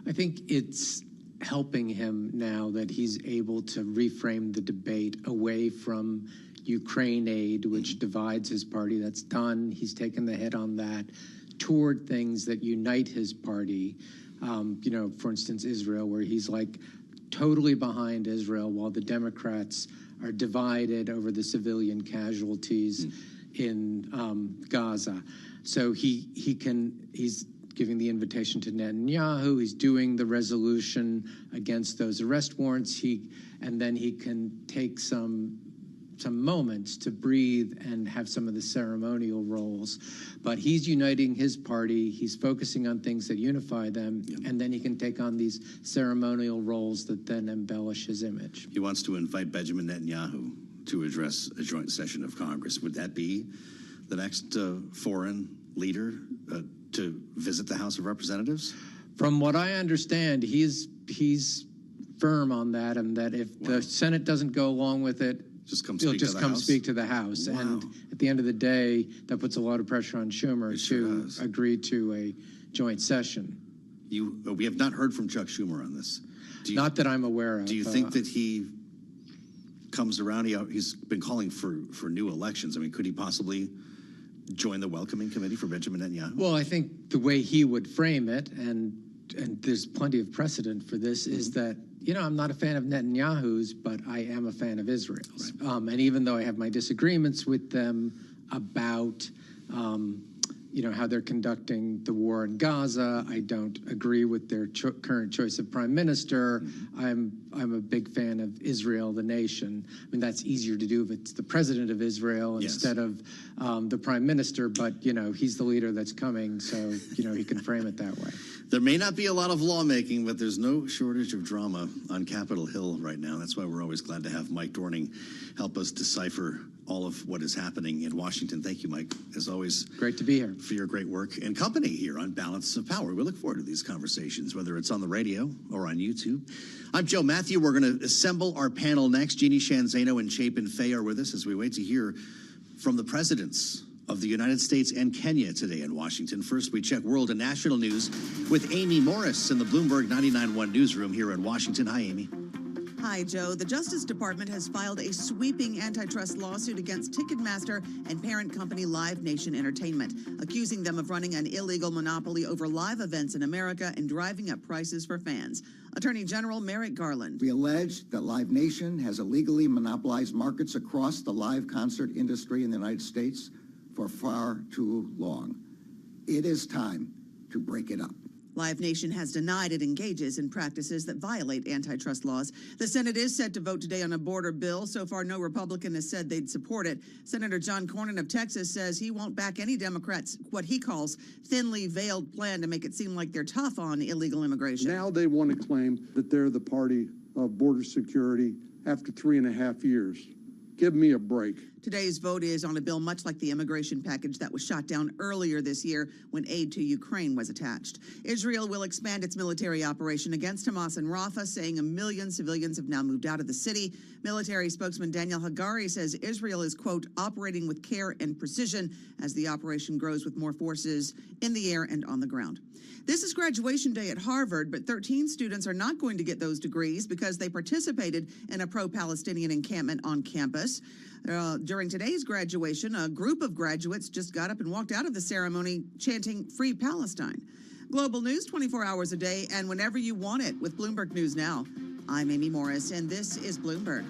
G: I think it's helping him now that he's able to reframe the debate away from Ukraine aid, which divides his party. That's done. He's taken the hit on that, toward things that unite his party. For instance, Israel, where he's like totally behind Israel while the Democrats are divided over the civilian casualties in Gaza. So he's giving the invitation to Netanyahu. He's doing the resolution against those arrest warrants. And then he can take some moments to breathe and have some of the ceremonial roles. But he's uniting his party. He's focusing on things that unify them. And then he can take on these ceremonial roles that then embellish his image.
R: He wants to invite Benjamin Netanyahu to address a joint session of Congress. Would that be the next foreign leader to visit the House of Representatives?
G: From what I understand, he's firm on that, and that if the Senate doesn't go along with it, he'll just come speak to the House. Wow. And at the end of the day, that puts a lot of pressure on Schumer to agree to a joint session.
R: We have not heard from Chuck Schumer on this.
G: Not that I'm aware of.
R: Do you think that he comes around? He's been calling for new elections. I mean, could he possibly join the welcoming committee for Benjamin Netanyahu?
G: Well, I think the way he would frame it, and there's plenty of precedent for this, is that, I'm not a fan of Netanyahu's, but I am a fan of Israel's. Right. And even though I have my disagreements with them about, how they're conducting the war in Gaza, I don't agree with their current choice of prime minister. I'm a big fan of Israel, the nation. I mean, that's easier to do if it's the president of Israel instead of the prime minister, but, he's the leader that's coming, so, he can frame it that way.
R: There may not be a lot of lawmaking, but there's no shortage of drama on Capitol Hill right now. That's why we're always glad to have Mike Dorning help us decipher all of what is happening in Washington. Thank you, Mike, as always.
G: Great to be here.
R: For your great work and company here on Balance of Power. We look forward to these conversations, whether it's on the radio or on YouTube. I'm Joe Matthew. We're going to assemble our panel next. Jeannie Shanzano and Chapin Fay are with us as we wait to hear from the presidents of the United States and Kenya today in Washington. First, we check world and national news with Amy Morris in the Bloomberg 99.1 newsroom here in Washington. Hi, Amy.
M: Hi, Joe. The Justice Department has filed a sweeping antitrust lawsuit against Ticketmaster and parent company Live Nation Entertainment, accusing them of running an illegal monopoly over live events in America and driving up prices for fans. Attorney General Merrick Garland.
J: We allege that Live Nation has illegally monopolized markets across the live concert industry in the United States for far too long. It is time to break it up.
M: Live Nation has denied it engages in practices that violate antitrust laws. The Senate is set to vote today on a border bill. So far, no Republican has said they'd support it. Senator John Cornyn of Texas says he won't back any Democrats' what he calls thinly veiled plan to make it seem like they're tough on illegal immigration.
H: Now they want to claim that they're the party of border security after 3.5 years. Give me a break.
M: Today's vote is on a bill much like the immigration package that was shot down earlier this year when aid to Ukraine was attached. Israel will expand its military operation against Hamas in Rafah, saying 1 million civilians have now moved out of the city. Military spokesman Daniel Hagari says Israel is, quote, operating with care and precision as the operation grows with more forces in the air and on the ground. This is graduation day at Harvard, but 13 students are not going to get those degrees because they participated in a pro-Palestinian encampment on campus. During today's graduation, a group of graduates just got up and walked out of the ceremony chanting Free Palestine. Global news 24 hours a day and whenever you want it with Bloomberg News Now. I'm Amy Morris, and this is Bloomberg.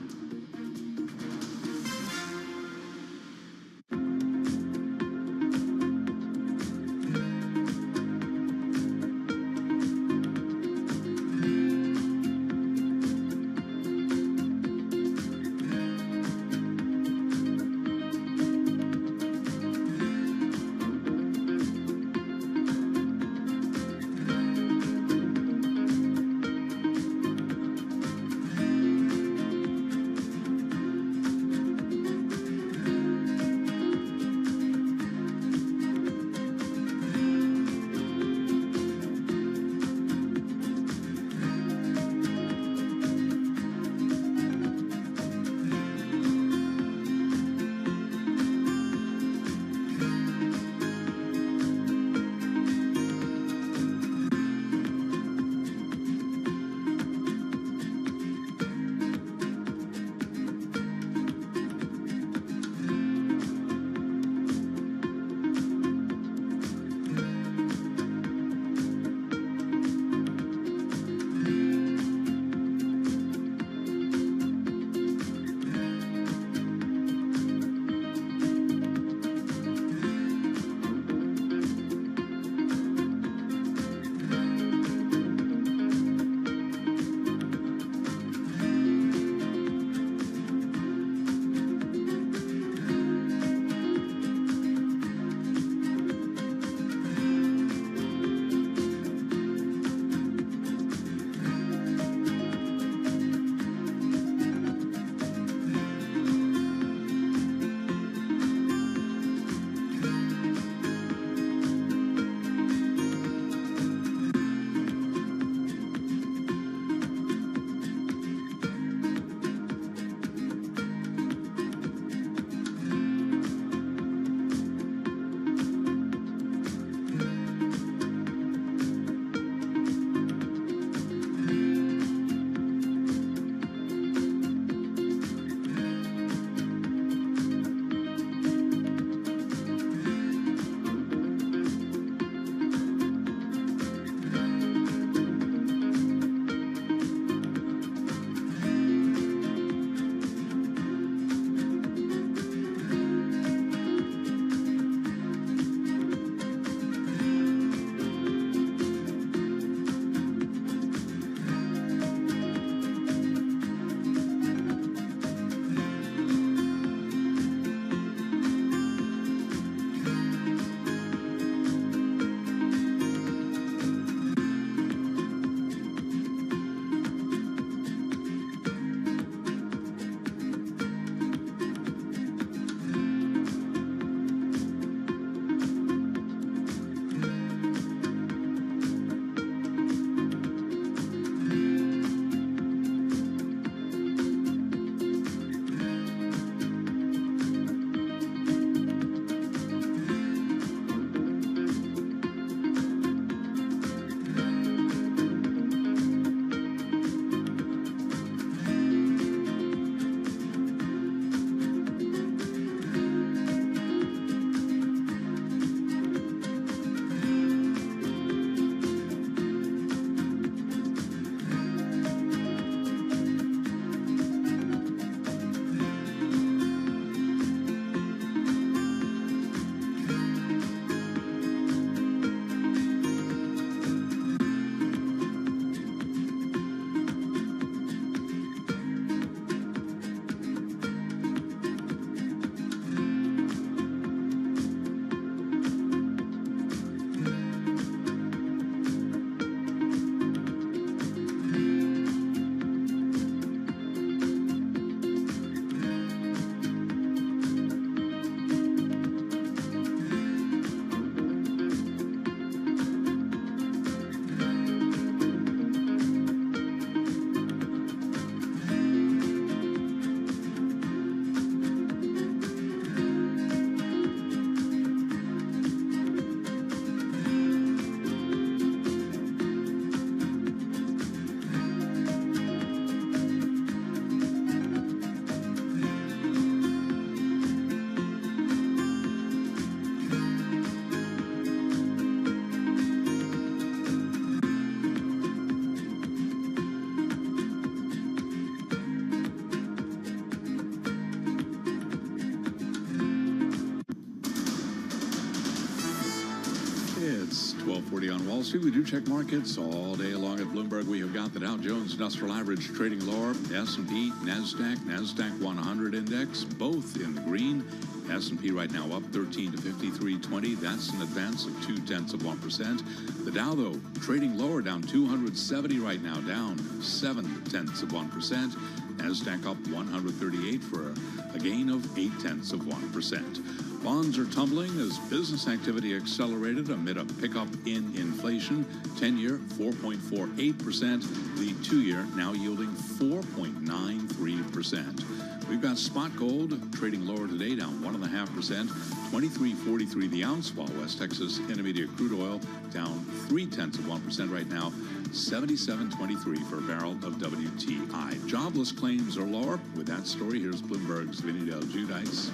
C: 6:40 on Wall Street. We do check markets all day long at Bloomberg. We have got the Dow Jones Industrial Average trading lower. S&P, NASDAQ 100 index, both in the green. S&P right now up 13 to 53.20. That's an advance of 0.2%. The Dow, though, trading lower, down 270 right now, down 0.7%. NASDAQ up 138 for a gain of 0.8%. Bonds are tumbling as business activity accelerated amid a pickup in inflation. 10-year, 4.48%. The 2-year now yielding 4.93%. We've got spot gold trading lower today, down 1.5%, 23.43 the ounce, while West Texas Intermediate crude oil down 0.3% right now, 77.23 for a barrel of WTI. Jobless claims are lower. With that story, here's Bloomberg's Vinny Del Giudice.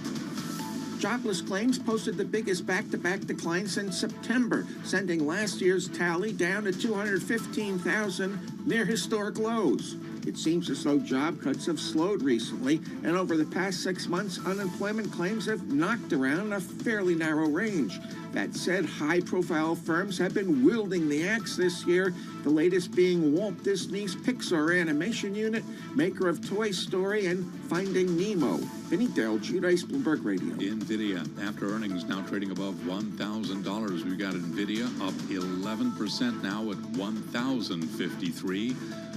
I: Jobless claims posted the biggest back-to-back decline since September, sending last year's tally down to 215,000, near historic lows. It seems as though job cuts have slowed recently, and over the past 6 months, unemployment claims have knocked around a fairly narrow range. That said, high-profile firms have been wielding the axe this year, the latest being Walt Disney's Pixar animation unit, maker of Toy Story and Finding Nemo. Vinny Del Giudice, Bloomberg Radio.
C: NVIDIA, after earnings now trading above $1,000. We've got NVIDIA up 11% now at $1,053.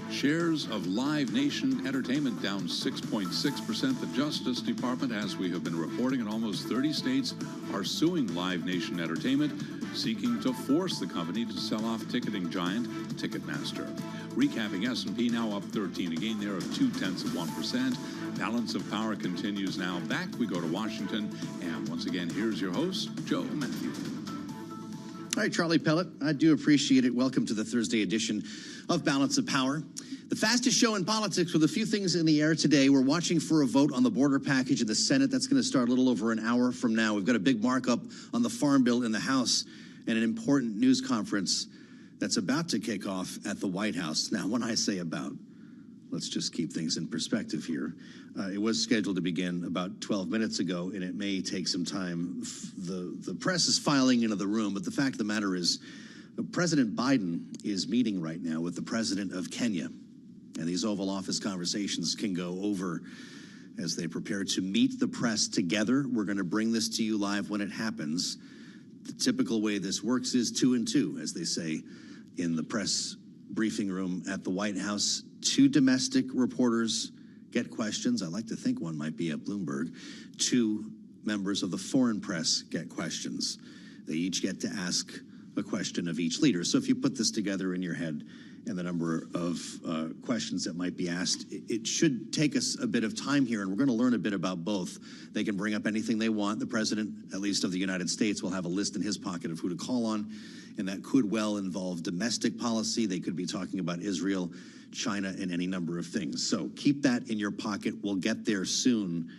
C: Shares of Live Nation Entertainment down 6.6%. The Justice Department, as we have been reporting, in almost 30 states are suing Live Nation Entertainment, seeking to force the company to sell off ticketing giant Ticketmaster. Recapping, S&P now up 13, a gain there of 0.2%. Balance of power continues now. Back we go to Washington, and once again, here's your host, Joe Matthew.
R: All right, Charlie Pellet, I do appreciate it. Welcome to the Thursday edition of Balance of Power. The fastest show in politics with a few things in the air today. We're watching for a vote on the border package in the Senate. That's going to start a little over an hour from now. We've got a big markup on the Farm Bill in the House and an important news conference that's about to kick off at the White House. Now, when I say about, let's just keep things in perspective here. It was scheduled to begin about 12 minutes ago, and it may take some time. The press is filing into the room, but the fact of the matter is President Biden is meeting right now with the president of Kenya, and these Oval Office conversations can go over as they prepare to meet the press together. We're going to bring this to you live when it happens. The typical way this works is 2 and 2, as they say in the press briefing room at the White House. 2 domestic reporters get questions. I like to think one might be at Bloomberg. 2 members of the foreign press get questions. They each get to ask a question of each leader. So if you put this together in your head and the number of questions that might be asked, it should take us a bit of time here, and we're going to learn a bit about both. They can bring up anything they want. The president, at least of the United States, will have a list in his pocket of who to call on, and that could well involve domestic policy. They could be talking about Israel, China, and any number of things. So keep that in your pocket. We'll get there soon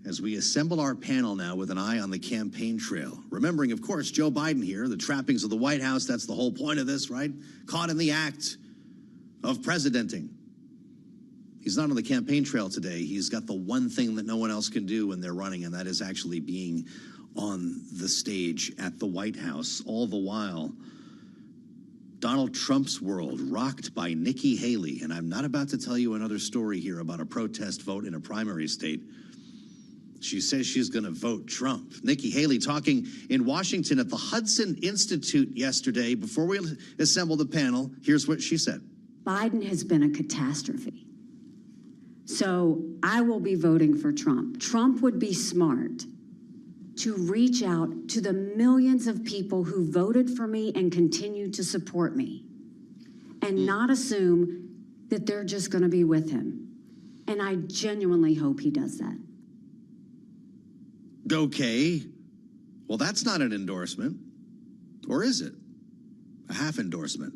R: as we assemble our panel now with an eye on the campaign trail. Remembering, of course, Joe Biden here, the trappings of the White House. That's the whole point of this, right? Caught in the act of presidenting. He's not on the campaign trail today. He's got the one thing that no one else can do when they're running, and that is actually being on the stage at the White House. All the while, Donald Trump's world rocked by Nikki Haley. And I'm not about to tell you another story here about a protest vote in a primary state. She says she's going to vote Trump. Nikki Haley talking in Washington at the Hudson Institute yesterday. Before we assemble the panel, here's what she said.
N: Biden has been a catastrophe. So I will be voting for Trump. Trump would be smart to reach out to the millions of people who voted for me and continue to support me and not assume that they're just going to be with him. And I genuinely hope he does that.
R: Okay. Well, that's not an endorsement. Or is it? A half endorsement.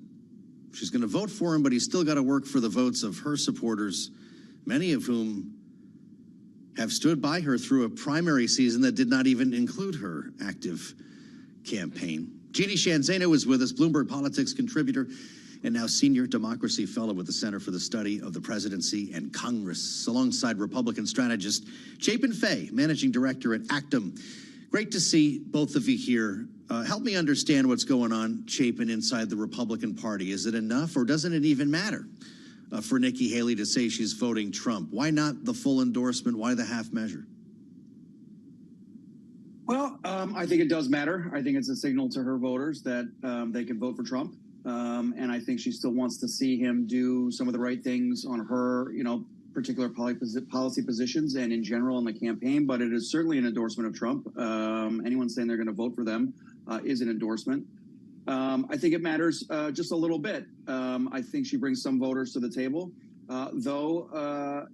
R: She's going to vote for him, but he's still got to work for the votes of her supporters, many of whom have stood by her through a primary season that did not even include her active campaign. Jeannie Shanzano is with us, Bloomberg Politics contributor and now senior democracy fellow with the Center for the Study of the Presidency and Congress, alongside Republican strategist Chapin Fay, managing director at Actum. Great to see both of you here. Help me understand what's going on, Chapin, inside the Republican Party. Is it enough, or doesn't it even matter for Nikki Haley to say she's voting Trump? Why not the full endorsement? Why the half measure?
K: Well, I think it does matter. I think it's a signal to her voters that they can vote for Trump. And I think she still wants to see him do some of the right things on her, particular policy positions and in general in the campaign. But it is certainly an endorsement of Trump. Anyone saying they're going to vote for them is an endorsement. I think it matters just a little bit. I think she brings some voters to the table, though,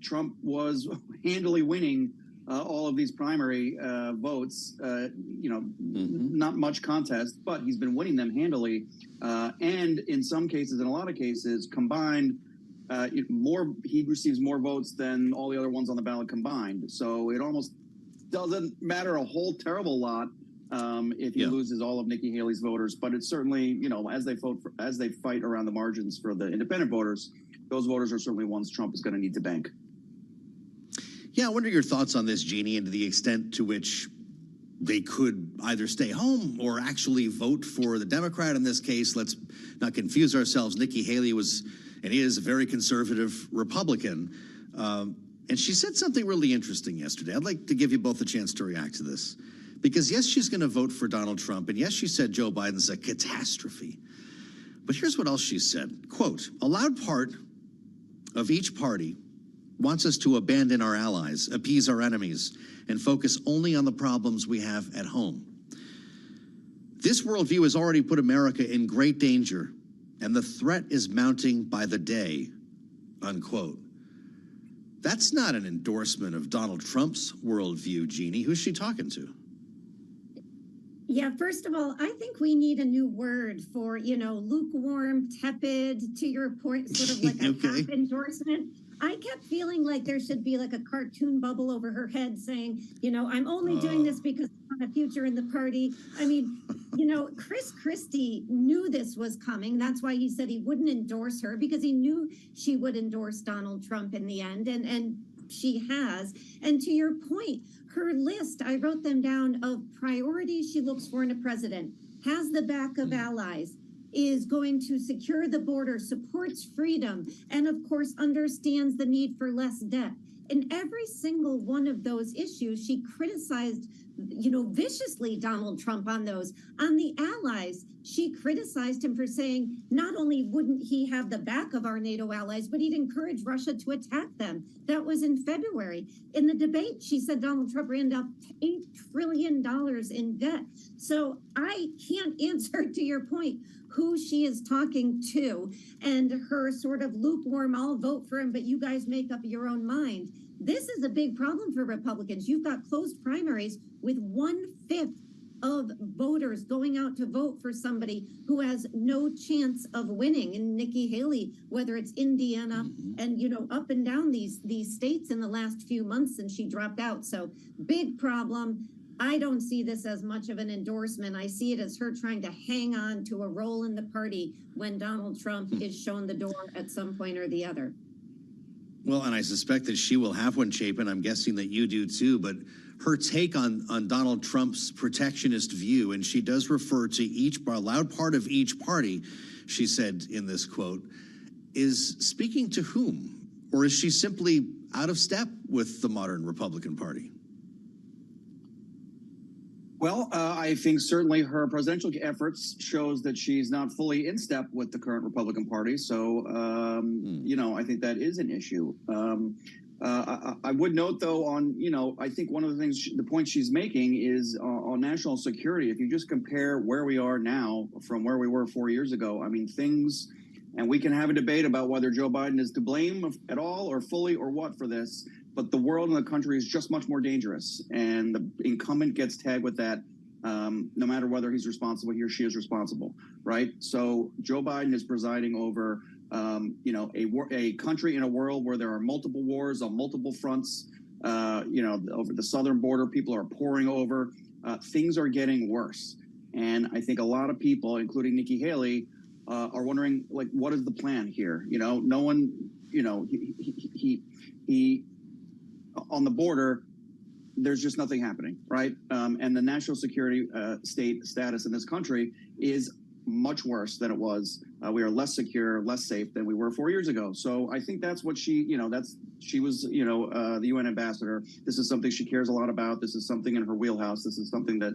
K: Trump was handily winning all of these primary votes, not much contest, but he's been winning them handily. And in some cases, in a lot of cases, combined, he receives more votes than all the other ones on the ballot combined. So it almost doesn't matter a whole terrible lot if he loses all of Nikki Haley's voters. But it's certainly, as they fight around the margins for the independent voters, those voters are certainly ones Trump is going to need to bank.
R: Yeah, I wonder your thoughts on this, Jeannie, and to the extent to which they could either stay home or actually vote for the Democrat in this case. Let's not confuse ourselves. Nikki Haley was and is a very conservative Republican. And she said something really interesting yesterday. I'd like to give you both a chance to react to this. Because, yes, she's going to vote for Donald Trump. And, yes, she said Joe Biden's a catastrophe. But here's what else she said. Quote, a loud part of each party wants us to abandon our allies, appease our enemies, and focus only on the problems we have at home. This worldview has already put America in great danger, and the threat is mounting by the day, unquote. That's not an endorsement of Donald Trump's worldview, Jeannie. Who's she talking to?
V: Yeah, first of all, I think we need a new word for, lukewarm, tepid, to your point, sort of like a half endorsement. I kept feeling like there should be like a cartoon bubble over her head saying, I'm only doing this because I want a future in the party. I mean, Chris Christie knew this was coming. That's why he said he wouldn't endorse her, because he knew she would endorse Donald Trump in the end. And she has. And to your point, her list, I wrote them down, of priorities she looks for in a president, has the back of allies, is going to secure the border, supports freedom, and of course understands the need for less debt. In every single one of those issues, she criticized, viciously Donald Trump on those. On the allies, she criticized him for saying not only wouldn't he have the back of our NATO allies, but he'd encourage Russia to attack them. That was in February. In the debate, she said Donald Trump ran up $8 trillion in debt. So I can't answer, to your point, who she is talking to, and her sort of lukewarm, I'll vote for him, but you guys make up your own mind. This is a big problem for Republicans. You've got closed primaries with 1/5 of voters going out to vote for somebody who has no chance of winning. And Nikki Haley, whether it's Indiana and, up and down these states in the last few months since she dropped out. So big problem. I don't see this as much of an endorsement. I see it as her trying to hang on to a role in the party when Donald Trump is shown the door at some point or the other.
R: Well, and I suspect that she will have one, Chapin. I'm guessing that you do too. But her take on Donald Trump's protectionist view, and she does refer to a loud part of each party, she said in this quote, is speaking to whom? Or is she simply out of step with the modern Republican Party?
K: Well, I think certainly her presidential efforts shows that she's not fully in step with the current Republican Party. So, I think that is an issue. I would note, though, I think one of the things, the point she's making is on national security. If you just compare where we are now from where we were 4 years ago, I mean, and we can have a debate about whether Joe Biden is to blame at all or fully or what for this. But the world and the country is just much more dangerous, and the incumbent gets tagged with that, no matter whether he's responsible, he or she is responsible, right? So Joe Biden is presiding over, a country in a world where there are multiple wars on multiple fronts. Over the southern border, people are pouring over. Things are getting worse, and I think a lot of people, including Nikki Haley, are wondering, like, what is the plan here? No one, he on the border, there's just nothing happening, right? And the national security state status in this country is much worse than it was. We are less secure, less safe than we were 4 years ago. So I think that's what she was, the UN ambassador. This is something she cares a lot about. This is something in her wheelhouse. This is something that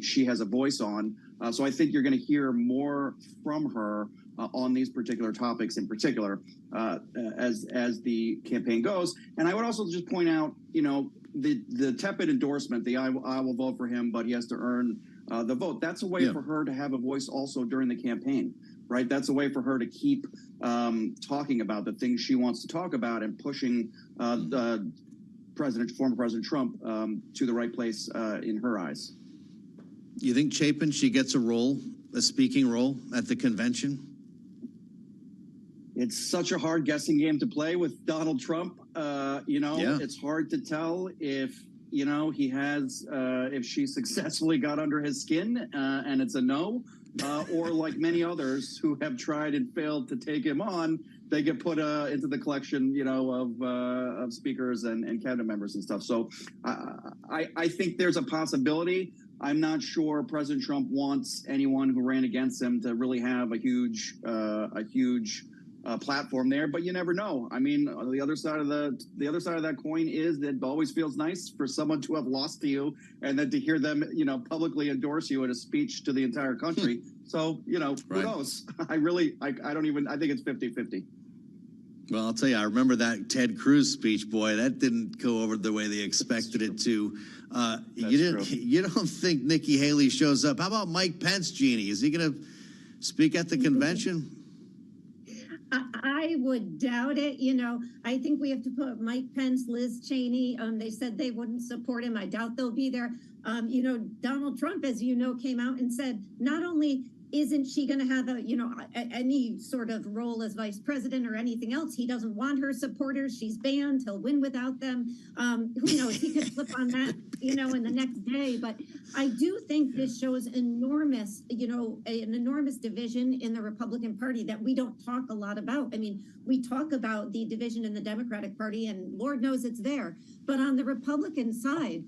K: she has a voice on. So I think you're going to hear more from her on these particular topics in particular as the campaign goes. And I would also just point out, the tepid endorsement, the I will vote for him, but he has to earn the vote. That's a way for her to have a voice also during the campaign, right? That's a way for her to keep talking about the things she wants to talk about and pushing former President Trump to the right place in her eyes.
R: You think, Chapin, she gets a speaking role at the convention?
K: It's such a hard guessing game to play with Donald Trump. It's hard to tell if he has, if she successfully got under his skin and it's a no, or like many others who have tried and failed to take him on, they get put into the collection, of speakers and cabinet members and stuff. So I think there's a possibility. I'm not sure President Trump wants anyone who ran against him to really have a huge platform there, but you never know. I mean, the other side of that coin is that it always feels nice for someone to have lost to you, and then to hear them, publicly endorse you in a speech to the entire country. So, who knows? I think it's 50-50.
R: Well, I'll tell you, I remember that Ted Cruz speech, boy. That didn't go over the way they expected it to. You don't think Nikki Haley shows up? How about Mike Pence, Jeannie? Is he going to speak at the convention?
V: I would doubt it. I think we have to put Mike Pence, Liz Cheney. They said they wouldn't support him. I doubt they'll be there. Donald Trump, as you know, came out and said not only isn't she going to have any sort of role as vice president or anything else, he doesn't want her supporters. She's banned. He'll win without them. Who knows? He could flip on that, in the next day. But I do think this shows an enormous division in the Republican Party that we don't talk a lot about. I mean, we talk about the division in the Democratic Party, and Lord knows it's there. But on the Republican side,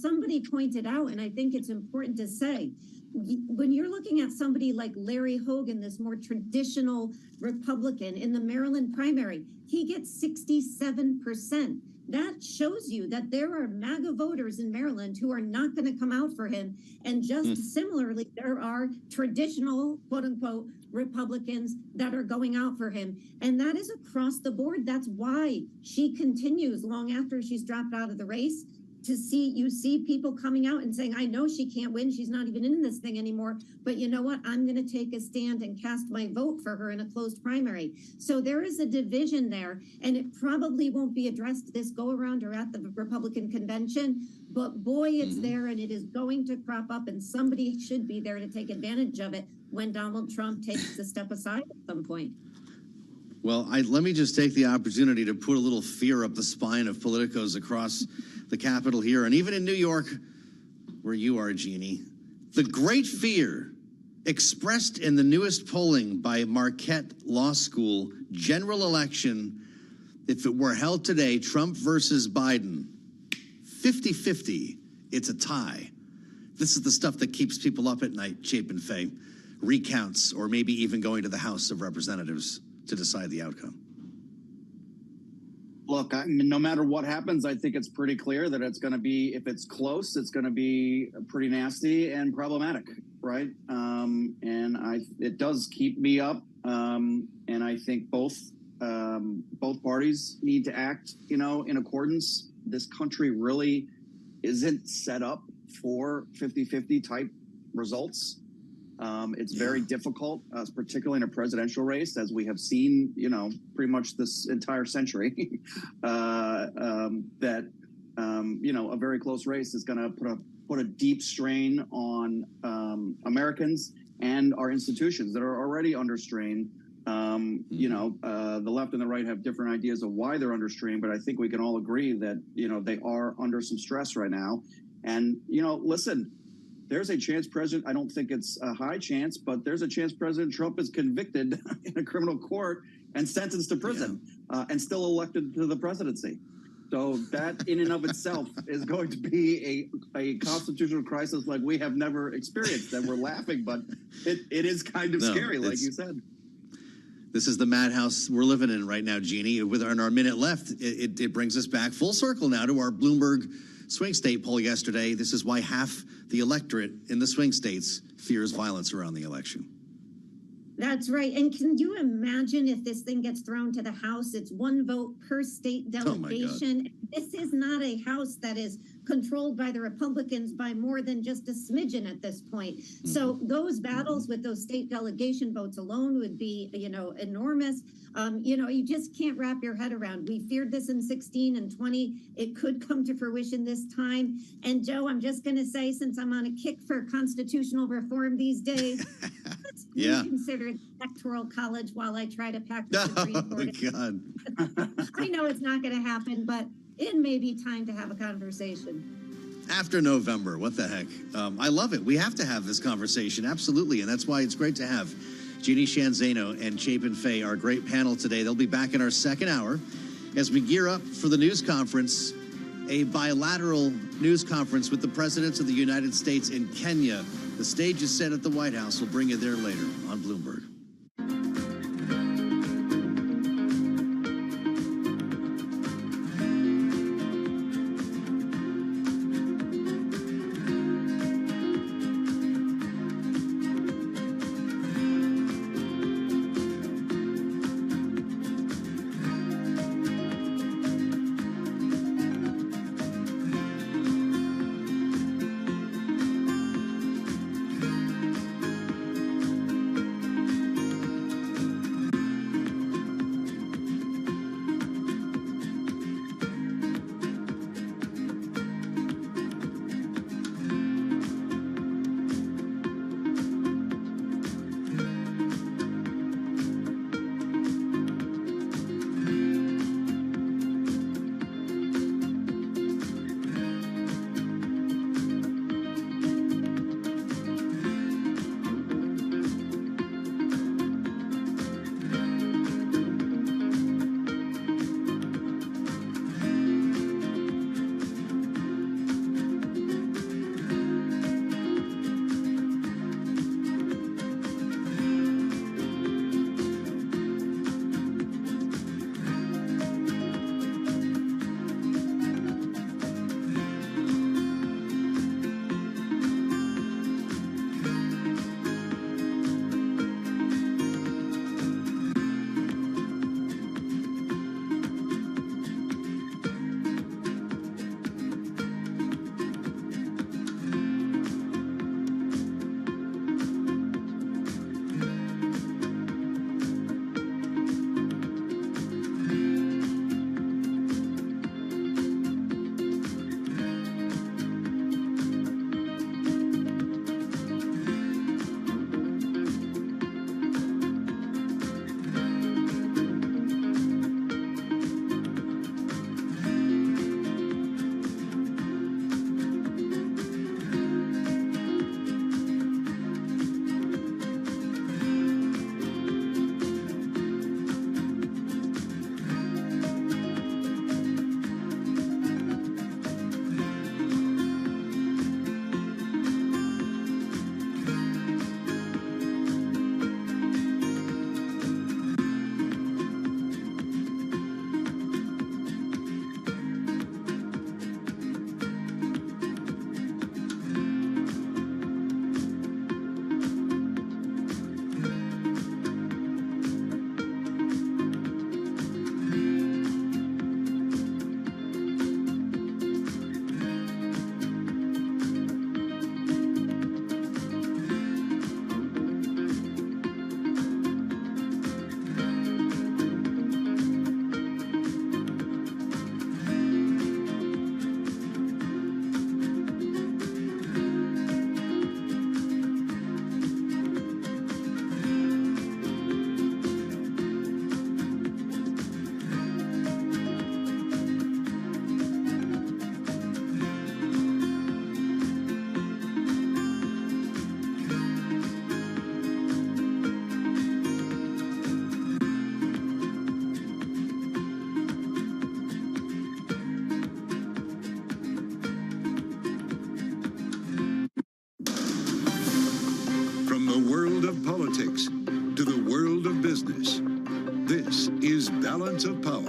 V: somebody pointed out, and I think it's important to say, when you're looking at somebody like Larry Hogan, this more traditional Republican in the Maryland primary, he gets 67%. That shows you that there are MAGA voters in Maryland who are not going to come out for him. And just similarly, there are traditional, quote unquote, Republicans that are going out for him. And that is across the board. That's why she continues long after she's dropped out of the race. You see people coming out and saying, I know she can't win. She's not even in this thing anymore. But you know what? I'm going to take a stand and cast my vote for her in a closed primary. So there is a division there, and it probably won't be addressed this go around or at the Republican convention. But boy, it's there, and it is going to crop up, and somebody should be there to take advantage of it when Donald Trump takes a step aside at some point.
R: Well, let me just take the opportunity to put a little fear up the spine of politicos across the Capitol here, and even in New York, where you are, Jeannie. The great fear expressed in the newest polling by Marquette Law School, general election, if it were held today, Trump versus Biden, 50-50, it's a tie. This is the stuff that keeps people up at night, Chapin Fay. Recounts, or maybe even going to the House of Representatives to decide the outcome.
K: Look, no matter what happens, I think it's pretty clear that it's going to be, if it's close, it's going to be pretty nasty and problematic, right? It does keep me up, and I think both parties need to act, in accordance. This country really isn't set up for 50-50 type results. It's very difficult, particularly in a presidential race, as we have seen, pretty much this entire century, that, a very close race is going to put a deep strain on Americans and our institutions that are already under strain. The left and the right have different ideas of why they're under strain, but I think we can all agree that, they are under some stress right now. And, listen, there's a chance I don't think it's a high chance, but there's a chance President Trump is convicted in a criminal court and sentenced to prison and still elected to the presidency. So that in and of itself is going to be a constitutional crisis like we have never experienced. And we're laughing, but it is kind of scary, like you said.
R: This is the madhouse we're living in right now, Jeannie. With our minute left, it brings us back full circle now to our Bloomberg swing state poll yesterday. This is why half the electorate in the swing states fears violence around the election.
V: That's right. And can you imagine if this thing gets thrown to the House? It's one vote per state delegation. This is not a House that is controlled by the Republicans by more than just a smidgen at this point. So those battles with those state delegation votes alone would be, enormous. You just can't wrap your head around. We feared this in 16 and 20. It could come to fruition this time. And Joe, I'm just going to say, since I'm on a kick for constitutional reform these days, let's consider the electoral college while I try to pack the Supreme Court.
R: God.
V: I know it's not going to happen, but it may be time to have a conversation.
R: After November, what the heck? I love it. We have to have this conversation, absolutely, and that's why it's great to have Jeannie Shanzano and Chapin Fay, our great panel today. They'll be back in our second hour as we gear up for the news conference, a bilateral news conference with the presidents of the United States and Kenya. The stage is set at the White House. We'll bring you there later on Bloomberg.
E: This is Balance of Power.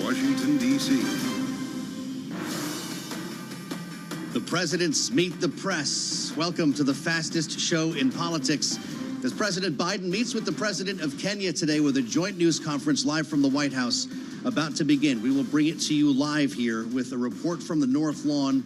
E: Washington, D.C.
R: The presidents meet the press. Welcome to the fastest show in politics. As President Biden meets with the president of Kenya today with a joint news conference live from the White House about to begin. We will bring it to you live here with a report from the North Lawn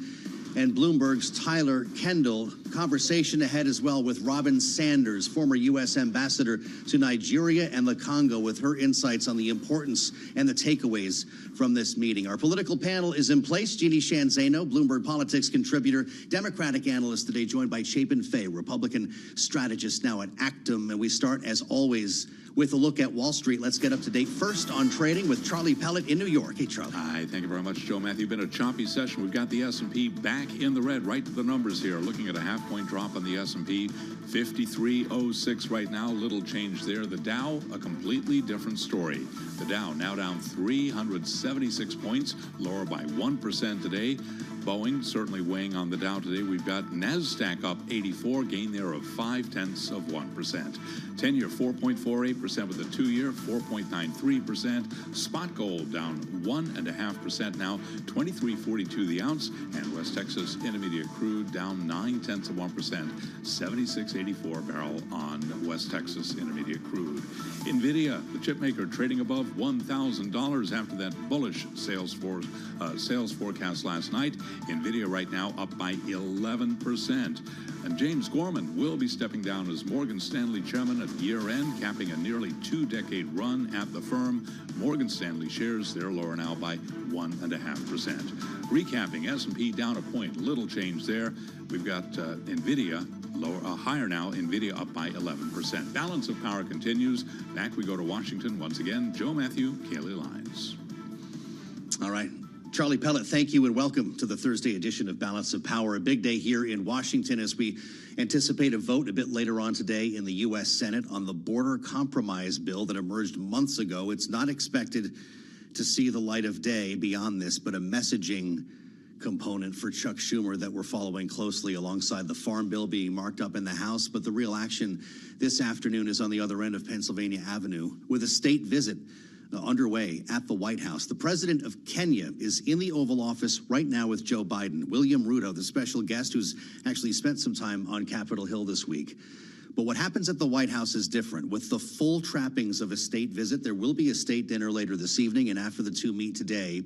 R: and Bloomberg's Tyler Kendall. Conversation ahead as well with Robin Sanders, former U.S. ambassador to Nigeria and the Congo, with her insights on the importance and the takeaways from this meeting. Our political panel is in place. Jeannie Shanzano, Bloomberg Politics contributor, Democratic analyst today, joined by Chapin Fay, Republican strategist now at Actum. And we start, as always, with a look at Wall Street. Let's get up to date first on trading with Charlie Pellet in New York. Hey, Charlie.
C: Hi, thank you very much, Joe Matthew. Been a choppy session. We've got the S&P back in the red, right to the numbers here. Looking at a half-point drop on the S&P, 53.06 right now. Little change there. The Dow, a completely different story. The Dow now down 376 points, lower by 1% today. Boeing certainly weighing on the Dow today. We've got NASDAQ up 84, gain there of 0.5%. 10-year 4.48% with the 2-year 4.93%. Spot gold down 1.5% now, 23.42 the ounce, and West Texas Intermediate crude down 0.9%, 76.84 barrel on West Texas Intermediate crude. Nvidia, the chip maker, trading above $1,000 after that bullish sales forecast last night. Nvidia right now up by 11%. And James Gorman will be stepping down as Morgan Stanley chairman at year-end, capping a nearly 2-decade run at the firm. Morgan Stanley shares, they're lower now by 1.5%. Recapping, S&P down a point, little change there. We've got Nvidia higher now, Nvidia up by 11%. Balance of power continues. Back we go to Washington once again. Joe Matthew, Kaylee Lines.
R: All right. Charlie Pellet, thank you and welcome to the Thursday edition of Balance of Power. A big day here in Washington as we anticipate a vote a bit later on today in the U.S. Senate on the border compromise bill that emerged months ago. It's not expected to see the light of day beyond this, but a messaging component for Chuck Schumer that we're following closely alongside the farm bill being marked up in the House. But the real action this afternoon is on the other end of Pennsylvania Avenue with a state visit underway at the White House. The president of Kenya is in the Oval Office right now with Joe Biden. William Ruto, the special guest who's actually spent some time on Capitol Hill this week. But what happens at the White House is different. With the full trappings of a state visit, there will be a state dinner later this evening, and after the two meet today,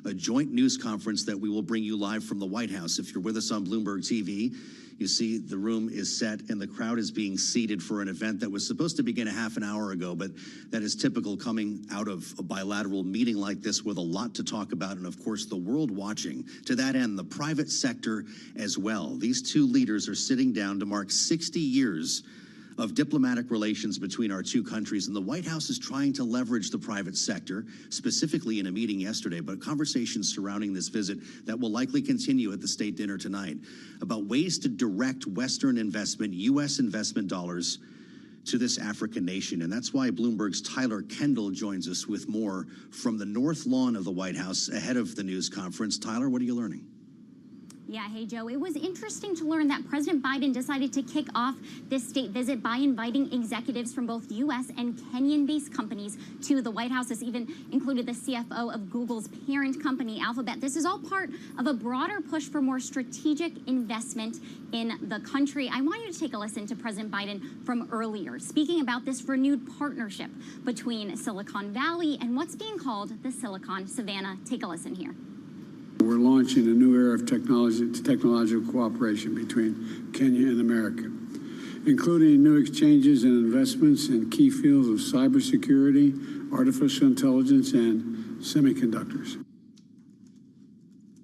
R: a joint news conference that we will bring you live from the White House. If you're with us on Bloomberg TV, you see the room is set and the crowd is being seated for an event that was supposed to begin a half an hour ago, but that is typical coming out of a bilateral meeting like this with a lot to talk about, and of course the world watching. To that end, the private sector as well. These two leaders are sitting down to mark 60 years of diplomatic relations between our two countries, and the White House is trying to leverage the private sector, specifically in a meeting yesterday, but conversations surrounding this visit that will likely continue at the state dinner tonight about ways to direct Western investment, U.S. investment dollars to this African nation. And that's why Bloomberg's Tyler Kendall joins us with more from the North Lawn of the White House ahead of the news conference. Tyler, what are you learning?
S: Yeah, hey, Joe. It was interesting to learn that President Biden decided to kick off this state visit by inviting executives from both U.S. and Kenyan-based companies to the White House. This even included the CFO of Google's parent company, Alphabet. This is all part of a broader push for more strategic investment in the country. I want you to take a listen to President Biden from earlier, speaking about this renewed partnership between Silicon Valley and what's being called the Silicon Savannah. Take a listen here.
T: We're launching a new era of technological cooperation between Kenya and America, including new exchanges and investments in key fields of cybersecurity, artificial intelligence, and semiconductors.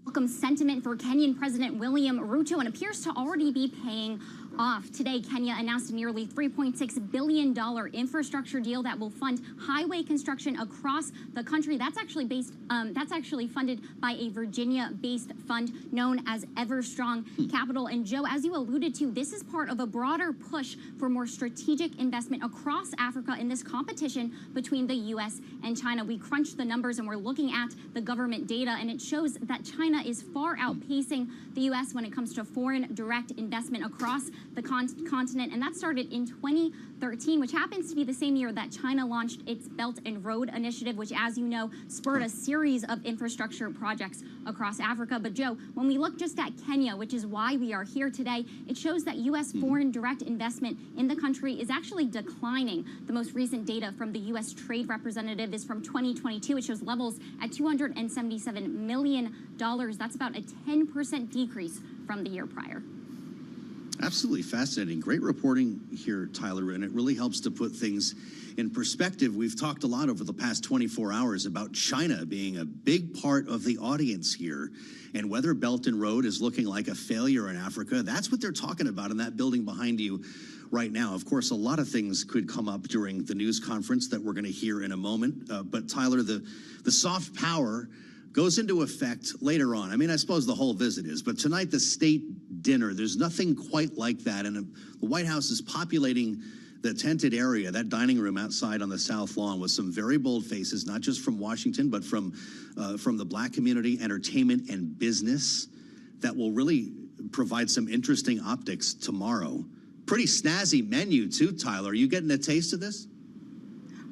S: Welcome sentiment for Kenyan President William Ruto and appears to already be paying off. Today, Kenya announced a nearly $3.6 billion infrastructure deal that will fund highway construction across the country. That's actually funded by a Virginia-based fund known as Everstrong Capital. And Joe, as you alluded to, this is part of a broader push for more strategic investment across Africa in this competition between the U.S. and China. We crunched the numbers and we're looking at the government data, and it shows that China is far outpacing the U.S. when it comes to foreign direct investment across the continent. And that started in 2013, which happens to be the same year that China launched its Belt and Road Initiative, which, as you know, spurred a series of infrastructure projects across Africa. But Joe, when we look just at Kenya, which is why we are here today, it shows that U.S. foreign direct investment in the country is actually declining. The most recent data from the U.S. Trade Representative is from 2022. It shows levels at $277 million. That's about a 10% decrease from the year prior.
R: Absolutely fascinating. Great reporting here, Tyler, and it really helps to put things in perspective. We've talked a lot over the past 24 hours about China being a big part of the audience here, and whether Belt and Road is looking like a failure in Africa. That's what they're talking about in that building behind you right now. Of course, a lot of things could come up during the news conference that we're going to hear in a moment. But Tyler, the soft power goes into effect later on. I mean, I suppose the whole visit is, but tonight the state dinner, there's nothing quite like that. And the White House is populating the tented area, that dining room outside on the South Lawn, with some very bold faces, not just from Washington, but from the Black community, entertainment, and business, that will really provide some interesting optics tomorrow. Pretty snazzy menu too, Tyler. Are you getting a taste of this?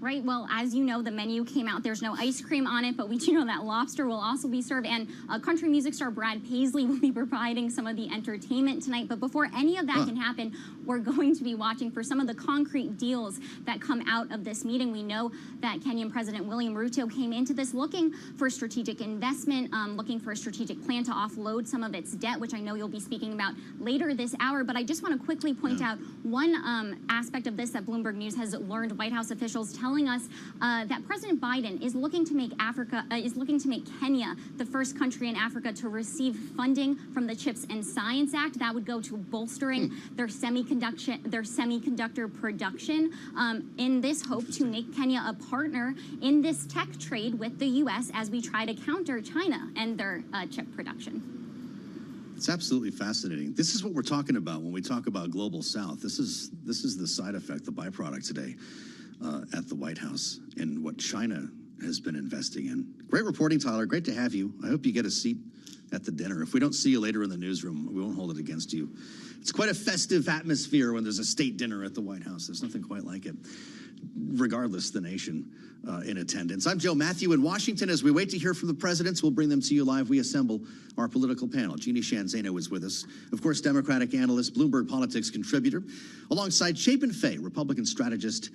S: Right. Well, as you know, the menu came out. There's no ice cream on it, but we do know that lobster will also be served. And country music star Brad Paisley will be providing some of the entertainment tonight. But before any of that can happen, we're going to be watching for some of the concrete deals that come out of this meeting. We know that Kenyan President William Ruto came into this looking for strategic investment, looking for a strategic plan to offload some of its debt, which I know you'll be speaking about later this hour. But I just want to quickly point out one aspect of this that Bloomberg News has learned. White House officials telling us that President Biden is looking to make Kenya the first country in Africa to receive funding from the CHIPS and Science Act. That would go to bolstering their semiconductor production in this hope to make Kenya a partner in this tech trade with the U.S. as we try to counter China and their chip production.
R: It's absolutely fascinating. This is what we're talking about when we talk about Global South. This is the side effect, the byproduct today at the White House, and what China has been investing in. Great reporting, Tyler. Great to have you. I hope you get a seat at the dinner. If we don't see you later in the newsroom, we won't hold it against you. It's quite a festive atmosphere when there's a state dinner at the White House. There's nothing quite like it. Regardless, the nation in attendance. I'm Joe Matthew in Washington. As we wait to hear from the presidents, we'll bring them to you live. We assemble our political panel. Jeannie Shanzano is with us. Of course, Democratic analyst, Bloomberg Politics contributor, alongside Chapin Fay, Republican strategist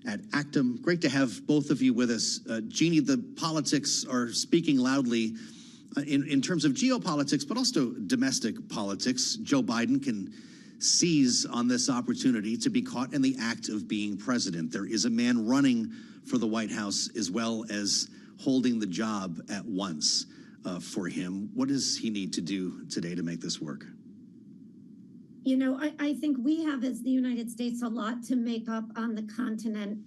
R: at Actum. Great to have both of you with us. Jeannie, the politics are speaking loudly in terms of geopolitics, but also domestic politics. Joe Biden can seize on this opportunity to be caught in the act of being president. There is a man running for the White House as well as holding the job at once for him. What does he need to do today to make this work?
V: You know, I think we have, as the United States, a lot to make up on the continent.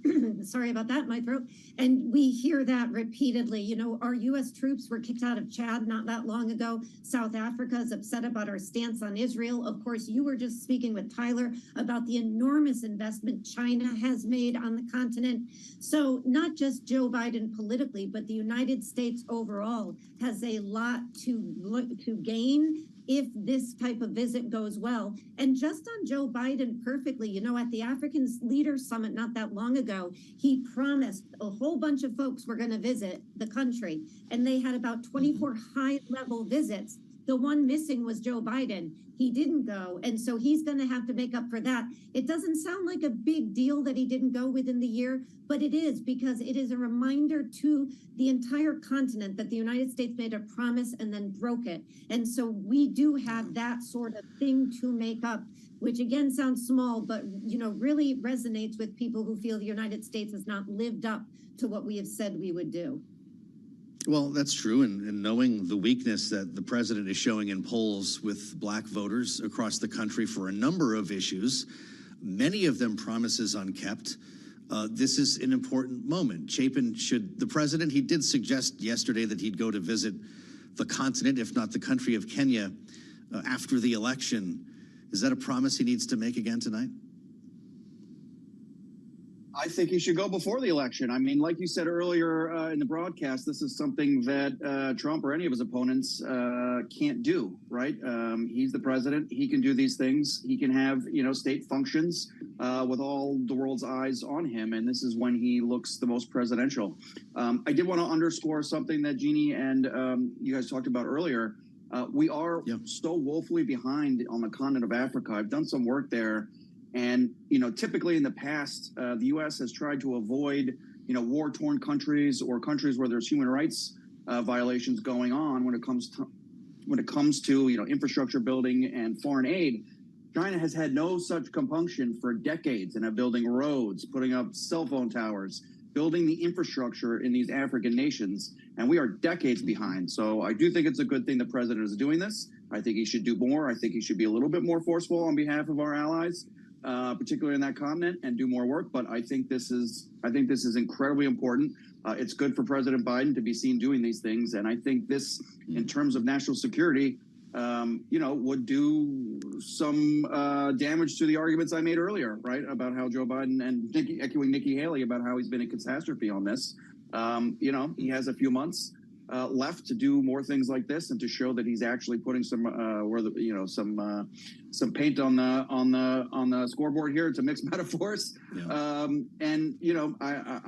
V: Sorry about that, my throat. And we hear that repeatedly. You know, our U.S. troops were kicked out of Chad not that long ago. South Africa is upset about our stance on Israel. Of course, you were just speaking with Tyler about the enormous investment China has made on the continent. So not just Joe Biden politically, but the United States overall has a lot to gain if this type of visit goes well. And just on Joe Biden perfectly, you know, at the African Leaders Summit not that long ago, he promised a whole bunch of folks were going to visit the country. And they had about 24 high-level visits. The one missing was Joe Biden. He didn't go, and so he's going to have to make up for that. It doesn't sound like a big deal that he didn't go within the year, but it is, because it is a reminder to the entire continent that the United States made a promise and then broke it. And so we do have that sort of thing to make up, which again sounds small, but you know, really resonates with people who feel the United States has not lived up to what we have said we would do.
R: Well, that's true. And knowing the weakness that the president is showing in polls with black voters across the country for a number of issues, many of them promises unkept, this is an important moment. Chapin, the president, he did suggest yesterday that he'd go to visit the continent, if not the country of Kenya, after the election. Is that a promise he needs to make again tonight?
K: I think he should go before the election. I mean, like you said earlier in the broadcast, this is something that Trump or any of his opponents can't do, right? He's the president. He can do these things. He can have, state functions with all the world's eyes on him. And this is when he looks the most presidential. I did want to underscore something that Jeannie and you guys talked about earlier. We are so woefully behind on the continent of Africa. I've done some work there. And, typically in the past, the U.S. has tried to avoid, war-torn countries or countries where there's human rights violations going on when it comes to infrastructure building and foreign aid. China has had no such compunction for decades and of building roads, putting up cell phone towers, building the infrastructure in these African nations. And we are decades behind. So I do think it's a good thing the president is doing this. I think he should do more. I think he should be a little bit more forceful on behalf of our allies. Particularly in that continent, and do more work. But I think this is incredibly important. It's good for President Biden to be seen doing these things, and I think this, in terms of national security, would do some damage to the arguments I made earlier, right, about how Joe Biden and echoing Nikki Haley about how he's been a catastrophe on this. He has a few months left to do more things like this and to show that he's actually putting some paint on the scoreboard here, to mix metaphors. Yeah.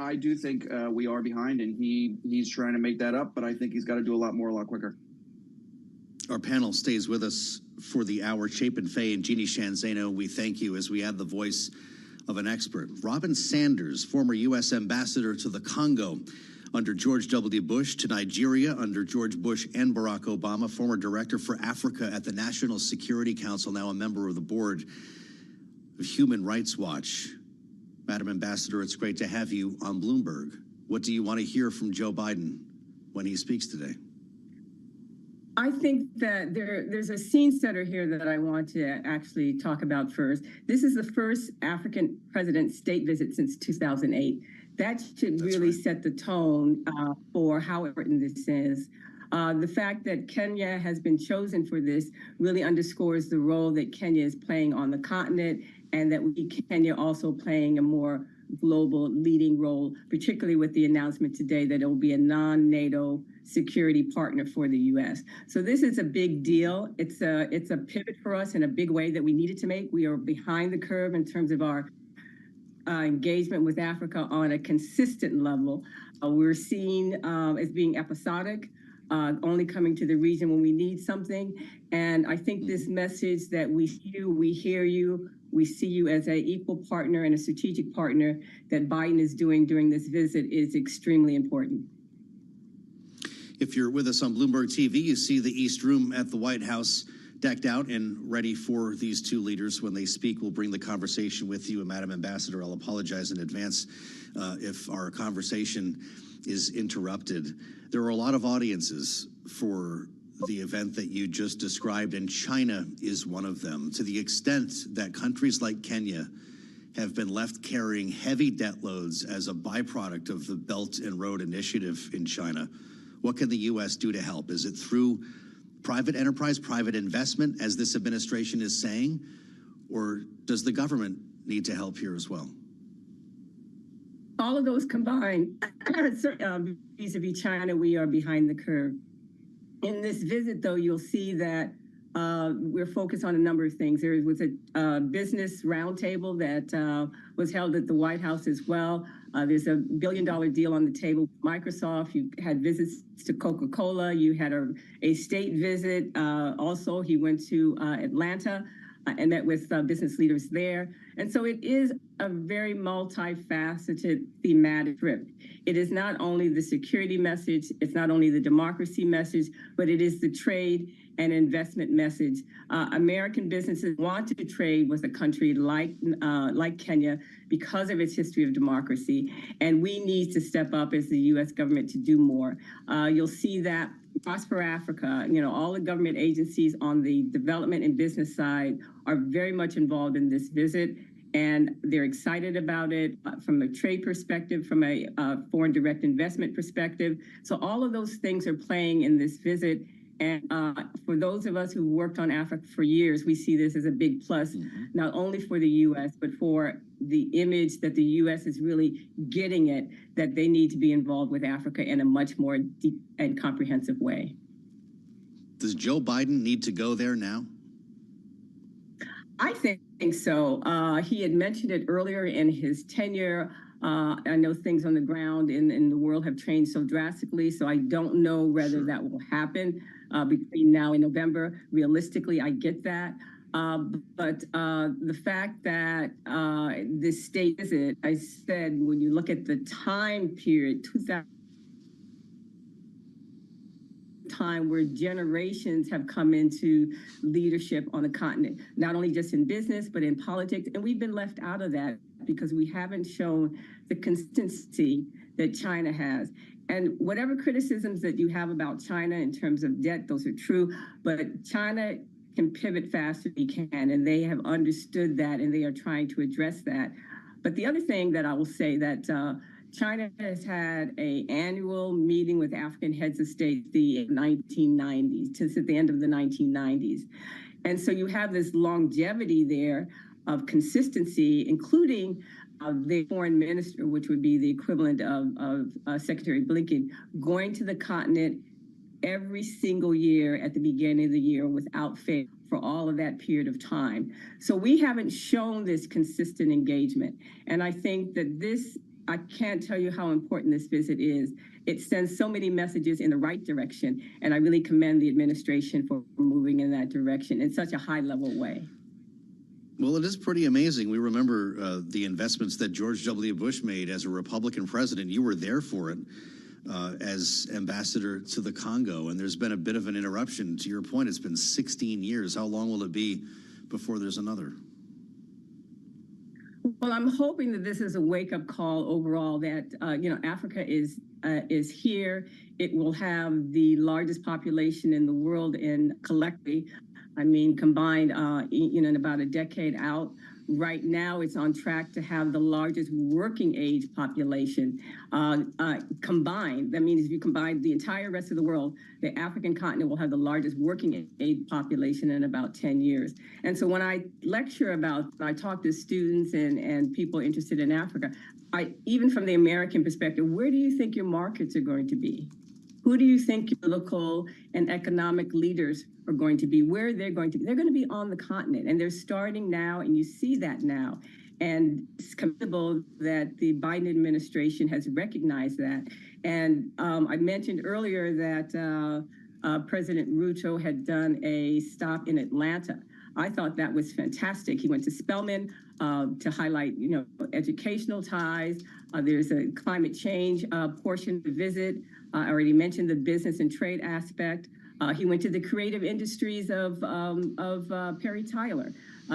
K: I do think we are behind, and he's trying to make that up, but I think he's got to do a lot more, a lot quicker.
R: Our panel stays with us for the hour. Chapin Fay and Jeannie Shanzano, we thank you as we add the voice of an expert. Robin Sanders, former U.S. ambassador to the Congo under George W. Bush, to Nigeria under George Bush and Barack Obama, former director for Africa at the National Security Council, now a member of the board of Human Rights Watch. Madam Ambassador, it's great to have you on Bloomberg. What do you want to hear from Joe Biden when he speaks today?
F: I think that there's a scene setter here that I want to actually talk about first. This is the first African president state visit since 2008. That should really set the tone for how important this is. The fact that Kenya has been chosen for this really underscores the role that Kenya is playing on the continent, and that Kenya also playing a more global leading role, particularly with the announcement today that it will be a non-NATO security partner for the U.S. So this is a big deal. It's a pivot for us in a big way that we needed to make. We are behind the curve in terms of our engagement with Africa on a consistent level. We're seen as being episodic, only coming to the region when we need something. And I think this message that we hear you, we see you as an equal partner and a strategic partner that Biden is doing during this visit is extremely important.
R: If you're with us on Bloomberg TV, you see the East Room at the White House decked out and ready for these two leaders. When they speak, we'll bring the conversation with you. And Madam Ambassador, I'll apologize in advance if our conversation is interrupted. There are a lot of audiences for the event that you just described, and China is one of them. To the extent that countries like Kenya have been left carrying heavy debt loads as a byproduct of the Belt and Road Initiative in China, what can the U.S. do to help? Is it through private enterprise, private investment, as this administration is saying, or does the government need to help here as well?
F: All of those combined, vis-a-vis China, we are behind the curve. In this visit, though, you'll see that we're focused on a number of things. There was a business roundtable that was held at the White House as well. There's a $1 billion deal on the table with Microsoft. You had visits to Coca-Cola. You had a state visit. Also, he went to Atlanta. and met with business leaders there. And so it is a very multifaceted thematic trip. It is not only the security message, it's not only the democracy message, but it is the trade and investment message. American businesses want to trade with a country like Kenya because of its history of democracy, and we need to step up as the U.S. government to do more. You'll see that Prosper Africa, all the government agencies on the development and business side are very much involved in this visit, and they're excited about it from a trade perspective, from a foreign direct investment perspective. So all of those things are playing in this visit. And for those of us who worked on Africa for years, we see this as a big plus, not only for the U.S., but for the image that the U.S. is really getting it, that they need to be involved with Africa in a much more deep and comprehensive way.
R: Does Joe Biden need to go there now?
F: I think so. He had mentioned it earlier in his tenure. I know things on the ground in the world have changed so drastically, so I don't know whether that will happen between now and November. Realistically, I get that. But the fact that this state visit, I said, when you look at the time period, 2000 time where generations have come into leadership on the continent, not only just in business, but in politics. And we've been left out of that because we haven't shown the consistency that China has. And whatever criticisms that you have about China in terms of debt, those are true, but China can pivot faster than we can, and they have understood that, and they are trying to address that. But the other thing that I will say that China has had an annual meeting with African heads of state the 1990s, since at the end of the 1990s. And so you have this longevity there of consistency, including the foreign minister, which would be the equivalent of Secretary Blinken, going to the continent every single year at the beginning of the year without fail for all of that period of time. So we haven't shown this consistent engagement. And I think that I can't tell you how important this visit is. It sends so many messages in the right direction, and I really commend the administration for moving in that direction in such a high-level way.
R: Well, it is pretty amazing. We remember the investments that George W. Bush made as a Republican president. You were there for it as ambassador to the Congo, and there's been a bit of an interruption. To your point, it's been 16 years. How long will it be before there's another?
F: Well, I'm hoping that this is a wake-up call overall that, Africa is here. It will have the largest population in the world collectively. Combined, in about a decade out. Right now, it's on track to have the largest working age population combined. That means if you combine the entire rest of the world, the African continent will have the largest working age population in about 10 years. And so when I I talk to students and people interested in Africa, even from the American perspective, where do you think your markets are going to be? Who do you think your local and economic leaders are going to be? Where they're going to be? They're going to be on the continent, and they're starting now, and you see that now. And it's commendable that the Biden administration has recognized that. And I mentioned earlier that President Ruto had done a stop in Atlanta. I thought that was fantastic. He went to Spelman to highlight, educational ties. There's a climate change portion of the visit. I already mentioned the business and trade aspect. He went to the creative industries of Perry Tyler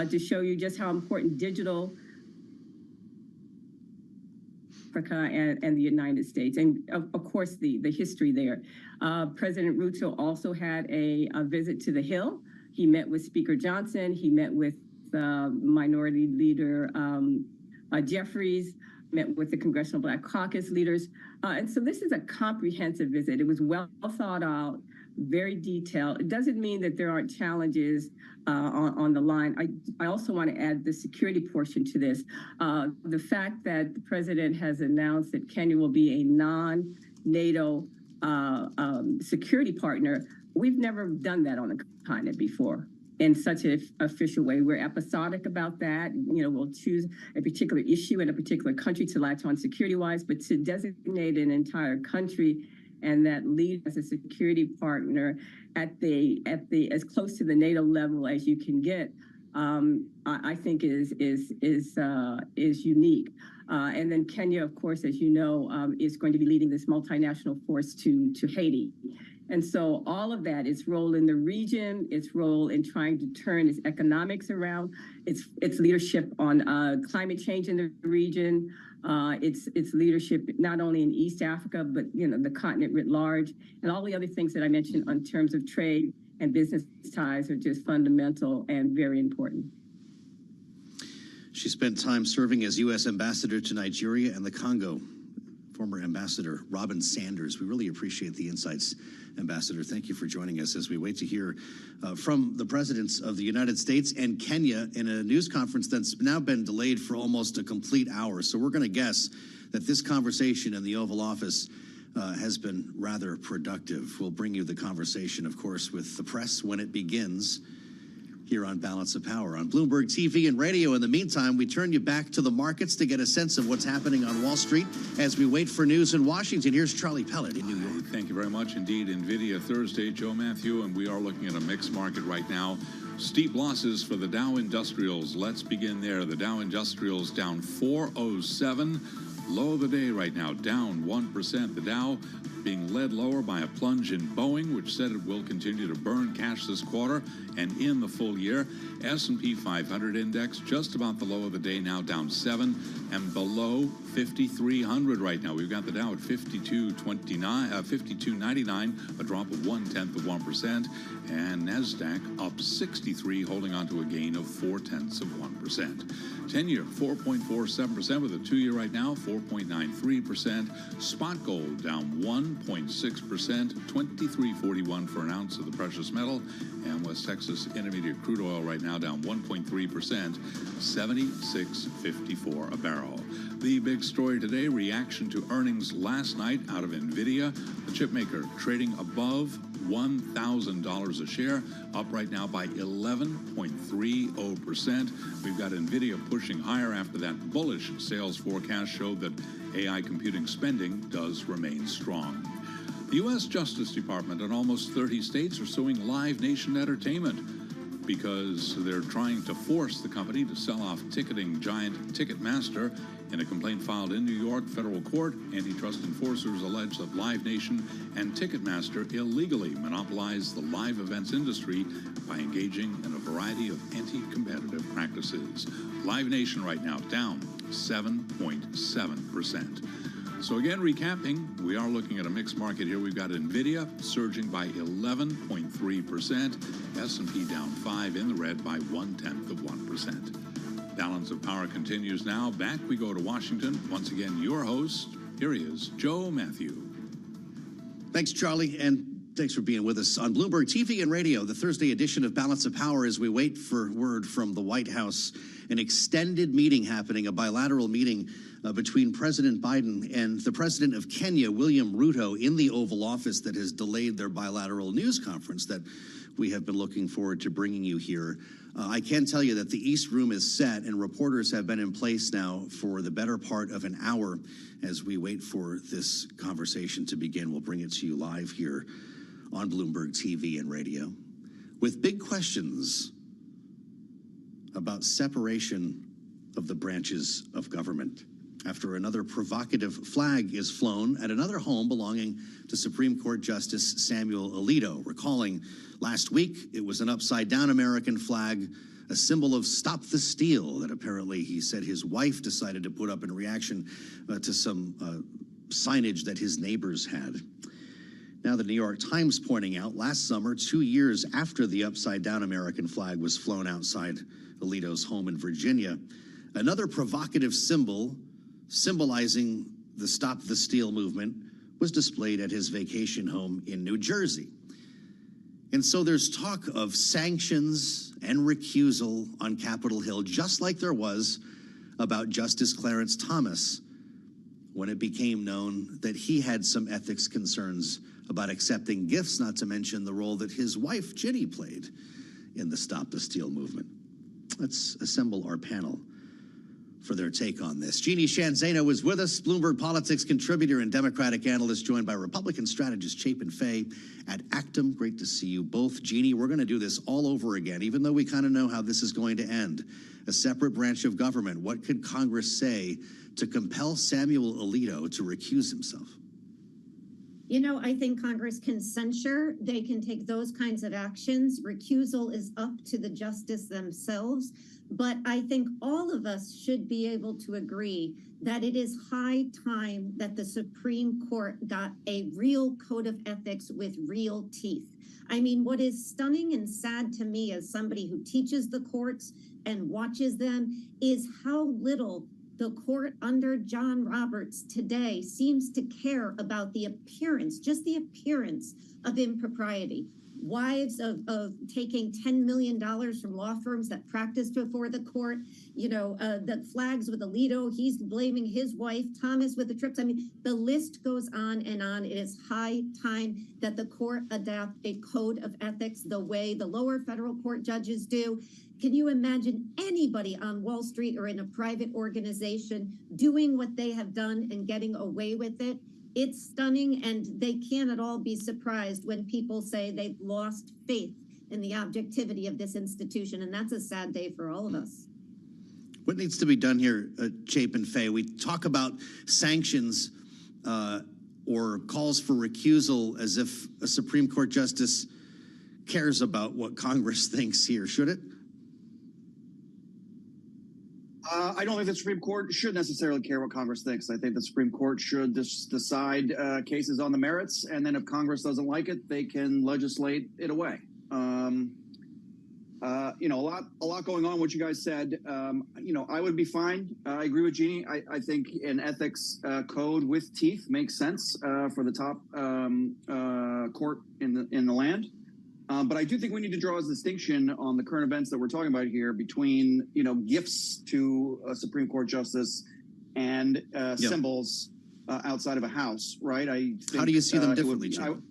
F: to show you just how important digital Africa and the United States, and of course the history there. President Ruto also had a visit to the Hill. He met with Speaker Johnson. He met with Minority Leader Jeffries, met with the Congressional Black Caucus leaders. And so this is a comprehensive visit. It was well thought out, very detailed. It doesn't mean that there aren't challenges on the line. I also want to add the security portion to this. The fact that the president has announced that Kenya will be a non-NATO security partner, we've never done that on the continent before in such an official way. We're episodic about that. We'll choose a particular issue in a particular country to latch on security-wise, but to designate an entire country and that lead as a security partner at the as close to the NATO level as you can get, I think is unique. And then Kenya, of course, as you know, is going to be leading this multinational force to Haiti. And so all of that, its role in the region, its role in trying to turn its economics around, its leadership on climate change in the region, its leadership not only in East Africa, but the continent writ large, and all the other things that I mentioned in terms of trade and business ties are just fundamental and very important.
R: She spent time serving as U.S. ambassador to Nigeria and the Congo. Former Ambassador Robin Sanders. We really appreciate the insights, Ambassador. Thank you for joining us as we wait to hear from the presidents of the United States and Kenya in a news conference that's now been delayed for almost a complete hour. So we're going to guess that this conversation in the Oval Office has been rather productive. We'll bring you the conversation, of course, with the press when it begins here on Balance of Power on Bloomberg TV and radio. In the meantime, we turn you back to the markets to get a sense of what's happening on Wall Street as we wait for news in Washington. Here's Charlie Pellet in New York.
C: Thank you very much indeed. NVIDIA Thursday, Joe Matthew, and we are looking at a mixed market right now. Steep losses for the Dow Industrials. Let's begin there. The Dow Industrials down 407. Low of the day right now, down 1%. The Dow being led lower by a plunge in Boeing, which said it will continue to burn cash this quarter and in the full year. S&P 500 index just about the low of the day now, down 7 and below 5,300 right now. We've got the Dow at 52.99, a drop of 0.1%, and NASDAQ up 63, holding on to a gain of 0.4%. 10-year 4.47% with a 2-year right now 4.93%. Spot gold down 1.6%, 23.41 for an ounce of the precious metal, and West Texas Intermediate crude oil right now down 1.3%, 76.54 a barrel. The big story today, reaction to earnings last night out of NVIDIA. The chip maker trading above $1,000 a share, up right now by 11.30%. We've got NVIDIA pushing higher after that bullish sales forecast showed that AI computing spending does remain strong. The U.S. Justice Department and almost 30 states are suing Live Nation Entertainment because they're trying to force the company to sell off ticketing giant Ticketmaster. In a complaint filed in New York federal court, antitrust enforcers allege that Live Nation and Ticketmaster illegally monopolized the live events industry by engaging in a variety of anti-competitive practices. Live Nation right now down 7.7%. So again, recapping, we are looking at a mixed market here. We've got NVIDIA surging by 11.3%, S&P down 5, in the red by 0.1%. Balance of Power continues now. Back we go to Washington. Once again, your host, here he is, Joe Matthew.
R: Thanks, Charlie, and thanks for being with us on Bloomberg TV and radio, the Thursday edition of Balance of Power, as we wait for word from the White House. An extended meeting happening, a bilateral meeting between President Biden and the president of Kenya, William Ruto, in the Oval Office that has delayed their bilateral news conference that we have been looking forward to bringing you here. I can tell you that the East Room is set and reporters have been in place now for the better part of an hour as we wait for this conversation to begin. We'll bring it to you live here on Bloomberg TV and radio with big questions about separation of the branches of government after another provocative flag is flown at another home belonging to Supreme Court Justice Samuel Alito. Recalling last week, it was an upside-down American flag, a symbol of Stop the Steal that apparently he said his wife decided to put up in reaction to some signage that his neighbors had. Now, the New York Times pointing out last summer, 2 years after the upside-down American flag was flown outside Alito's home in Virginia, another provocative symbol symbolizing the Stop the Steal movement was displayed at his vacation home in New Jersey. And so there's talk of sanctions and recusal on Capitol Hill, just like there was about Justice Clarence Thomas when it became known that he had some ethics concerns about accepting gifts, not to mention the role that his wife, Ginny, played in the Stop the Steal movement. Let's assemble our panel. for their take on this. Jeannie Shanzano is with us, Bloomberg Politics contributor and Democratic analyst, joined by Republican strategist Chapin Fay at Actum. Great to see you both. Jeannie, we're going to do this all over again, even though we kind of know how this is going to end. A separate branch of government. What could Congress say to compel Samuel Alito to recuse himself?
V: You know, I think Congress can censure. They can take those kinds of actions. Recusal is up to the justice themselves. But I think all of us should be able to agree that it is high time that the Supreme Court got a real code of ethics with real teeth. I mean, what is stunning and sad to me as somebody who teaches the courts and watches them is how little the court under John Roberts today seems to care about the appearance, just the appearance of impropriety. Wives of taking $10 million from law firms that practiced before the court, you know, the flags with Alito, he's blaming his wife, Thomas with the trips. I mean, the list goes on and on. It is high time that the court adopt a code of ethics the way the lower federal court judges do. Can you imagine anybody on Wall Street or in a private organization doing what they have done and getting away with it? It's stunning, and they can't at all be surprised when people say they've lost faith in the objectivity of this institution, and that's a sad day for all of us.
R: What needs to be done here, Chapin Fay? We talk about sanctions or calls for recusal as if a Supreme Court justice cares about what Congress thinks here. Should it?
K: I don't think the Supreme Court should necessarily care what Congress thinks. I think the Supreme Court should decide cases on the merits, and then if Congress doesn't like it, they can legislate it away. You know, a lot going on. What you guys said, you know, I would be fine. I agree with Jeannie. I think an ethics code with teeth makes sense for the top court in the land. But I do think we need to draw a distinction on the current events that we're talking about here between, you know, gifts to a Supreme Court justice and symbols outside of a house, right? I think,
R: how do you see them differently, Jim?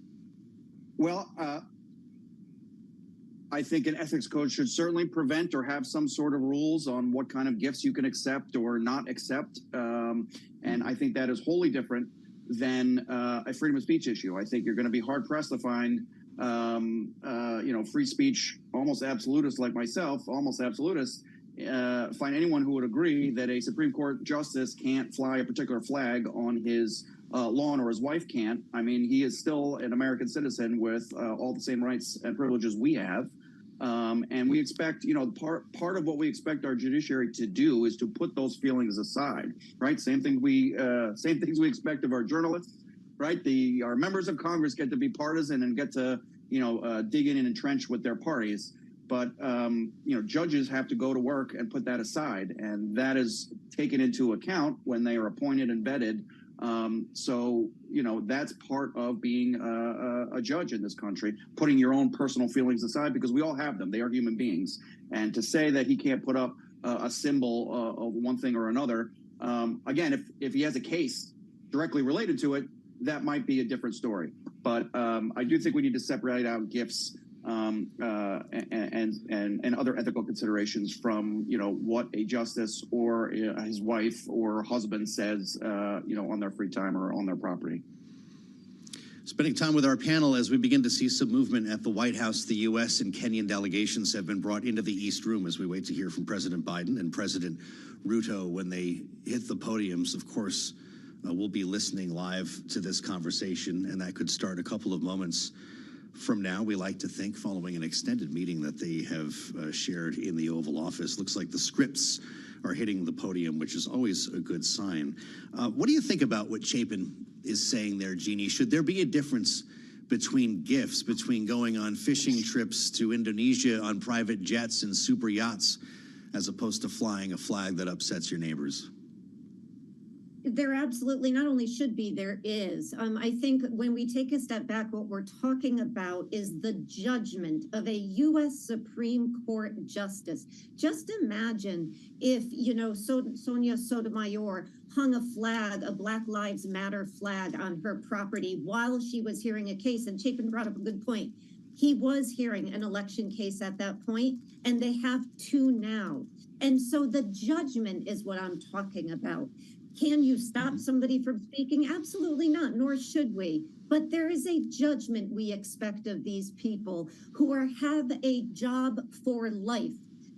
K: I think an ethics code should certainly prevent or have some sort of rules on what kind of gifts you can accept or not accept. And I think that is wholly different than a freedom of speech issue. I think you're going to be hard pressed to find you know, free speech, almost absolutists like myself, almost absolutists, find anyone who would agree that a Supreme Court justice can't fly a particular flag on his lawn or his wife can't. I mean, he is still an American citizen with all the same rights and privileges we have. And we expect, you know, part of what we expect our judiciary to do is to put those feelings aside, right? Same things we expect of our journalists. Right, our members of Congress get to be partisan and get to, you know, dig in and entrench with their parties. But you know, judges have to go to work and put that aside, and that is taken into account when they are appointed and vetted. So you know, that's part of being a judge in this country, putting your own personal feelings aside, because we all have them. They are human beings, and to say that he can't put up a symbol of one thing or another, again, if he has a case directly related to it, that might be a different story. But I do think we need to separate out gifts and other ethical considerations from, you know, what a justice or his wife or husband says, you know, on their free time or on their property.
R: Spending time with our panel as we begin to see some movement at the White House. The U.S. and Kenyan delegations have been brought into the East Room as we wait to hear from President Biden and President Ruto when they hit the podiums. Of course, we'll be listening live to this conversation, and that could start a couple of moments from now. We like to think, following an extended meeting that they have shared in the Oval Office. Looks like the scripts are hitting the podium, which is always a good sign. What do you think about what Chapin is saying there, Jeannie? Should there be a difference between gifts, between going on fishing trips to Indonesia on private jets and super yachts, as opposed to flying a flag that upsets your neighbors?
V: There absolutely not only should be, there is. I think when we take a step back, what we're talking about is the judgment of a U.S. Supreme Court justice. Just imagine if, you know, Sonia Sotomayor hung a flag, a Black Lives Matter flag on her property while she was hearing a case. And Chapin brought up a good point. He was hearing an election case at that point, and they have two now. And so the judgment is what I'm talking about. Can you stop somebody from speaking? Absolutely not, nor should we. But there is a judgment we expect of these people who have a job for life.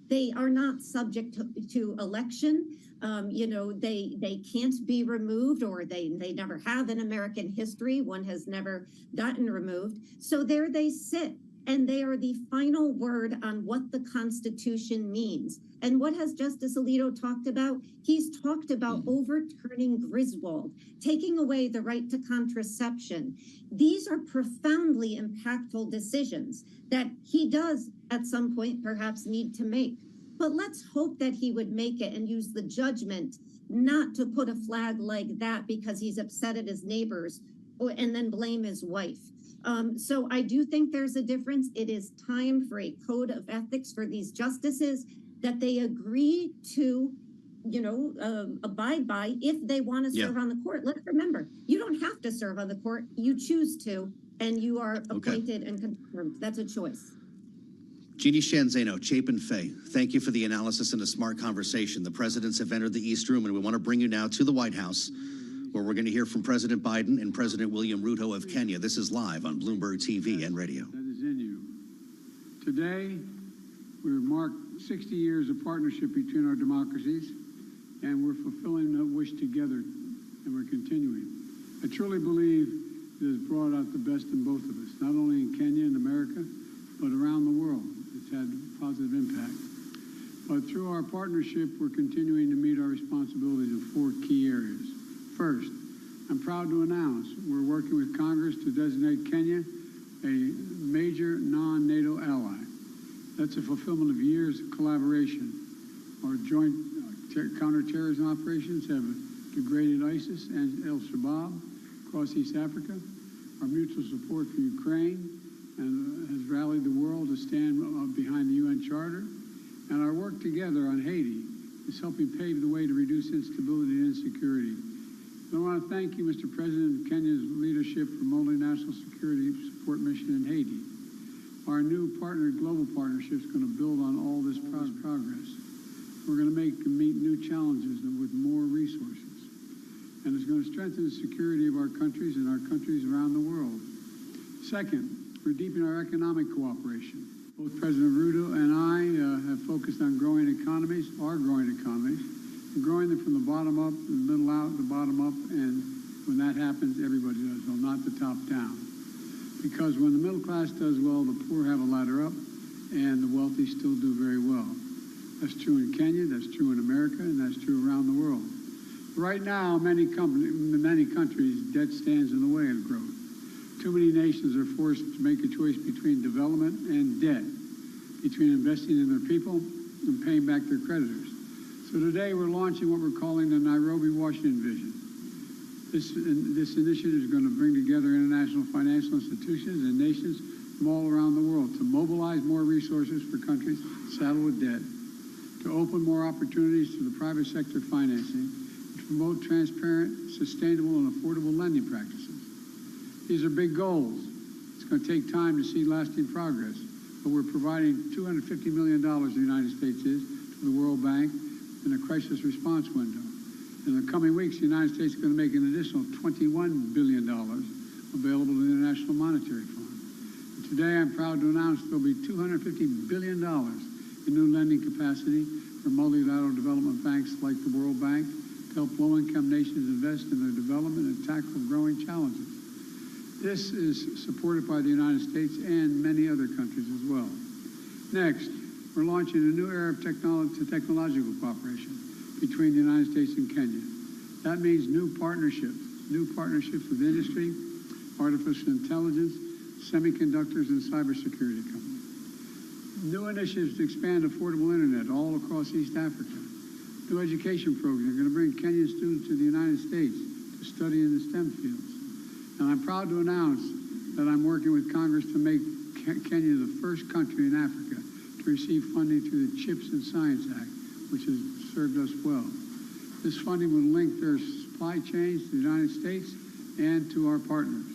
V: They are not subject to election. They can't be removed, or they never have in American history. One has never gotten removed. So there they sit, and they are the final word on what the Constitution means. And what has Justice Alito talked about? He's talked about overturning Griswold, taking away the right to contraception. These are profoundly impactful decisions that he does at some point perhaps need to make. But let's hope that he would make it and use the judgment not to put a flag like that because he's upset at his neighbors and then blame his wife. So I do think there's a difference. It is time for a code of ethics for these justices that they agree to, abide by if they want to serve on the court. Let's remember, you don't have to serve on the court. You choose to, and you are appointed and confirmed. That's a choice.
R: Jeannie Shanzano, Chapin Fay, thank you for the analysis and a smart conversation. The presidents have entered the East Room, and we want to bring you now to the White House, where we're going to hear from President Biden and President William Ruto of Kenya. This is live on Bloomberg TV and radio.
T: That is in you. Today, we mark 60 years of partnership between our democracies, and we're fulfilling that wish together, and we're continuing. I truly believe it has brought out the best in both of us, not only in Kenya and America, but around the world. It's had a positive impact. But through our partnership, we're continuing to meet our responsibilities in 4 key areas. First, I'm proud to announce we're working with Congress to designate Kenya a major non-NATO ally. That's a fulfillment of years of collaboration. Our joint counterterrorism operations have degraded ISIS and al-Shabaab across East Africa. Our mutual support for Ukraine and has rallied the world to stand behind the UN Charter. And our work together on Haiti is helping pave the way to reduce instability and insecurity. I want to thank you, Mr. President, for Kenya's leadership for multinational security support mission in Haiti. Our new global partnership is going to build on all this progress. We're going to meet new challenges with more resources. And it's going to strengthen the security of our countries and our countries around the world. Second, we're deepening our economic cooperation. Both President Ruto and I have focused on growing economies, and growing them from the bottom up, the middle out, the bottom up, and when that happens, everybody does well, not the top down. Because when the middle class does well, the poor have a ladder up, and the wealthy still do very well. That's true in Kenya, that's true in America, and that's true around the world. Right now, many countries, debt stands in the way of growth. Too many nations are forced to make a choice between development and debt, between investing in their people and paying back their creditors. So today we're launching what we're calling the Nairobi, Washington Vision. This initiative is going to bring together international financial institutions and nations from all around the world to mobilize more resources for countries saddled with debt, to open more opportunities to the private sector financing, to promote transparent, sustainable, and affordable lending practices. These are big goals. It's going to take time to see lasting progress, but we're providing $250 million, the United States is, to the World Bank in a crisis response window. In the coming weeks, the United States is going to make an additional $21 billion available to the International Monetary Fund. And today, I'm proud to announce there'll be $250 billion in new lending capacity for multilateral development banks like the World Bank to help low-income nations invest in their development and tackle growing challenges. This is supported by the United States and many other countries as well. Next, we're launching a new era of technological cooperation between the United States and Kenya. That means new partnerships with industry, artificial intelligence, semiconductors, and cybersecurity companies. New initiatives to expand affordable internet all across East Africa. New education programs are going to bring Kenyan students to the United States to study in the STEM fields. And I'm proud to announce that I'm working with Congress to make Kenya the first country in Africa to receive funding through the CHIPS and Science Act, which has served us well. This funding will link their supply chains to the United States and to our partners,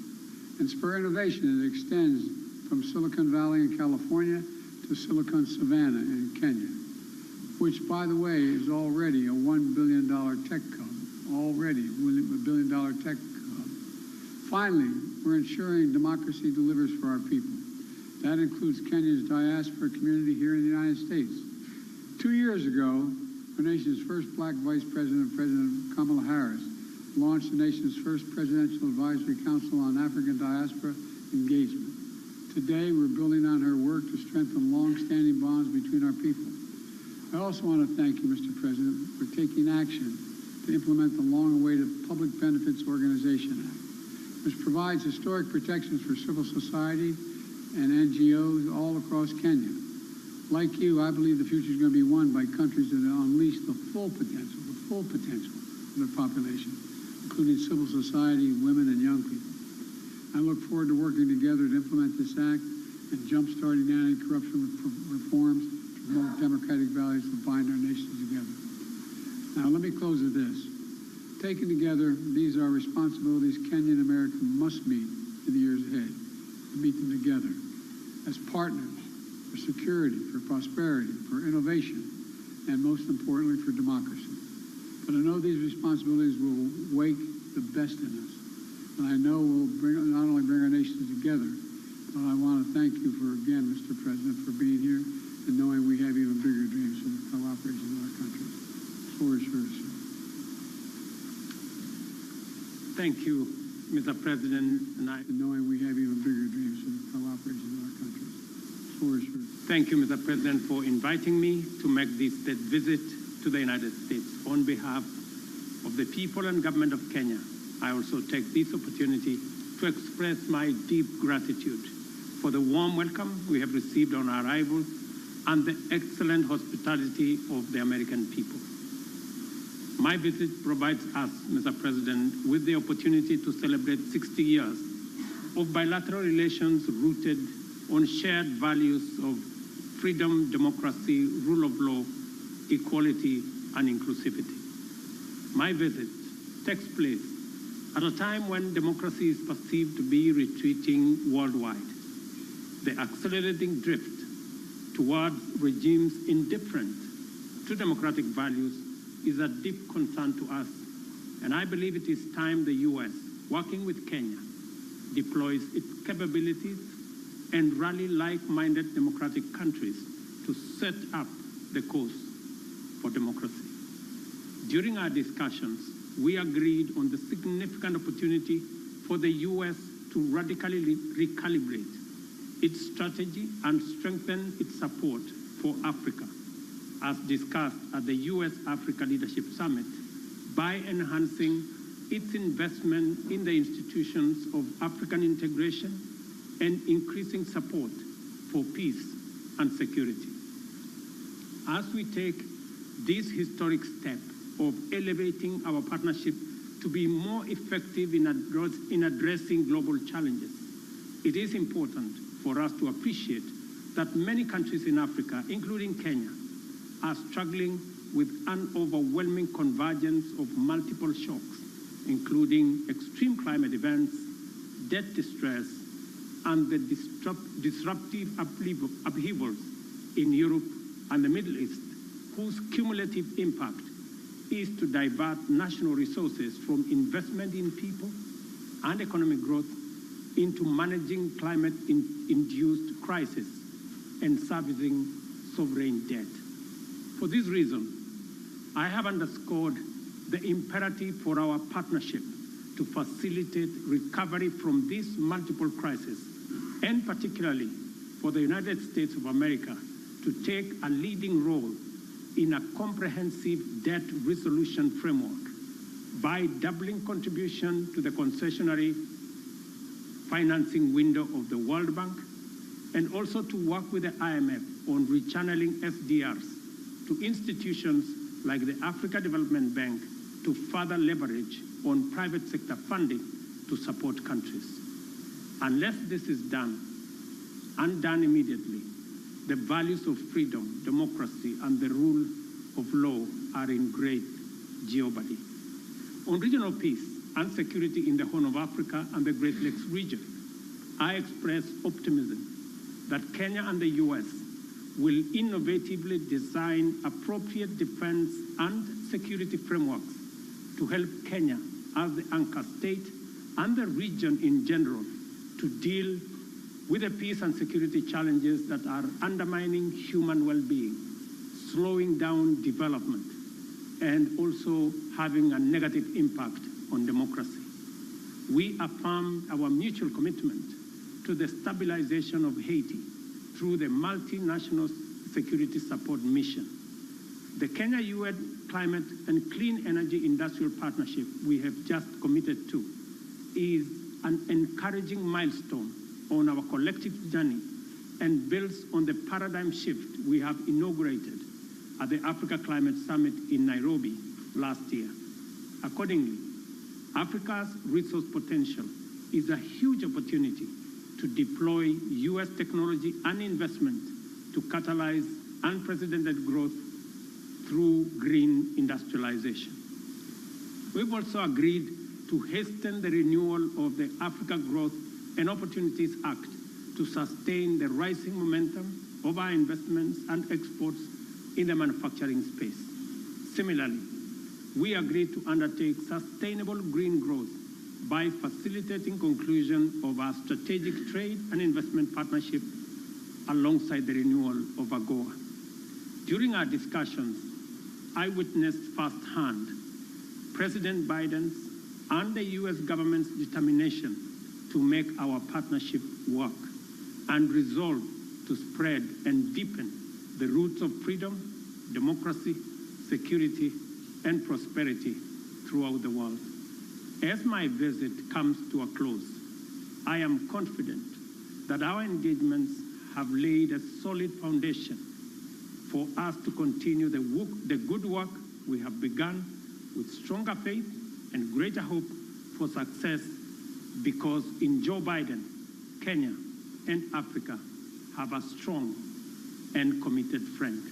T: and spur innovation that extends from Silicon Valley in California to Silicon Savannah in Kenya, which, by the way, is already a $1 billion tech hub, already $1 billion tech hub. Finally, we're ensuring democracy delivers for our people. That includes Kenya's diaspora community here in the United States. 2 years ago, our nation's first black vice president, President Kamala Harris, launched the nation's first Presidential Advisory Council on African Diaspora Engagement. Today, we're building on her work to strengthen long-standing bonds between our people. I also want to thank you, Mr. President, for taking action to implement the long-awaited Public Benefits Organization Act, which provides historic protections for civil society and NGOs all across Kenya. Like you, I believe the future is going to be won by countries that unleash the full potential of their population, including civil society, women, and young people. I look forward to working together to implement this act and jump-starting anti-corruption reforms to promote democratic values that bind our nations together. Now, let me close with this. Taken together, these are responsibilities Kenya and America must meet in the years ahead. To meet them together as partners for security, for prosperity, for innovation, and most importantly, for democracy. But I know these responsibilities will wake the best in us, and I know will not only bring our nations together, but I want to thank you again, Mr. President, for being here and knowing we have even bigger dreams for the cooperation in our country. The floor is yours, sir.
L: Thank you, Mr. President,
T: knowing we have even bigger dreams for the cooperation in our country. The floor is yours.
L: Thank you, Mr. President, for inviting me to make this state visit to the United States. On behalf of the people and government of Kenya, I also take this opportunity to express my deep gratitude for the warm welcome we have received on our arrival and the excellent hospitality of the American people. My visit provides us, Mr. President, with the opportunity to celebrate 60 years of bilateral relations rooted on shared values of freedom, democracy, rule of law, equality, and inclusivity. My visit takes place at a time when democracy is perceived to be retreating worldwide. The accelerating drift towards regimes indifferent to democratic values is a deep concern to us, and I believe it is time the U.S., working with Kenya, deploys its capabilities and rally like-minded democratic countries to set up the course for democracy. During our discussions, we agreed on the significant opportunity for the U.S. to radically recalibrate its strategy and strengthen its support for Africa, as discussed at the U.S.-Africa Leadership Summit, by enhancing its investment in the institutions of African integration and increasing support for peace and security. As we take this historic step of elevating our partnership to be more effective in addressing global challenges, it is important for us to appreciate that many countries in Africa, including Kenya, are struggling with an overwhelming convergence of multiple shocks, including extreme climate events, debt distress, and the disruptive upheavals in Europe and the Middle East, whose cumulative impact is to divert national resources from investment in people and economic growth into managing climate-induced crises and servicing sovereign debt. For this reason, I have underscored the imperative for our partnership to facilitate recovery from these multiple crises, and particularly for the United States of America to take a leading role in a comprehensive debt resolution framework by doubling contribution to the concessionary financing window of the World Bank, and also to work with the IMF on rechanneling SDRs to institutions like the Africa Development Bank to further leverage on private sector funding to support countries. Unless this is done, and done immediately, the values of freedom, democracy, and the rule of law are in great jeopardy. On regional peace and security in the Horn of Africa and the Great Lakes region, I express optimism that Kenya and the U.S. will innovatively design appropriate defense and security frameworks to help Kenya as the anchor state and the region in general to deal with the peace and security challenges that are undermining human well-being, slowing down development, and also having a negative impact on democracy. We affirm our mutual commitment to the stabilization of Haiti through the multinational security support mission. The Kenya-UN Climate and Clean Energy Industrial Partnership we have just committed to is an encouraging milestone on our collective journey and builds on the paradigm shift we have inaugurated at the Africa Climate Summit in Nairobi last year. Accordingly, Africa's resource potential is a huge opportunity to deploy U.S. technology and investment to catalyze unprecedented growth through green industrialization. We've also agreed to hasten the renewal of the Africa Growth and Opportunities Act to sustain the rising momentum of our investments and exports in the manufacturing space. Similarly, we agreed to undertake sustainable green growth by facilitating conclusion of our strategic trade and investment partnership alongside the renewal of AGOA. During our discussions, I witnessed firsthand President Biden's and the U.S. government's determination to make our partnership work and resolve to spread and deepen the roots of freedom, democracy, security, and prosperity throughout the world. As my visit comes to a close, I am confident that our engagements have laid a solid foundation for us to continue the good work we have begun with stronger faith and greater hope for success, because in Joe Biden, Kenya and Africa have a strong and committed friend.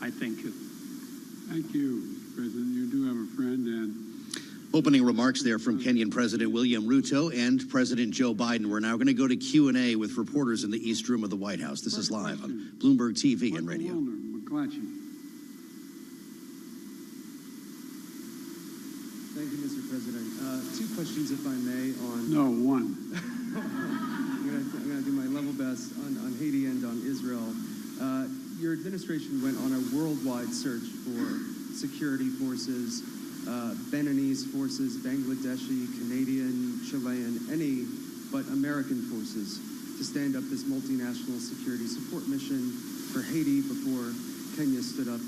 L: I thank you.
T: Thank you, Mr. President. You do have a friend. And
R: opening remarks there from Kenyan President William Ruto and President Joe Biden. We're now going to go to Q&A with reporters in the East Room of the White House. This is live on Bloomberg TV and radio.
O: Thank you, Mr. President. Two questions, if I may, on...
T: No, one.
O: I'm going to do my level best on Haiti and on Israel. Your administration went on a worldwide search for security forces, Beninese forces, Bangladeshi, Canadian, Chilean, any but American forces to stand up this multinational security support mission for Haiti before Kenya stood up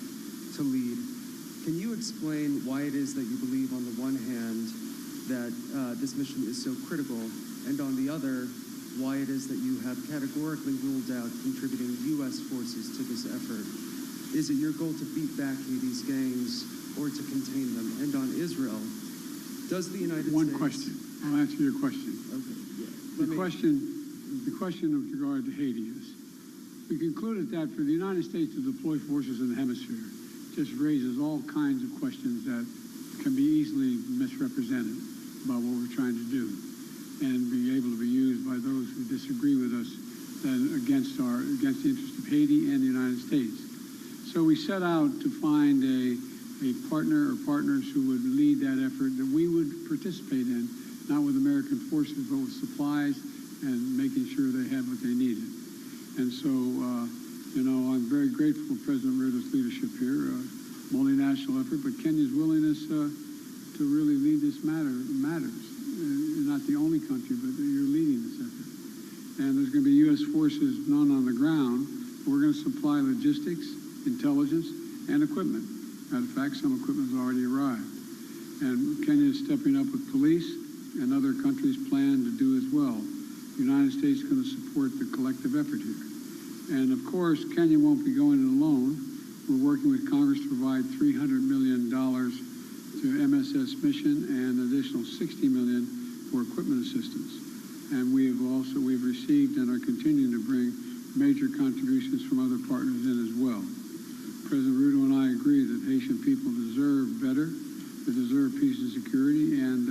O: to lead. Can you explain why it is that you believe, on the one hand, that this mission is so critical, and on the other, why it is that you have categorically ruled out contributing U.S. forces to this effort? Is it your goal to beat back Haiti's gangs or to contain them? And on Israel, does the United States...
T: One question. I'll answer your question.
O: Okay.
T: Yeah. The question with regard to Haiti is, we concluded that for the United States to deploy forces in the hemisphere just raises all kinds of questions that can be easily misrepresented about what we're trying to do, and be able to be used by those who disagree with us against the interest of Haiti and the United States. So we set out to find a partner or partners who would lead that effort that we would participate in, not with American forces, but with supplies and making sure they had what they needed. And so, I'm very grateful for President Ruto's leadership here, multinational effort, but Kenya's willingness to really lead this matters. You're not the only country, but you're leading this effort. And there's going to be U.S. forces, none on the ground. We're going to supply logistics, intelligence, and equipment. Matter of fact, some equipment has already arrived. And Kenya is stepping up with police, and other countries plan to do as well. The United States is going to support the collective effort here. And of course, Kenya won't be going it alone. We're working with Congress to provide $300 million to MSS mission and an additional $60 million for equipment assistance. And we've received and are continuing to bring major contributions from other partners in as well. President Ruto and I agree that Haitian people deserve better, they deserve peace and security, and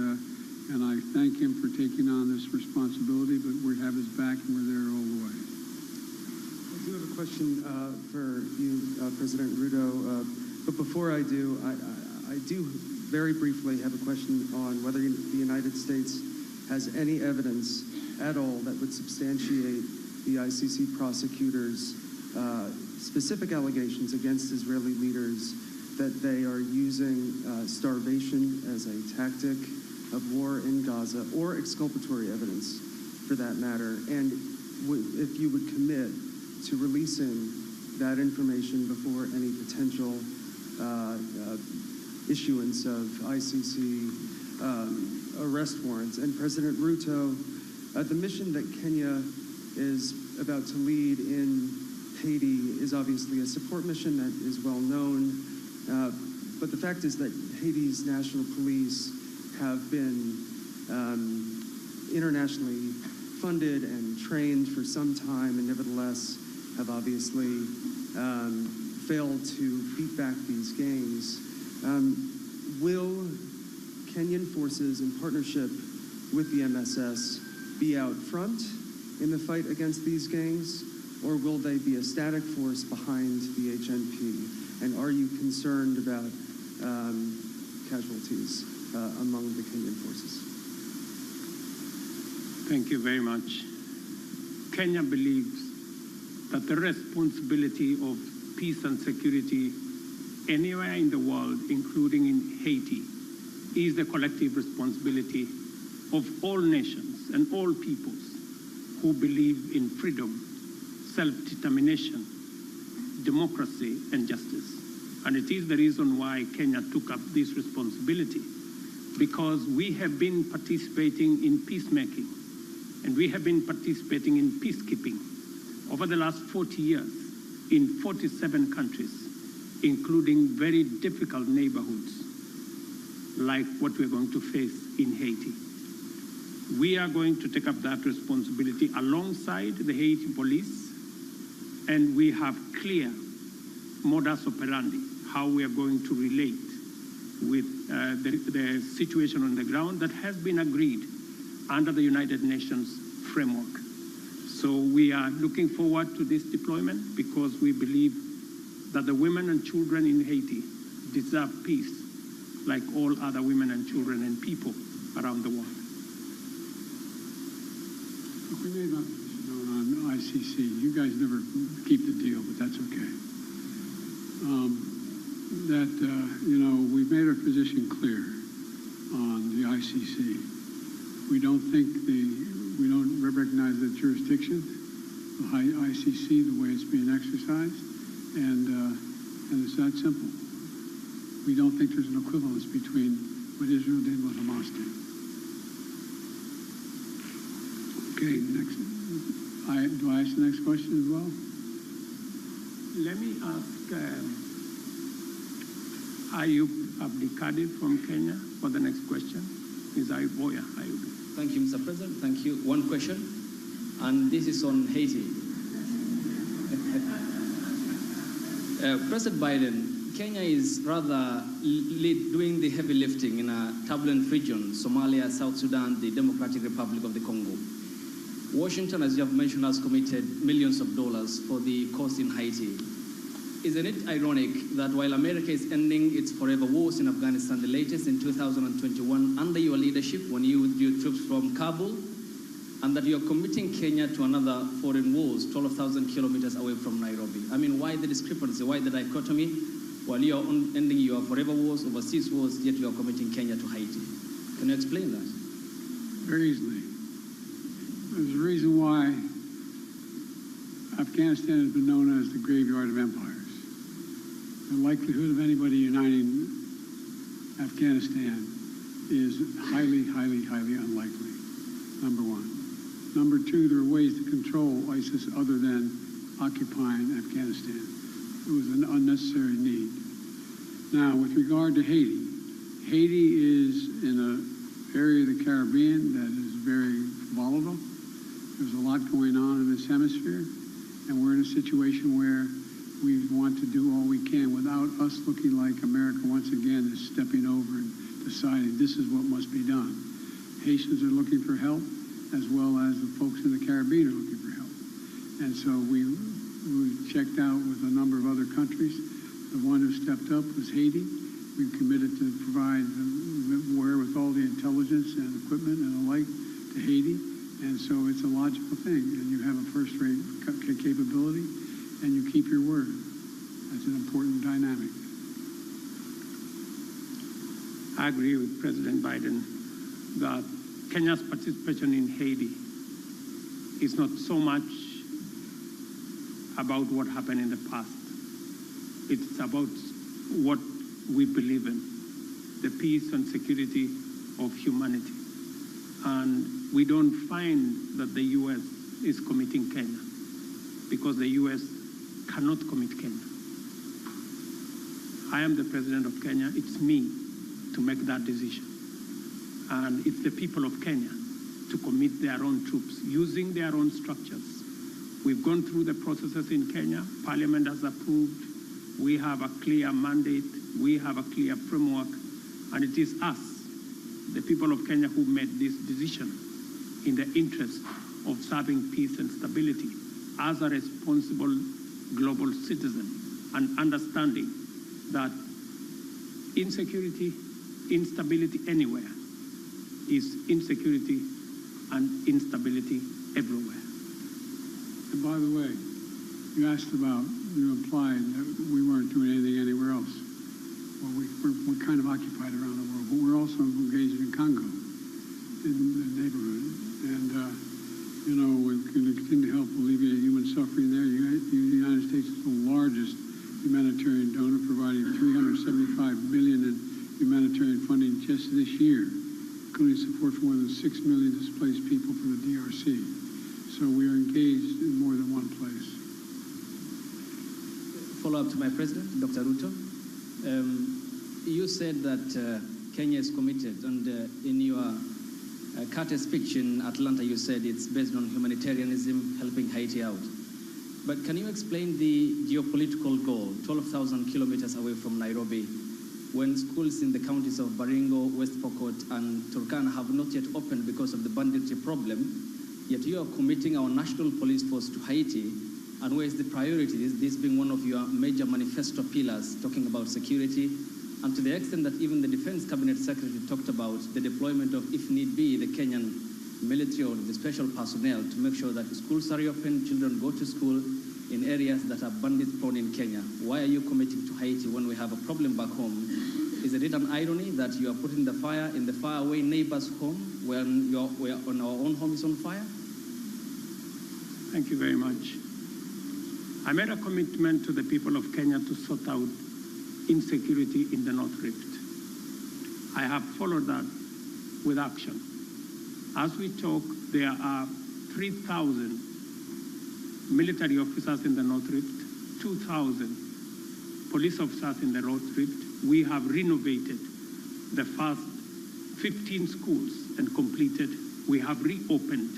T: I thank him for taking on this responsibility, but we have his back and we're there all the way.
O: do have a question for you, President Ruto. But before I do, I do very briefly have a question on whether the United States has any evidence at all that would substantiate the ICC prosecutors' specific allegations against Israeli leaders that they are using starvation as a tactic of war in Gaza, or exculpatory evidence for that matter, and if you would commit to releasing that information before any potential issuance of ICC arrest warrants. And President Ruto, the mission that Kenya is about to lead in Haiti is obviously a support mission that is well known, but the fact is that Haiti's national police have been internationally funded and trained for some time, and nevertheless have obviously failed to beat back these gangs. Will Kenyan forces in partnership with the MSS be out front in the fight against these gangs, or will they be a static force behind the HNP? And are you concerned about casualties among the Kenyan forces?
L: Thank you very much. Kenya believes that the responsibility of peace and security anywhere in the world, including in Haiti, is the collective responsibility of all nations and all peoples who believe in freedom, self-determination, democracy, and justice. And it is the reason why Kenya took up this responsibility, because we have been participating in peacemaking, and we have been participating in peacekeeping over the last 40 years in 47 countries, including very difficult neighborhoods like what we're going to face in Haiti. We are going to take up that responsibility alongside the Haiti police, and we have clear modus operandi, how we are going to relate with the situation on the ground that has been agreed under the United Nations framework. So we are looking forward to this deployment because we believe that the women and children in Haiti deserve peace like all other women and children and people around the world.
T: We made my position known on ICC. You guys never keep the deal, but that's okay. We've made our position clear on the ICC. We don't recognize the jurisdiction, the ICC, the way it's being exercised, and it's that simple. We don't think there's an equivalence between what Israel did and what Hamas did. Okay, next. Do I ask the next question as well?
L: Let me ask Ayub Abdikadir from Kenya for the next question. Is Ayub? Oh, yeah, Ayub.
P: Thank you, Mr. President. Thank you. One question, and this is on Haiti. President Biden, Kenya is rather doing the heavy lifting in a turbulent region, Somalia, South Sudan, the Democratic Republic of the Congo. Washington, as you have mentioned, has committed millions of dollars for the cost in Haiti. Isn't it ironic that while America is ending its forever wars in Afghanistan, the latest in 2021, under your leadership, when you withdrew troops from Kabul, and that you're committing Kenya to another foreign wars 12,000 kilometers away from Nairobi? I mean, why the discrepancy? Why the dichotomy? While you're ending your forever wars, overseas wars, yet you're committing Kenya to Haiti. Can you explain that?
T: Very easily. There's a reason why Afghanistan has been known as the graveyard of empires. The likelihood of anybody uniting Afghanistan is highly, highly, highly unlikely, number one. Number two, there are ways to control ISIS other than occupying Afghanistan. It was an unnecessary need. Now, with regard to Haiti, Haiti is in an area of the Caribbean that is very volatile. There's a lot going on in this hemisphere, and we're in a situation where we want to do all we can without us looking like America once again is stepping over and deciding this is what must be done. Haitians are looking for help, as well as the folks in the Caribbean are looking for help. And so we We checked out with a number of other countries. The one who stepped up was Haiti. We committed to provide the wherewithal, the intelligence and equipment and the like to Haiti. And so it's a logical thing. And you have a first-rate capability and you keep your word. That's an important dynamic.
L: I agree with President Biden that Kenya's participation in Haiti is not so much about what happened in the past. It's about what we believe in, the peace and security of humanity. And we don't find that the U.S. is committing Kenya because the U.S. cannot commit Kenya. I am the president of Kenya. It's me to make that decision. And it's the people of Kenya to commit their own troops using their own structures. We've gone through the processes in Kenya. Parliament has approved. We have a clear mandate. We have a clear framework. And it is us, the people of Kenya, who made this decision in the interest of serving peace and stability as a responsible global citizen and understanding that insecurity, instability anywhere is insecurity and instability everywhere.
T: And by the way, you asked about, you implied that we weren't doing anything anywhere else. Well, we're kind of occupied around the world, but we're also engaged in Congo, in the neighborhood. And, you know, we're going to continue to help alleviate human suffering there. The United States is the largest humanitarian donor, providing $375 million in humanitarian funding just this year, including support for more than 6 million displaced people from the DRC. So we are engaged in more than one place.
P: Follow up to my president, Dr. Ruto. You said that Kenya is committed, and in your Carter speech in Atlanta, you said it's based on humanitarianism, helping Haiti out. But can you explain the geopolitical goal, 12,000 kilometers away from Nairobi, when schools in the counties of Baringo, West Pokot, and Turkana have not yet opened because of the banditry problem, yet you are committing our national police force to Haiti, and where is the priority? This being one of your major manifesto pillars, talking about security, and to the extent that even the Defense Cabinet Secretary talked about the deployment of, if need be, the Kenyan military or the special personnel to make sure that schools are open, children go to school in areas that are bandit-prone in Kenya. Why are you committing to Haiti when we have a problem back home? Is it an irony that you are putting the fire in the faraway neighbor's home when when our own home is on fire?
L: Thank you very much. I made a commitment to the people of Kenya to sort out insecurity in the North Rift. I have followed that with action. As we talk, there are 3,000 military officers in the North Rift, 2,000 police officers in the North Rift. We have renovated the first 15 schools and completed. We have reopened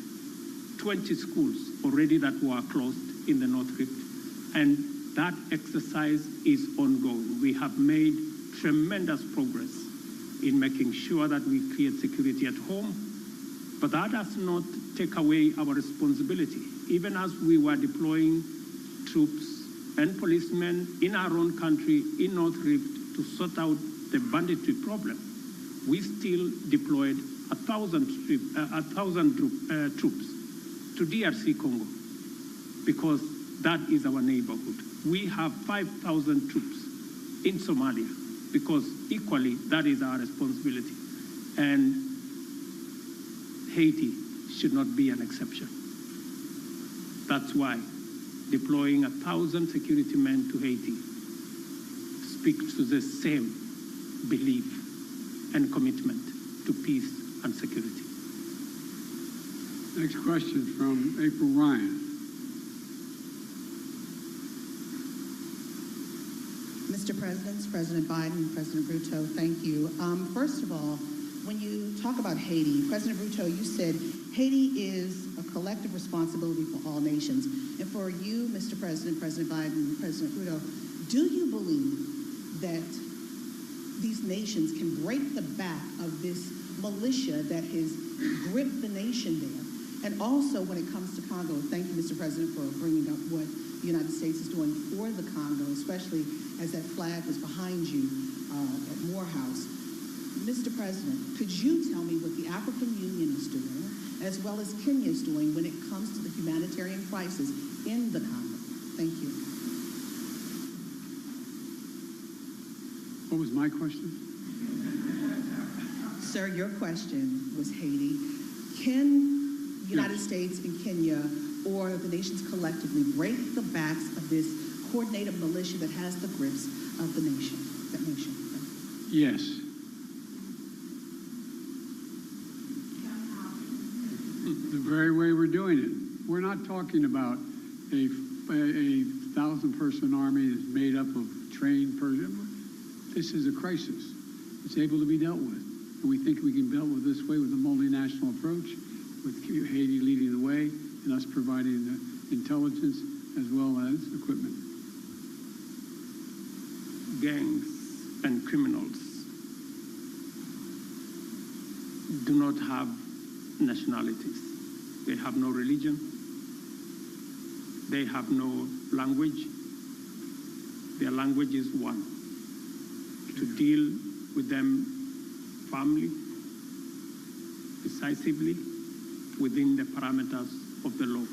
L: 20 schools already that were closed in the North Rift. And that exercise is ongoing. We have made tremendous progress in making sure that we create security at home, but that does not take away our responsibility. Even as we were deploying troops and policemen in our own country, in North Rift, to sort out the banditry problem, we still deployed 1,000 troops to DRC Congo, because that is our neighborhood. We have 5,000 troops in Somalia, because equally that is our responsibility. And Haiti should not be an exception. That's why deploying 1,000 security men to Haiti speaks to the same belief and commitment to peace and security.
T: Next question from April Ryan.
A: Mr. President, President Biden, President Ruto, thank you. First of all, when you talk about Haiti, President Ruto, you said Haiti is a collective responsibility for all nations. And for you, Mr. President, President Biden, President Ruto, do you believe that these nations can break the back of this militia that has gripped the nation there? And also, when it comes to Congo, thank you, Mr. President, for bringing up what the United States is doing for the Congo, especially as that flag was behind you at Morehouse. Mr. President, could you tell me what the African Union is doing, as well as Kenya is doing when it comes to the humanitarian crisis in the Congo? Thank you.
T: What was my question?
A: Sir, your question was Haiti. Can the United States and Kenya or the nations collectively break the backs of this coordinated militia that has the grips of the nation? That nation.
T: Yes. The very way we're doing it. We're not talking about a 1,000-person army that's made up of trained persons. This is a crisis. It's able to be dealt with. And we think we can deal with this way with a multinational approach, with Haiti leading the way and us providing the intelligence as well as equipment.
L: Gangs and criminals do not have nationalities. They have no religion. They have no language. Their language is one. To deal with them firmly, decisively, within the parameters of the law.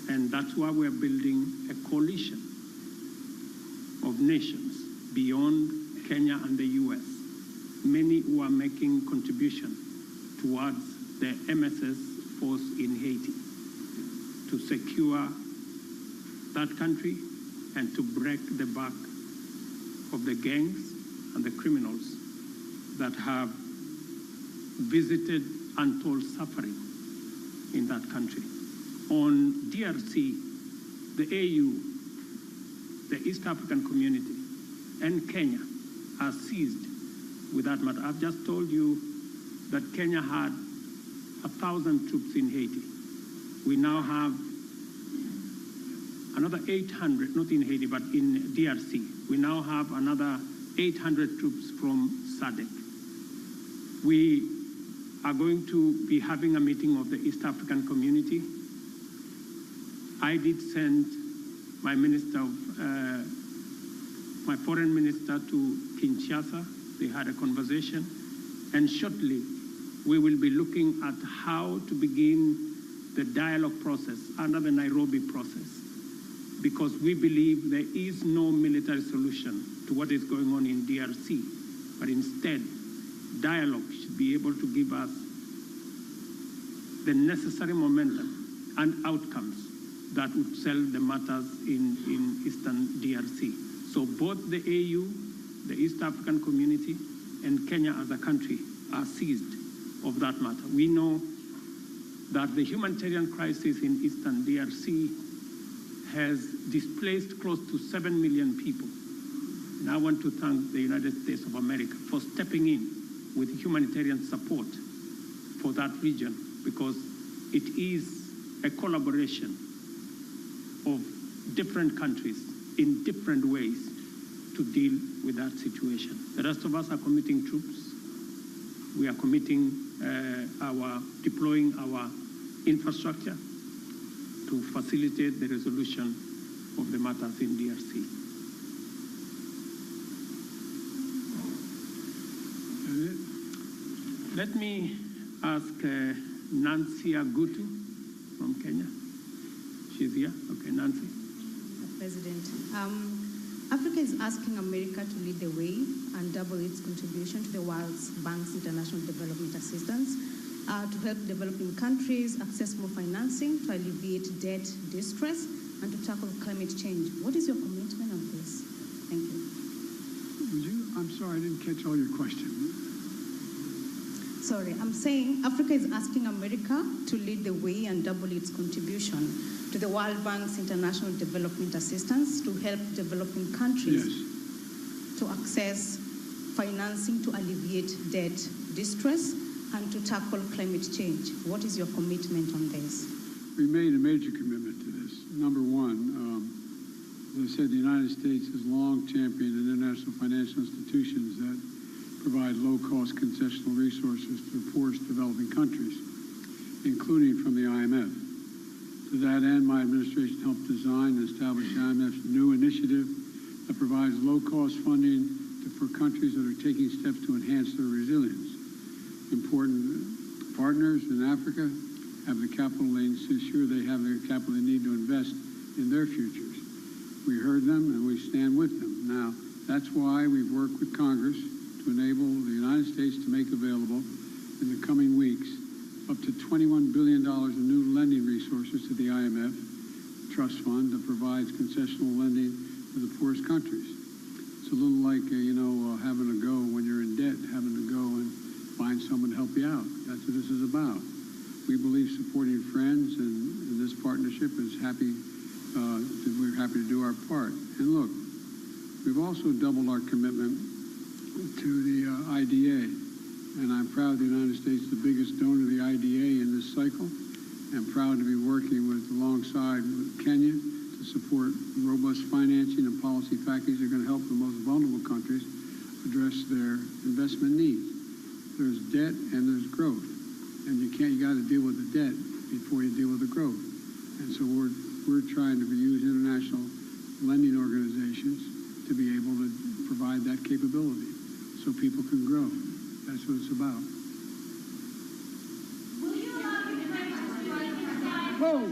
L: And that's why we're building a coalition of nations beyond Kenya and the US, many who are making contribution towards the MSS force in Haiti to secure that country and to break the back of the gangs and the criminals that have visited untold suffering in that country. On DRC, the AU, the East African Community, and Kenya are seized with that matter. I've just told you that Kenya had 1,000 troops in Haiti. We now have another 800, not in Haiti, but in DRC. We now have another 800 troops from SADC. We are going to be having a meeting of the East African Community. I did send my my foreign minister to Kinshasa. They had a conversation, and shortly we will be looking at how to begin the dialogue process under the Nairobi process, because we believe there is no military solution to what is going on in DRC, but instead dialogue should be able to give us the necessary momentum and outcomes that would settle the matters in eastern DRC. So both the AU, the East African Community, and Kenya as a country are seized of that matter. We know that the humanitarian crisis in eastern DRC has displaced close to 7 million people. And I want to thank the United States of America for stepping in with humanitarian support for that region, because it is a collaboration of different countries in different ways to deal with that situation. The rest of us are committing troops. We are committing deploying our infrastructure to facilitate the resolution of the matters in DRC. Let me ask Nancy Agutu from Kenya. She's here. Okay, Nancy.
B: President, Africa is asking America to lead the way and double its contribution to the World Bank's International Development Assistance to help developing countries access more financing, to alleviate debt distress, and to tackle climate change. What is your commitment on this? Thank you.
T: Would you? I'm sorry, I didn't catch all your question.
B: Sorry, I'm saying Africa is asking America to lead the way and double its contribution to the World Bank's International Development Assistance to help developing countries to access financing to alleviate debt distress and to tackle climate change. What is your commitment on this?
T: We made a major commitment to this. Number one, as I said, the United States has long championed international financial institutions that provide low-cost concessional resources to poorest developing countries, including from the IMF. To that end, my administration helped design and establish IMF's new initiative that provides low-cost funding for countries that are taking steps to enhance their resilience. Important partners in Africa have the capital needs to ensure they have the capital they need to invest in their futures. We heard them and we stand with them. Now, that's why we've worked with Congress to enable the United States to make available in the coming weeks up to $21 billion in new lending resources to the IMF Trust Fund that provides concessional lending to the poorest countries. It's a little like, having to go when you're in debt, having to go and find someone to help you out. That's what this is about. We believe supporting friends, and this partnership is we're happy to do our part. And look, we've also doubled our commitment to the IDA. And I'm proud the United States is the biggest donor to the IDA in this cycle. I'm proud to be working alongside Kenya to support robust financing and policy packages that are going to help the most vulnerable countries address their investment needs. There's debt and there's growth. And you got to deal with the debt before you deal with the growth. And so we're trying to use international lending organizations to be able to provide that capability so people can grow. That's what it's about. Whoa!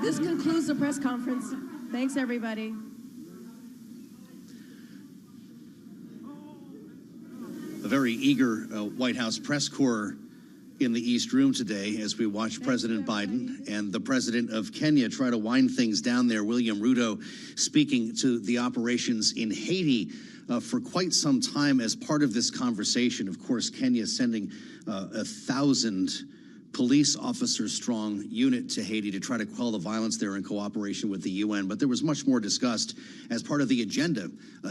Q: This concludes the press conference. Thanks, everybody.
R: A very eager White House press corps in the East Room today as we watch President Biden and the president of Kenya try to wind things down there. William Ruto speaking to the operations in Haiti for quite some time as part of this conversation. Of course, Kenya sending 1,000 police officer strong unit to Haiti to try to quell the violence there in cooperation with the UN. But there was much more discussed as part of the agenda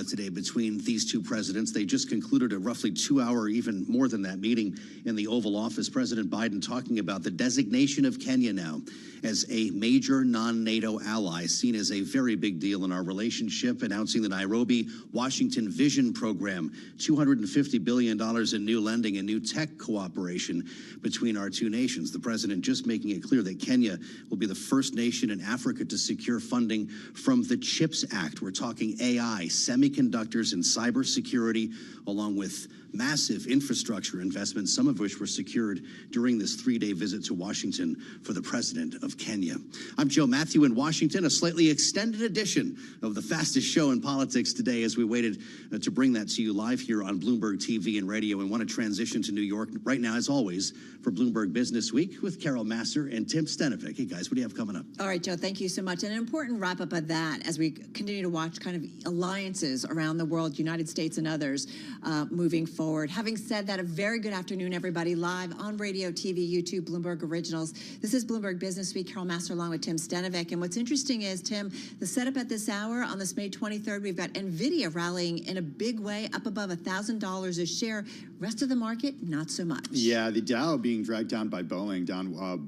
R: today between these two presidents. They just concluded a roughly 2-hour, even more than that, meeting in the Oval Office. President Biden talking about the designation of Kenya now as a major non-NATO ally, seen as a very big deal in our relationship, announcing the Nairobi Washington Vision Program, $250 billion in new lending and new tech cooperation between our two nations. The president just making it clear that Kenya will be the first nation in Africa to secure funding from the CHIPS Act. We're talking AI, semiconductors, and cybersecurity, along with massive infrastructure investments, some of which were secured during this 3-day visit to Washington for the president of Kenya. I'm Joe Matthew in Washington, a slightly extended edition of the fastest show in politics today as we waited to bring that to you live here on Bloomberg TV and radio, and want to transition to New York right now, as always, for Bloomberg Business Week with Carol Massar and Tim Stenovic. Hey, guys, what do you have coming up?
U: All right, Joe, thank you so much. And an important wrap-up of that as we continue to watch kind of alliances around the world, United States and others, moving forward. Having said that, a very good afternoon, everybody, live on radio, TV, YouTube, Bloomberg Originals. This is Bloomberg Business Week. Carol Massar along with Tim Stenovic. And what's interesting is, Tim, the setup at this hour on this May 23rd, we've got NVIDIA rallying in a big way, up above $1,000 a share. Rest of the market, not so much.
W: Yeah, the Dow being dragged down by Boeing,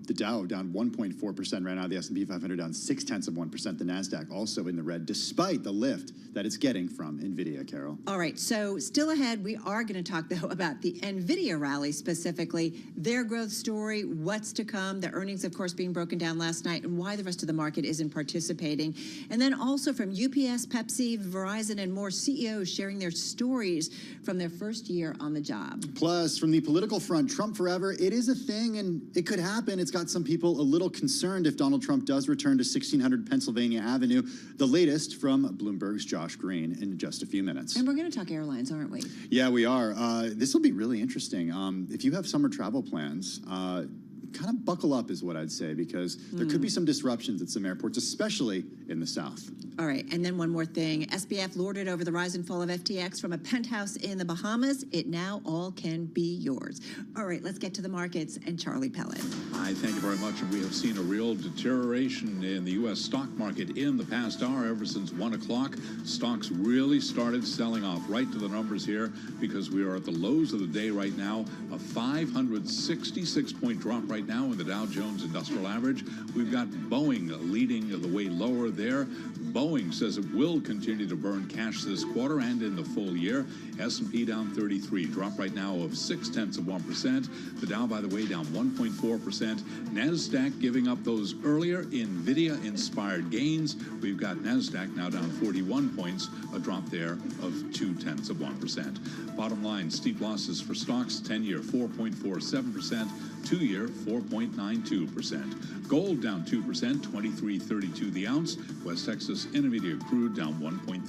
W: the Dow down 1.4% right now, the S&P 500 down 0.6%, the NASDAQ also in the red, despite the lift that it's getting from NVIDIA, Carol.
U: All right, so still ahead, we are going to talk, though, about the NVIDIA rally specifically, their growth story, what's to come, the earnings, of course, being broken down last night, and why the rest of the market isn't participating. And then also from UPS, Pepsi, Verizon, and more CEOs sharing their stories from their first year on the job.
W: Plus, from the political front, Trump forever, it is a thing, and it could happen. It's got some people a little concerned if Donald Trump does return to 1600 Pennsylvania Avenue. The latest from Bloomberg's Josh Green in just a few minutes.
U: And we're going to talk airlines, aren't we?
W: Yeah, we are. This will be really interesting. If you have summer travel plans, kind of buckle up is what I'd say, because there could be some disruptions at some airports, especially in the South.
U: All right, and then one more thing. SBF lorded over the rise and fall of FTX from a penthouse in the Bahamas. It now all can be yours. All right, let's get to the markets and Charlie Pellet.
C: Hi, thank you very much. And we have seen a real deterioration in the U.S. stock market in the past hour. Ever since 1 o'clock, stocks really started selling off. Right to the numbers here, because we are at the lows of the day right now. A 566-point drop right right now in the Dow Jones Industrial Average. We've got Boeing leading the way lower there. Boeing says it will continue to burn cash this quarter and in the full year. S&P down 33, drop right now of 0.6%. The Dow, by the way, down 1.4%. NASDAQ giving up those earlier NVIDIA-inspired gains. We've got NASDAQ now down 41 points, a drop there of 0.2%. Bottom line, steep losses for stocks, 10-year 4.47%, 2-year 4.92%. Gold down 2%, 23.32 the ounce. West Texas Intermediate crude down 1.3%.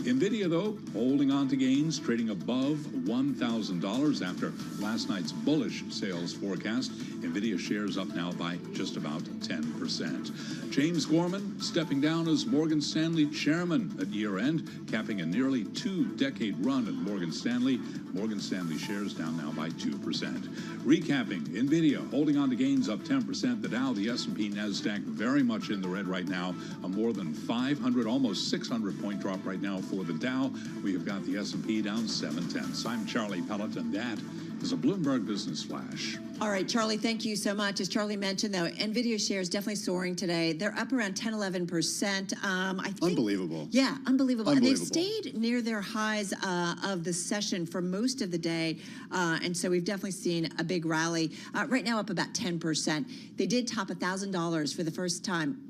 C: NVIDIA, though, holding on to gains, trading above $1,000 after last night's bullish sales forecast. NVIDIA shares up now by just about 10%. James Gorman stepping down as Morgan Stanley chairman at year-end, capping a nearly two-decade run at Morgan Stanley. Morgan Stanley shares down now by 2%. Recapping, NVIDIA holding on to gains up 10%. The Dow, the S&P, NASDAQ very much in the red right now. A more than 500, almost 600-point drop right now for the Dow. We have got the S&P down 0.7. I'm Charlie Pellet, and that is a Bloomberg Business Flash.
U: All right, Charlie, thank you so much. As Charlie mentioned, though, NVIDIA shares definitely soaring today. They're up around 10-11%. I think,
W: unbelievable.
U: Yeah, unbelievable. And they've stayed near their highs of the session for most of the day. And so we've definitely seen a big rally. Right now up about 10%. They did top $1,000 for the first time,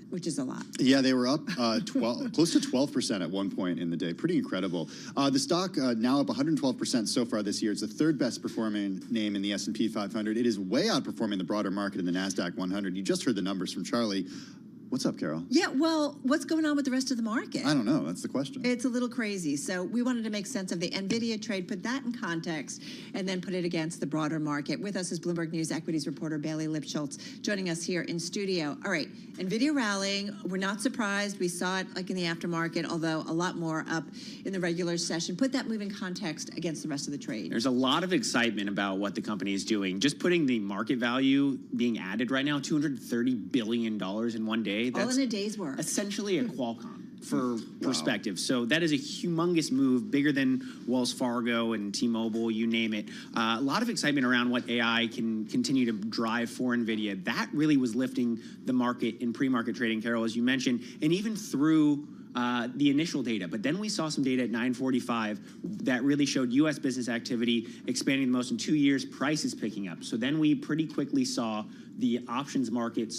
U: which is a lot.
W: Yeah, they were up 12, close to 12% at one point in the day. Pretty incredible. The stock now up 112% so far this year. It's the third best performing name in the S&P 500. It is way outperforming the broader market in the NASDAQ 100. You just heard the numbers from Charlie. What's up, Carol?
U: Yeah, well, what's going on with the rest of the market?
W: I don't know. That's the question.
U: It's a little crazy. So we wanted to make sense of the NVIDIA trade, put that in context, and then put it against the broader market. With us is Bloomberg News equities reporter Bailey Lipschultz, joining us here in studio. All right, NVIDIA rallying. We're not surprised. We saw it like in the aftermarket, although a lot more up in the regular session. Put that move in context against the rest of the trade.
D: There's a lot of excitement about what the company is doing. Just putting the market value being added right now, $230 billion in one day.
U: All in a day's work.
D: Essentially a Qualcomm for perspective. So that is a humongous move, bigger than Wells Fargo and T-Mobile, you name it. A lot of excitement around what AI can continue to drive for NVIDIA. That really was lifting the market in pre-market trading, Carol, as you mentioned, and even through the initial data. But then we saw some data at 9:45 that really showed U.S. business activity expanding the most in 2 years, prices picking up. So then we pretty quickly saw the options market,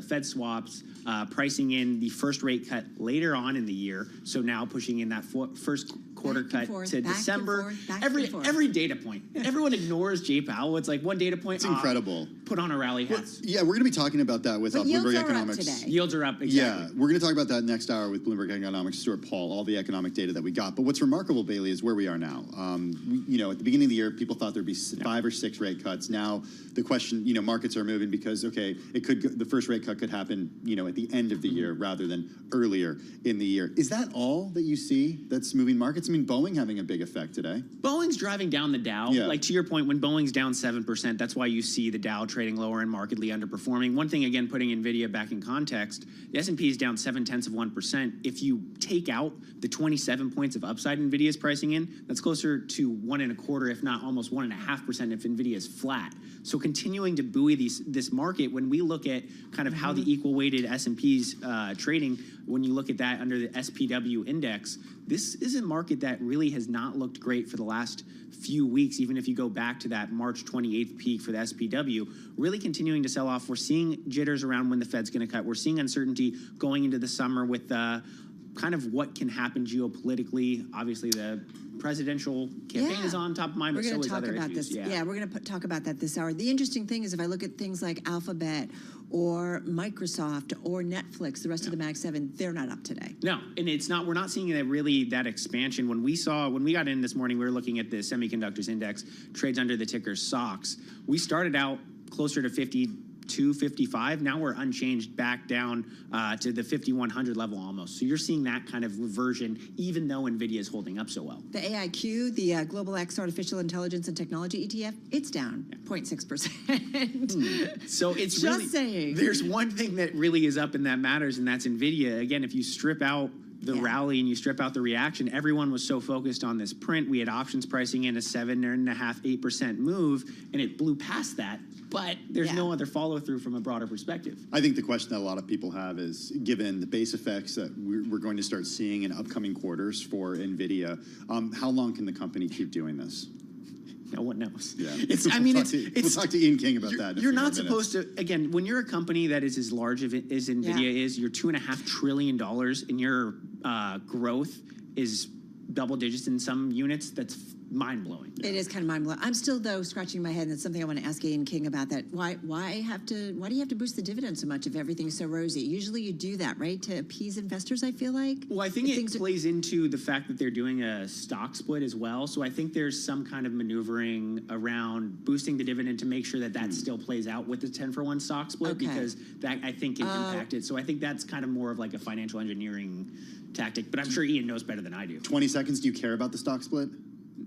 D: Fed swaps, pricing in the first rate cut later on in the year. So now pushing in that first quarter cut to December. Every data point. Everyone ignores Jay Powell. It's like one data point.
W: It's incredible.
D: Put on a rally hat.
W: Well, yeah, we're going to be talking about that with Bloomberg Economics.
D: Yields are up, exactly.
W: Yeah, we're going to talk about that next hour with Bloomberg Economics, Stuart Paul, all the economic data that we got. But what's remarkable, Bailey, is where we are now. At the beginning of the year, people thought there'd be 5 or 6 rate cuts. Now the question, markets are moving because, okay, the first rate cut could happen, at the end of the year rather than earlier in the year. Is that all that you see that's moving markets? I mean, Boeing having a big effect today.
D: Boeing's driving down the Dow.
W: Yeah.
D: Like to your point, when Boeing's down 7%, that's why you see the Dow trading lower and markedly underperforming. One thing, again, putting NVIDIA back in context, the S&P is down 0.7%. If you take out the 27 points of upside NVIDIA's pricing in, that's closer to 1.25%, if not almost 1.5% if NVIDIA is flat. So continuing to buoy this market, when we look at kind of how the equal weighted S&P's trading, when you look at that under the SPW index, this is a market that really has not looked great for the last few weeks, even if you go back to that March 28th peak for the SPW, really continuing to sell off. We're seeing jitters around when the Fed's going to cut. We're seeing uncertainty going into the summer with kind of what can happen geopolitically. Obviously, the presidential campaign is on top of mind, but so is other issues.
U: Yeah, we're going to talk about that this hour. The interesting thing is if I look at things like Alphabet or Microsoft or Netflix, the rest of the Mag 7, they're not up today.
D: No, and it's not. We're not seeing that expansion. When we got in this morning, we were looking at the semiconductors index, trades under the ticker SOX. We started out closer to 52, 55. Now we're unchanged back down to the 5,100 level almost. So you're seeing that kind of reversion, even though NVIDIA is holding up so well.
U: The AIQ, the Global X Artificial Intelligence and Technology ETF, it's down 0.6%.
D: So it's
U: just
D: really,
U: saying.
D: There's one thing that really is up and that matters, and that's NVIDIA. Again, if you strip out the rally and you strip out the reaction, everyone was so focused on this print. We had options pricing in a 7.5–8% move, and it blew past that. But there's no other follow-through from a broader perspective.
W: I think the question that a lot of people have is, given the base effects that we're going to start seeing in upcoming quarters for NVIDIA, how long can the company keep doing this?
D: No one knows.
W: Yeah.
D: We'll
W: talk to Ian King about that.
D: You're not supposed to, again, when you're a company that is as large as NVIDIA is, you're $2.5 trillion, and your growth is double digits in some units. That's mind-blowing.
U: It is kind of mind-blowing. I'm still, though, scratching my head, and it's something I want to ask Ian King about that. Why do you have to boost the dividend so much if everything's so rosy? Usually you do that, right, to appease investors, I feel like?
D: Well, I think it plays into the fact that they're doing a stock split as well. So I think there's some kind of maneuvering around boosting the dividend to make sure that that still plays out with the 10-for-1 stock split, because that, I think, can impact it. So I think that's kind of more of like a financial engineering tactic, but I'm sure Ian knows better than I do.
W: 20 seconds, do you care about the stock split?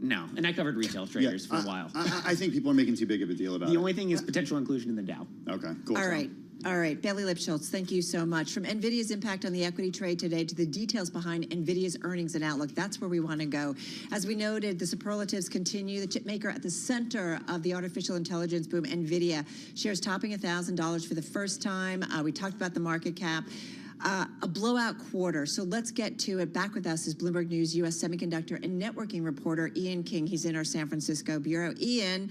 D: No, and I covered retail traders for a while.
W: I think people are making too big of a deal about it.
D: The only thing is potential inclusion in the Dow.
W: Okay, cool.
U: All right. Bailey Lipschultz, thank you so much. From NVIDIA's impact on the equity trade today to the details behind NVIDIA's earnings and outlook, that's where we want to go. As we noted, the superlatives continue. The chip maker at the center of the artificial intelligence boom, NVIDIA, shares topping $1,000 for the first time. We talked about the market cap. A blowout quarter. So let's get to it. Back with us is Bloomberg News U.S. semiconductor and networking reporter Ian King. He's in our San Francisco bureau. Ian,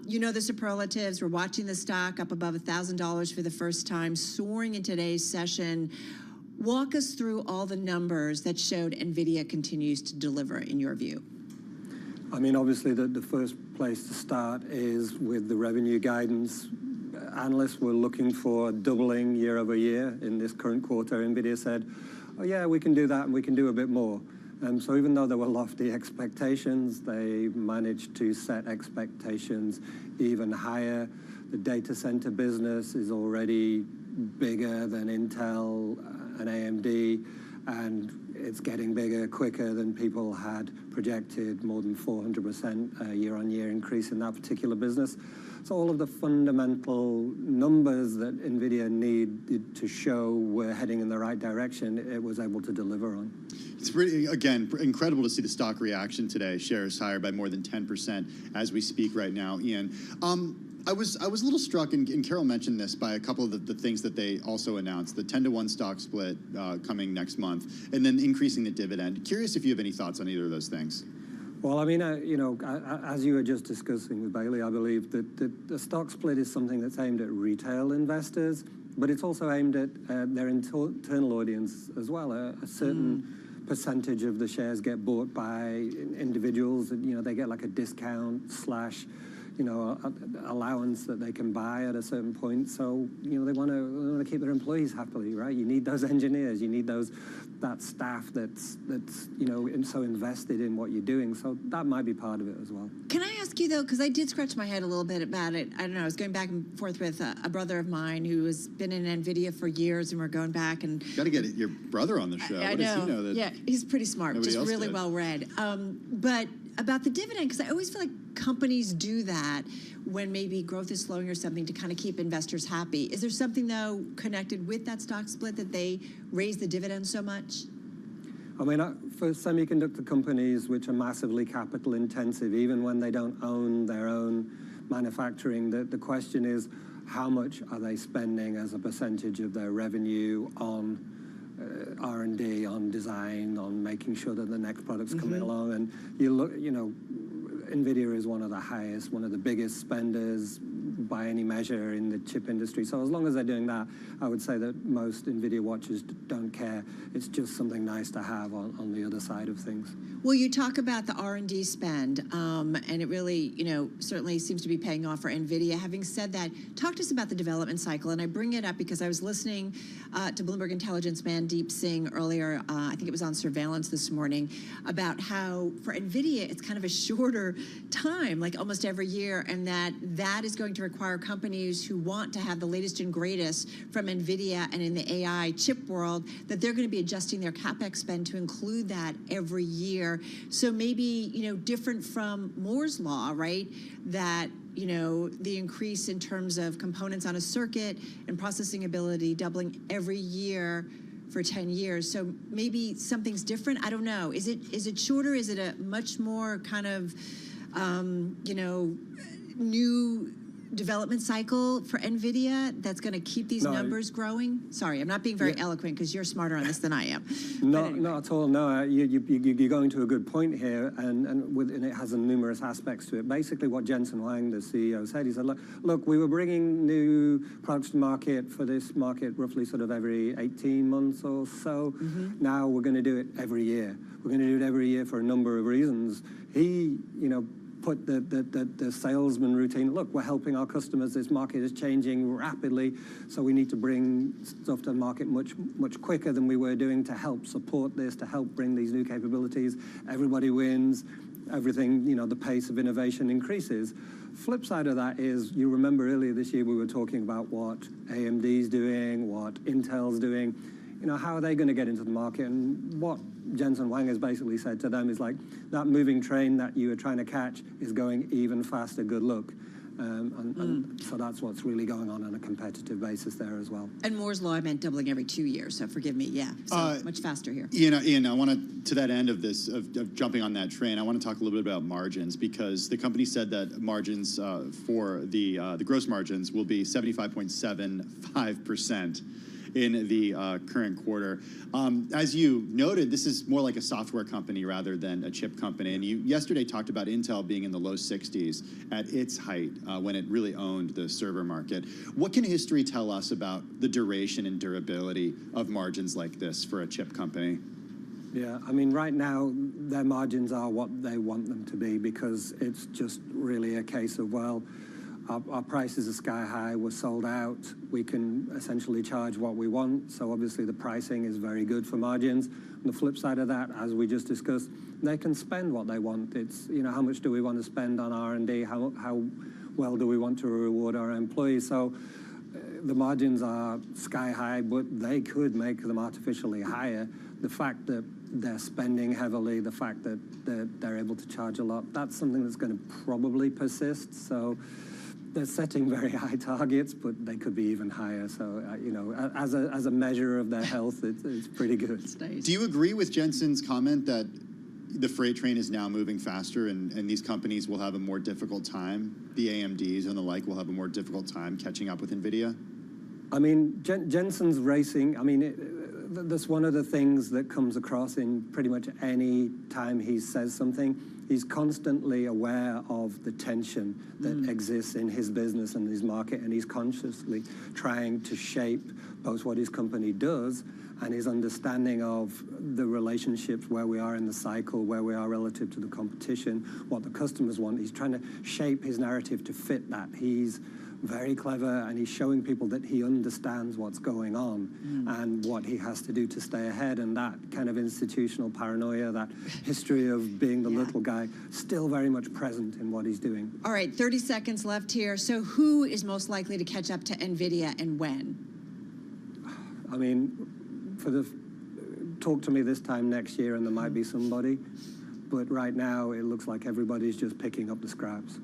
U: you know the superlatives. We're watching the stock up above $1,000 for the first time, soaring in today's session. Walk us through all the numbers that showed NVIDIA continues to deliver, in your view.
G: I mean, obviously, the first place to start is with the revenue guidance. Analysts were looking for doubling year over year in this current quarter. NVIDIA said, oh yeah, we can do that and we can do a bit more. So even though there were lofty expectations, they managed to set expectations even higher. The data center business is already bigger than Intel and AMD, and it's getting bigger quicker than people had projected, more than 400% year-on-year increase in that particular business. So all of the fundamental numbers that NVIDIA needed to show were heading in the right direction, it was able to deliver on.
W: It's really, again, incredible to see the stock reaction today. Shares higher by more than 10% as we speak right now, Ian. I was a little struck, and Carol mentioned this, by a couple of the things that they also announced, the 10-to-1 stock split coming next month, and then increasing the dividend. Curious if you have any thoughts on either of those things.
G: Well, I mean, you know, as you were just discussing with Bailey, I believe that the stock split is something that's aimed at retail investors, but it's also aimed at their internal audience as well. A certain percentage of the shares get bought by individuals, and, you know, they get like a discount / you know, allowance that they can buy at a certain point. So, you know, they want to keep their employees happily, right? You need those engineers, you need that staff that's you know, so invested in what you're doing. So that might be part of it as well.
U: Can I ask you, though, because I did scratch my head a little bit about it. I don't know, I was going back and forth with a brother of mine who has been in NVIDIA for years, and we're going back and...
W: Got to get your brother on the show.
U: I
W: what
U: know.
W: Does he know that
U: Yeah, he's pretty smart, just really well read. But about the dividend, because I always feel like companies do that when maybe growth is slowing or something to kind of keep investors happy. Is there something, though, connected with that stock split that they raise the dividend so much?
G: I mean, for semiconductor companies, which are massively capital intensive, even when they don't own their own manufacturing, the question is, how much are they spending as a percentage of their revenue on R&D, on design, on making sure that the next product's coming along? And you look, you know, NVIDIA is one of the highest, one of the biggest spenders by any measure in the chip industry. So as long as they're doing that, I would say that most NVIDIA watchers don't care. It's just something nice to have on the other side of things.
U: Well, you talk about the R&D spend, and it really, you know, certainly seems to be paying off for NVIDIA. Having said that, talk to us about the development cycle. And I bring it up because I was listening to Bloomberg Intelligence man Deep Singh earlier, I think it was on Surveillance this morning, about how for NVIDIA, it's kind of a shorter time, like almost every year, and that is going to require companies who want to have the latest and greatest from NVIDIA and in the AI chip world, that they're going to be adjusting their CapEx spend to include that every year. So maybe, you know, different from Moore's Law, right? That, you know, the increase in terms of components on a circuit and processing ability doubling every year for 10 years. So maybe something's different. I don't know. Is it shorter? Is it a much more kind of, new development cycle for NVIDIA that's going to keep these numbers growing? Sorry, I'm not being very eloquent because you're smarter on this than I am.
G: Not at all. No, you're going to a good point here, and it has numerous aspects to it. Basically, what Jensen Huang, the CEO, said, he said, look, we were bringing new products to market for this market roughly sort of every 18 months or so. Now we're going to do it every year. We're going to do it every year for a number of reasons. He, put the salesman routine. Look, we're helping our customers. This market is changing rapidly, so we need to bring stuff to market much quicker than we were doing to help support this, to help bring these new capabilities. Everybody wins. Everything, the pace of innovation increases. Flip side of that is, you remember earlier this year we were talking about what AMD's doing, what Intel's doing. How are they going to get into the market? And what Jensen Huang has basically said to them is like, that moving train that you were trying to catch is going even faster. Good luck. And so that's what's really going on a competitive basis there as well.
U: And Moore's Law, I meant doubling every 2 years, so forgive me. Yeah, so much faster here.
W: Ian, I want to that end of this, of jumping on that train, I want to talk a little bit about margins, because the company said that margins for the gross margins will be 75.75%. in the current quarter. As you noted, this is more like a software company rather than a chip company. And you yesterday talked about Intel being in the low 60s at its height when it really owned the server market. What can history tell us about the duration and durability of margins like this for a chip company?
G: Yeah, I mean, right now, their margins are what they want them to be, because it's just really a case of, well, our prices are sky high, we're sold out, we can essentially charge what we want, so obviously the pricing is very good for margins. On the flip side of that, as we just discussed, they can spend what they want. It's, how much do we want to spend on R&D, how well do we want to reward our employees? So the margins are sky high, but they could make them artificially higher. The fact that they're spending heavily, the fact that they're able to charge a lot, that's something that's going to probably persist. So they're setting very high targets, but they could be even higher. So, as a measure of their health, it's pretty good.
W: Do you agree with Jensen's comment that the freight train is now moving faster and these companies will have a more difficult time, the AMDs and the like will have a more difficult time catching up with NVIDIA?
G: I mean, Jensen's racing, that's one of the things that comes across in pretty much any time he says something. He's constantly aware of the tension that exists in his business and his market, and he's consciously trying to shape both what his company does and his understanding of the relationships, where we are in the cycle, where we are relative to the competition, what the customers want. He's trying to shape his narrative to fit that. He's very clever, and he's showing people that he understands what's going on and what he has to do to stay ahead. And that kind of institutional paranoia, that history of being the little guy, still very much present in what he's doing.
U: All right, 30 seconds left here. So who is most likely to catch up to NVIDIA and when?
G: I mean, talk to me this time next year and there might be somebody. But right now, it looks like everybody's just picking up the scraps.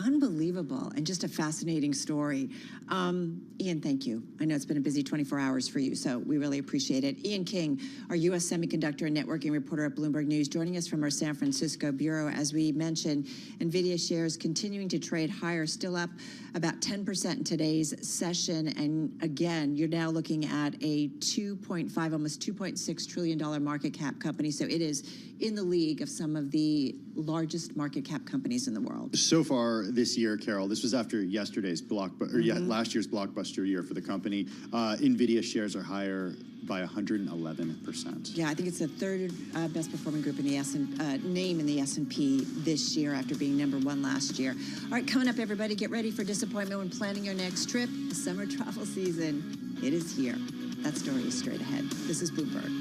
U: Unbelievable, and just a fascinating story. Ian, thank you. I know it's been a busy 24 hours for you, so we really appreciate it. Ian King, our U.S. semiconductor and networking reporter at Bloomberg News, joining us from our San Francisco bureau. As we mentioned, NVIDIA shares continuing to trade higher, still up about 10% in today's session. And again, you're now looking at a $2.5, almost $2.6 trillion market cap company. So it is in the league of some of the largest market cap companies in the world.
W: So far this year, Carol, this was after yesterday's last year's blockbuster year for the company. NVIDIA shares are higher by 111%.
U: Yeah, I think it's the third best performing group in the name in the S&P this year, after being number one last year. All right, coming up, everybody, get ready for disappointment when planning your next trip. The summer travel season, it is here. That story is straight ahead. This is Bloomberg.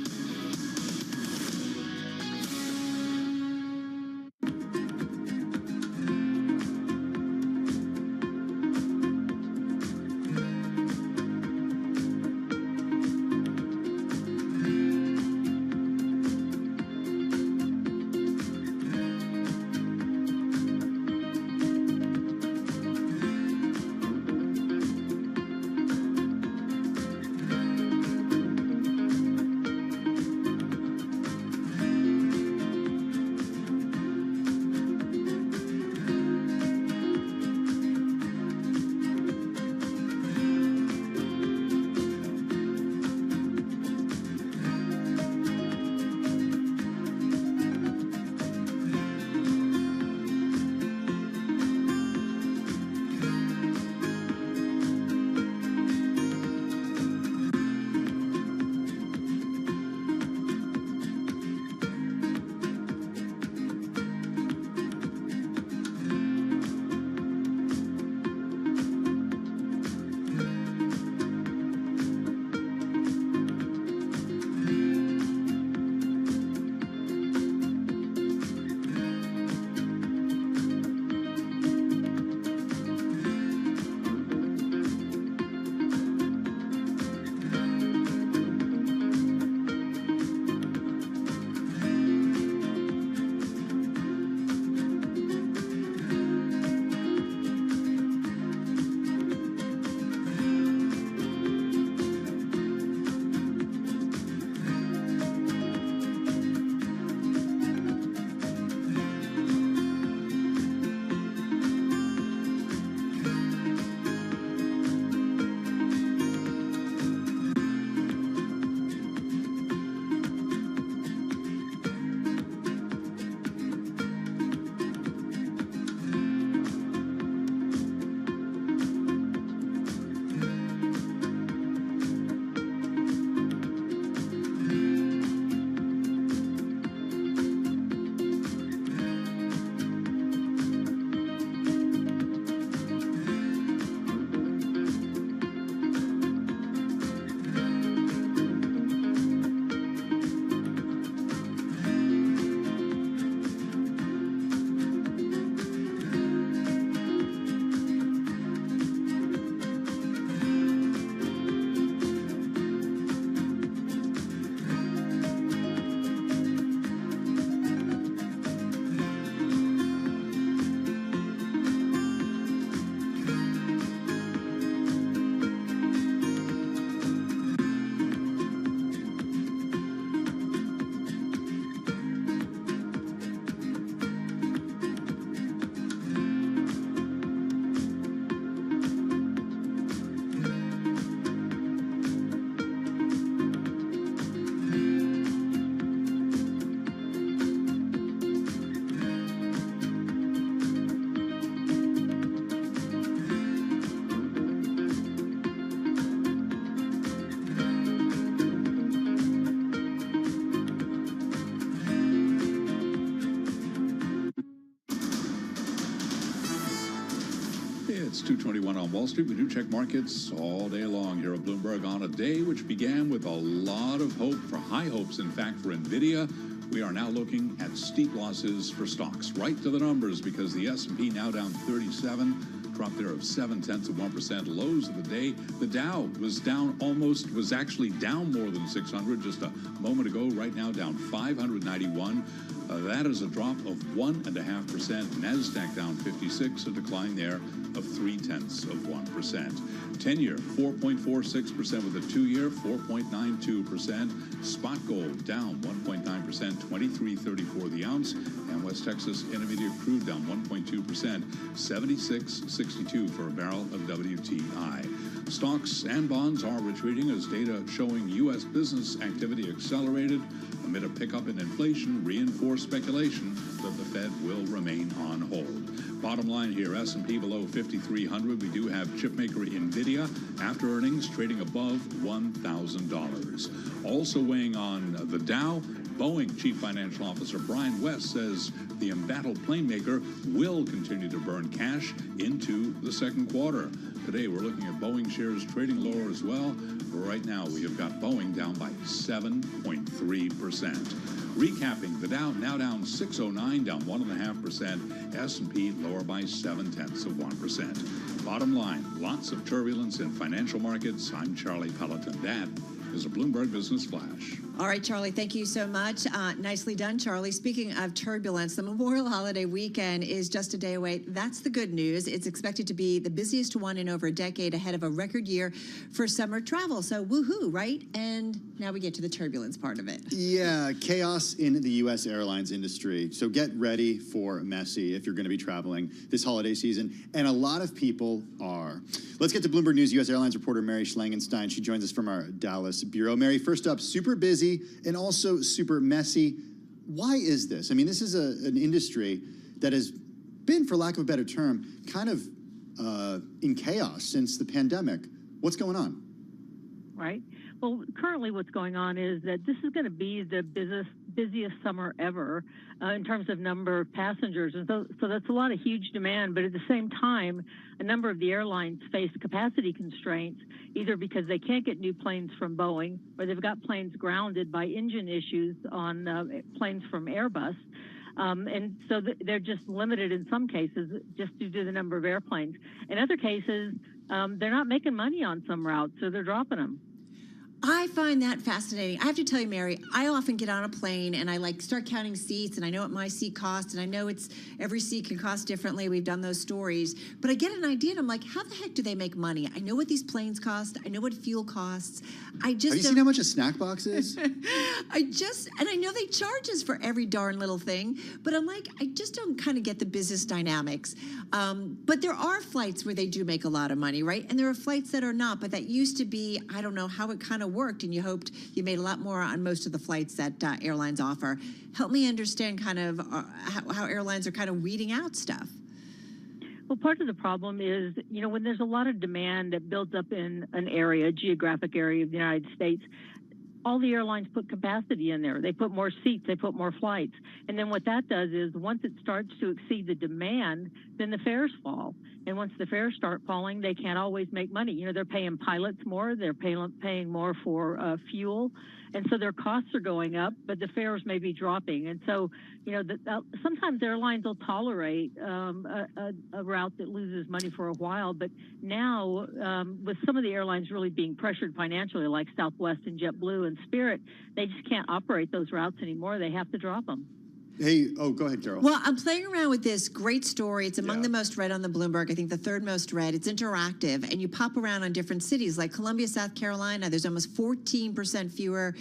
H: 2:21 on Wall Street. We do check markets all day long here at Bloomberg on a day which began with a lot of hope, for high hopes, in fact, for NVIDIA. We are now looking at steep losses for stocks, right to the numbers, because the S&P now down 37, drop there of 0.7%, lows of the day. The Dow was actually down more than 600 just a moment ago, right now down 591. That is a drop of 1.5%. NASDAQ down 56, a decline there of 0.3%. 10-year, 4.46%, with a 2-year, 4.92%. Spot gold down 1.9%, 23.34 the ounce. And West Texas Intermediate crude down 1.2%, 76.62 for a barrel of WTI. Stocks and bonds are retreating as data showing U.S. business activity accelerated amid a pickup in inflation, reinforced speculation that the Fed will remain on hold. Bottom line here, S&P below 5,300. We do have chipmaker NVIDIA after earnings trading above $1,000. Also weighing on the Dow, Boeing Chief Financial Officer Brian West says the embattled plane maker will continue to burn cash into the second quarter. Today, we're looking at Boeing shares trading lower as well. Right now, we have got Boeing down by 7.3%. Recapping, the Dow now down 609, down 1.5%. S&P lower by 0.7%. Bottom line, lots of turbulence in financial markets. I'm Charlie Pelleton. That is a Bloomberg Business Flash.
U: All right, Charlie, thank you so much. Nicely done, Charlie. Speaking of turbulence, the Memorial Holiday weekend is just a day away. That's the good news. It's expected to be the busiest one in over a decade, ahead of a record year for summer travel. So woohoo, right? And now we get to the turbulence part of it.
W: Yeah, chaos in the U.S. airlines industry. So get ready for messy if you're going to be traveling this holiday season. And a lot of people are. Let's get to Bloomberg News U.S. Airlines reporter Mary Schlangenstein. She joins us from our Dallas bureau. Mary, first up, super busy and also super messy. Why is this? I mean, this is an industry that has been, for lack of a better term, kind of in chaos since the pandemic. What's going on?
J: Right. Well, currently what's going on is that this is going to be the busiest summer ever in terms of number of passengers. And so that's a lot of huge demand. But at the same time, a number of the airlines face capacity constraints, either because they can't get new planes from Boeing, or they've got planes grounded by engine issues on planes from Airbus. And so they're just limited in some cases just due to the number of airplanes. In other cases, they're not making money on some routes, so they're dropping them.
U: I find that fascinating. I have to tell you, Mary, I often get on a plane and I start counting seats, and I know what my seat costs, and I know every seat can cost differently. We've done those stories, but I get an idea and I'm like, how the heck do they make money? I know what these planes cost. I know what fuel costs. Have you
W: seen how much a snack box is?
U: And I know they charge us for every darn little thing, but I'm like, I just don't kind of get the business dynamics. But there are flights where they do make a lot of money, right? And there are flights that are not, but that used to be, I don't know how it kind of worked, and you hoped you made a lot more on most of the flights that airlines offer. Help me understand kind of how airlines are kind of weeding out stuff.
J: Well, part of the problem is, when there's a lot of demand that builds up in an area, a geographic area of the United States, all the airlines put capacity in there. They put more seats, they put more flights. And then what that does is once it starts to exceed the demand, then the fares fall. And once the fares start falling, they can't always make money. They're paying pilots more, they're paying more for fuel. And so their costs are going up, but the fares may be dropping. And so, sometimes airlines will tolerate a route that loses money for a while. But now, with some of the airlines really being pressured financially, like Southwest and JetBlue and Spirit, they just can't operate those routes anymore. They have to drop them.
W: Hey, go ahead, Carol.
U: Well, I'm playing around with this great story. It's among the most read on the Bloomberg. I think the third most read. It's interactive, and you pop around on different cities like Columbia, South Carolina. There's almost 14% fewer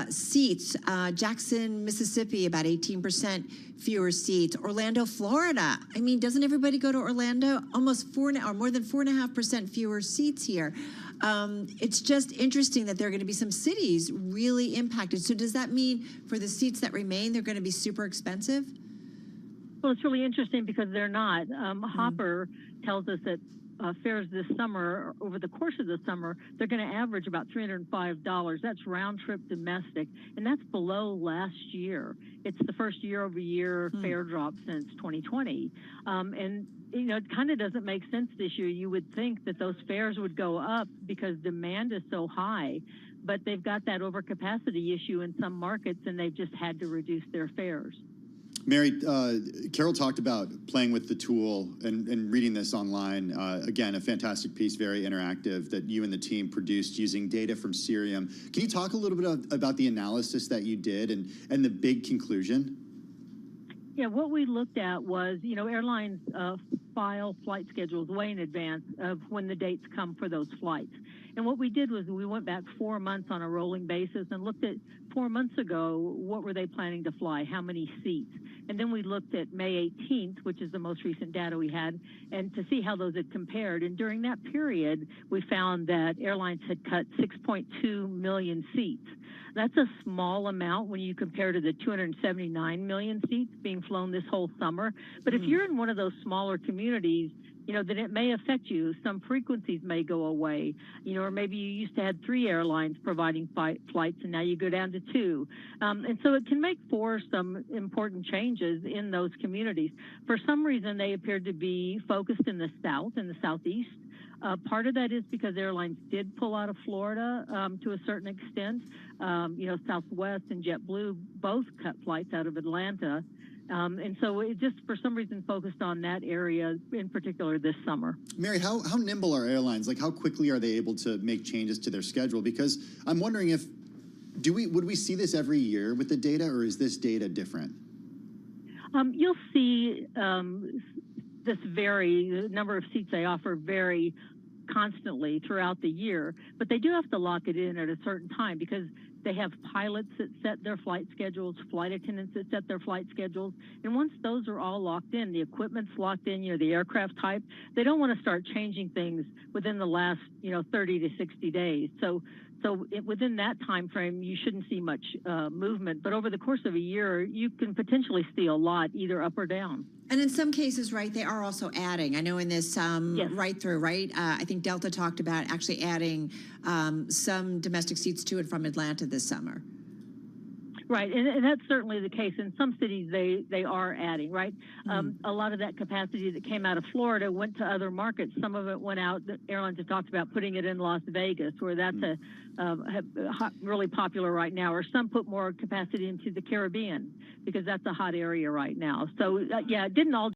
U: seats. Jackson, Mississippi, about 18% fewer seats. Orlando, Florida. I mean, doesn't everybody go to Orlando? Almost more than 4.5% fewer seats here. It's just interesting that there are going to be some cities really impacted. So does that mean for the seats that remain, they're going to be super expensive?
J: Well, it's really interesting because they're not. Hopper tells us that fares this summer, over the course of the summer, they're going to average about $305. That's round trip domestic, and that's below last year. It's the first year-over-year fare drop since 2020. And you know, it kind of doesn't make sense this year. You would think that those fares would go up because demand is so high, but they've got that overcapacity issue in some markets, and they've just had to reduce their fares.
W: Mary, Carol talked about playing with the tool and reading this online. Again, a fantastic piece, very interactive, that you and the team produced using data from Cerium. Can you talk a little bit about the analysis that you did and the big conclusion?
J: Yeah, what we looked at was, you know, airlines file flight schedules way in advance of when the dates come for those flights. And what we did was we went back 4 months on a rolling basis and looked at 4 months ago, what were they planning to fly, how many seats? And then we looked at May 18th, which is the most recent data we had, and to see how those had compared. And during that period, we found that airlines had cut 6.2 million seats. That's a small amount when you compare to the 279 million seats being flown this whole summer. But if you're in one of those smaller communities, you know, then it may affect you. Some frequencies may go away, you know, or maybe you used to have 3 airlines providing flights and now you go down to 2. And so it can make for some important changes in those communities. For some reason, they appeared to be focused in the South and the Southeast. Part of that is because airlines did pull out of Florida to a certain extent. You know, Southwest and JetBlue both cut flights out of Atlanta. And so it just, for some reason, focused on that area in particular this summer.
W: Mary, how nimble are airlines? Like, how quickly are they able to make changes to their schedule? Because I'm wondering if, would we see this every year with the data, or is this data different?
J: You'll see this vary, the number of seats they offer vary constantly throughout the year, but they do have to lock it in at a certain time because they have pilots that set their flight schedules, flight attendants that set their flight schedules, and once those are all locked in, the equipment's locked in, you know, the aircraft type, they don't want to start changing things within the last, you know, 30 to 60 days. So within that time frame, you shouldn't see much movement, but over the course of a year, you can potentially see a lot, either up or down.
U: And in some cases, right, they are also adding. I know in this right through, right, I think Delta talked about actually adding some domestic seats to and from Atlanta this summer.
J: Right, and that's certainly the case. In some cities, they are adding, right? A lot of that capacity that came out of Florida went to other markets. Some of it went out, the airlines have talked about putting it in Las Vegas, where that's really popular right now, or some put more capacity into the Caribbean, because that's a hot area right now. So, yeah, it didn't all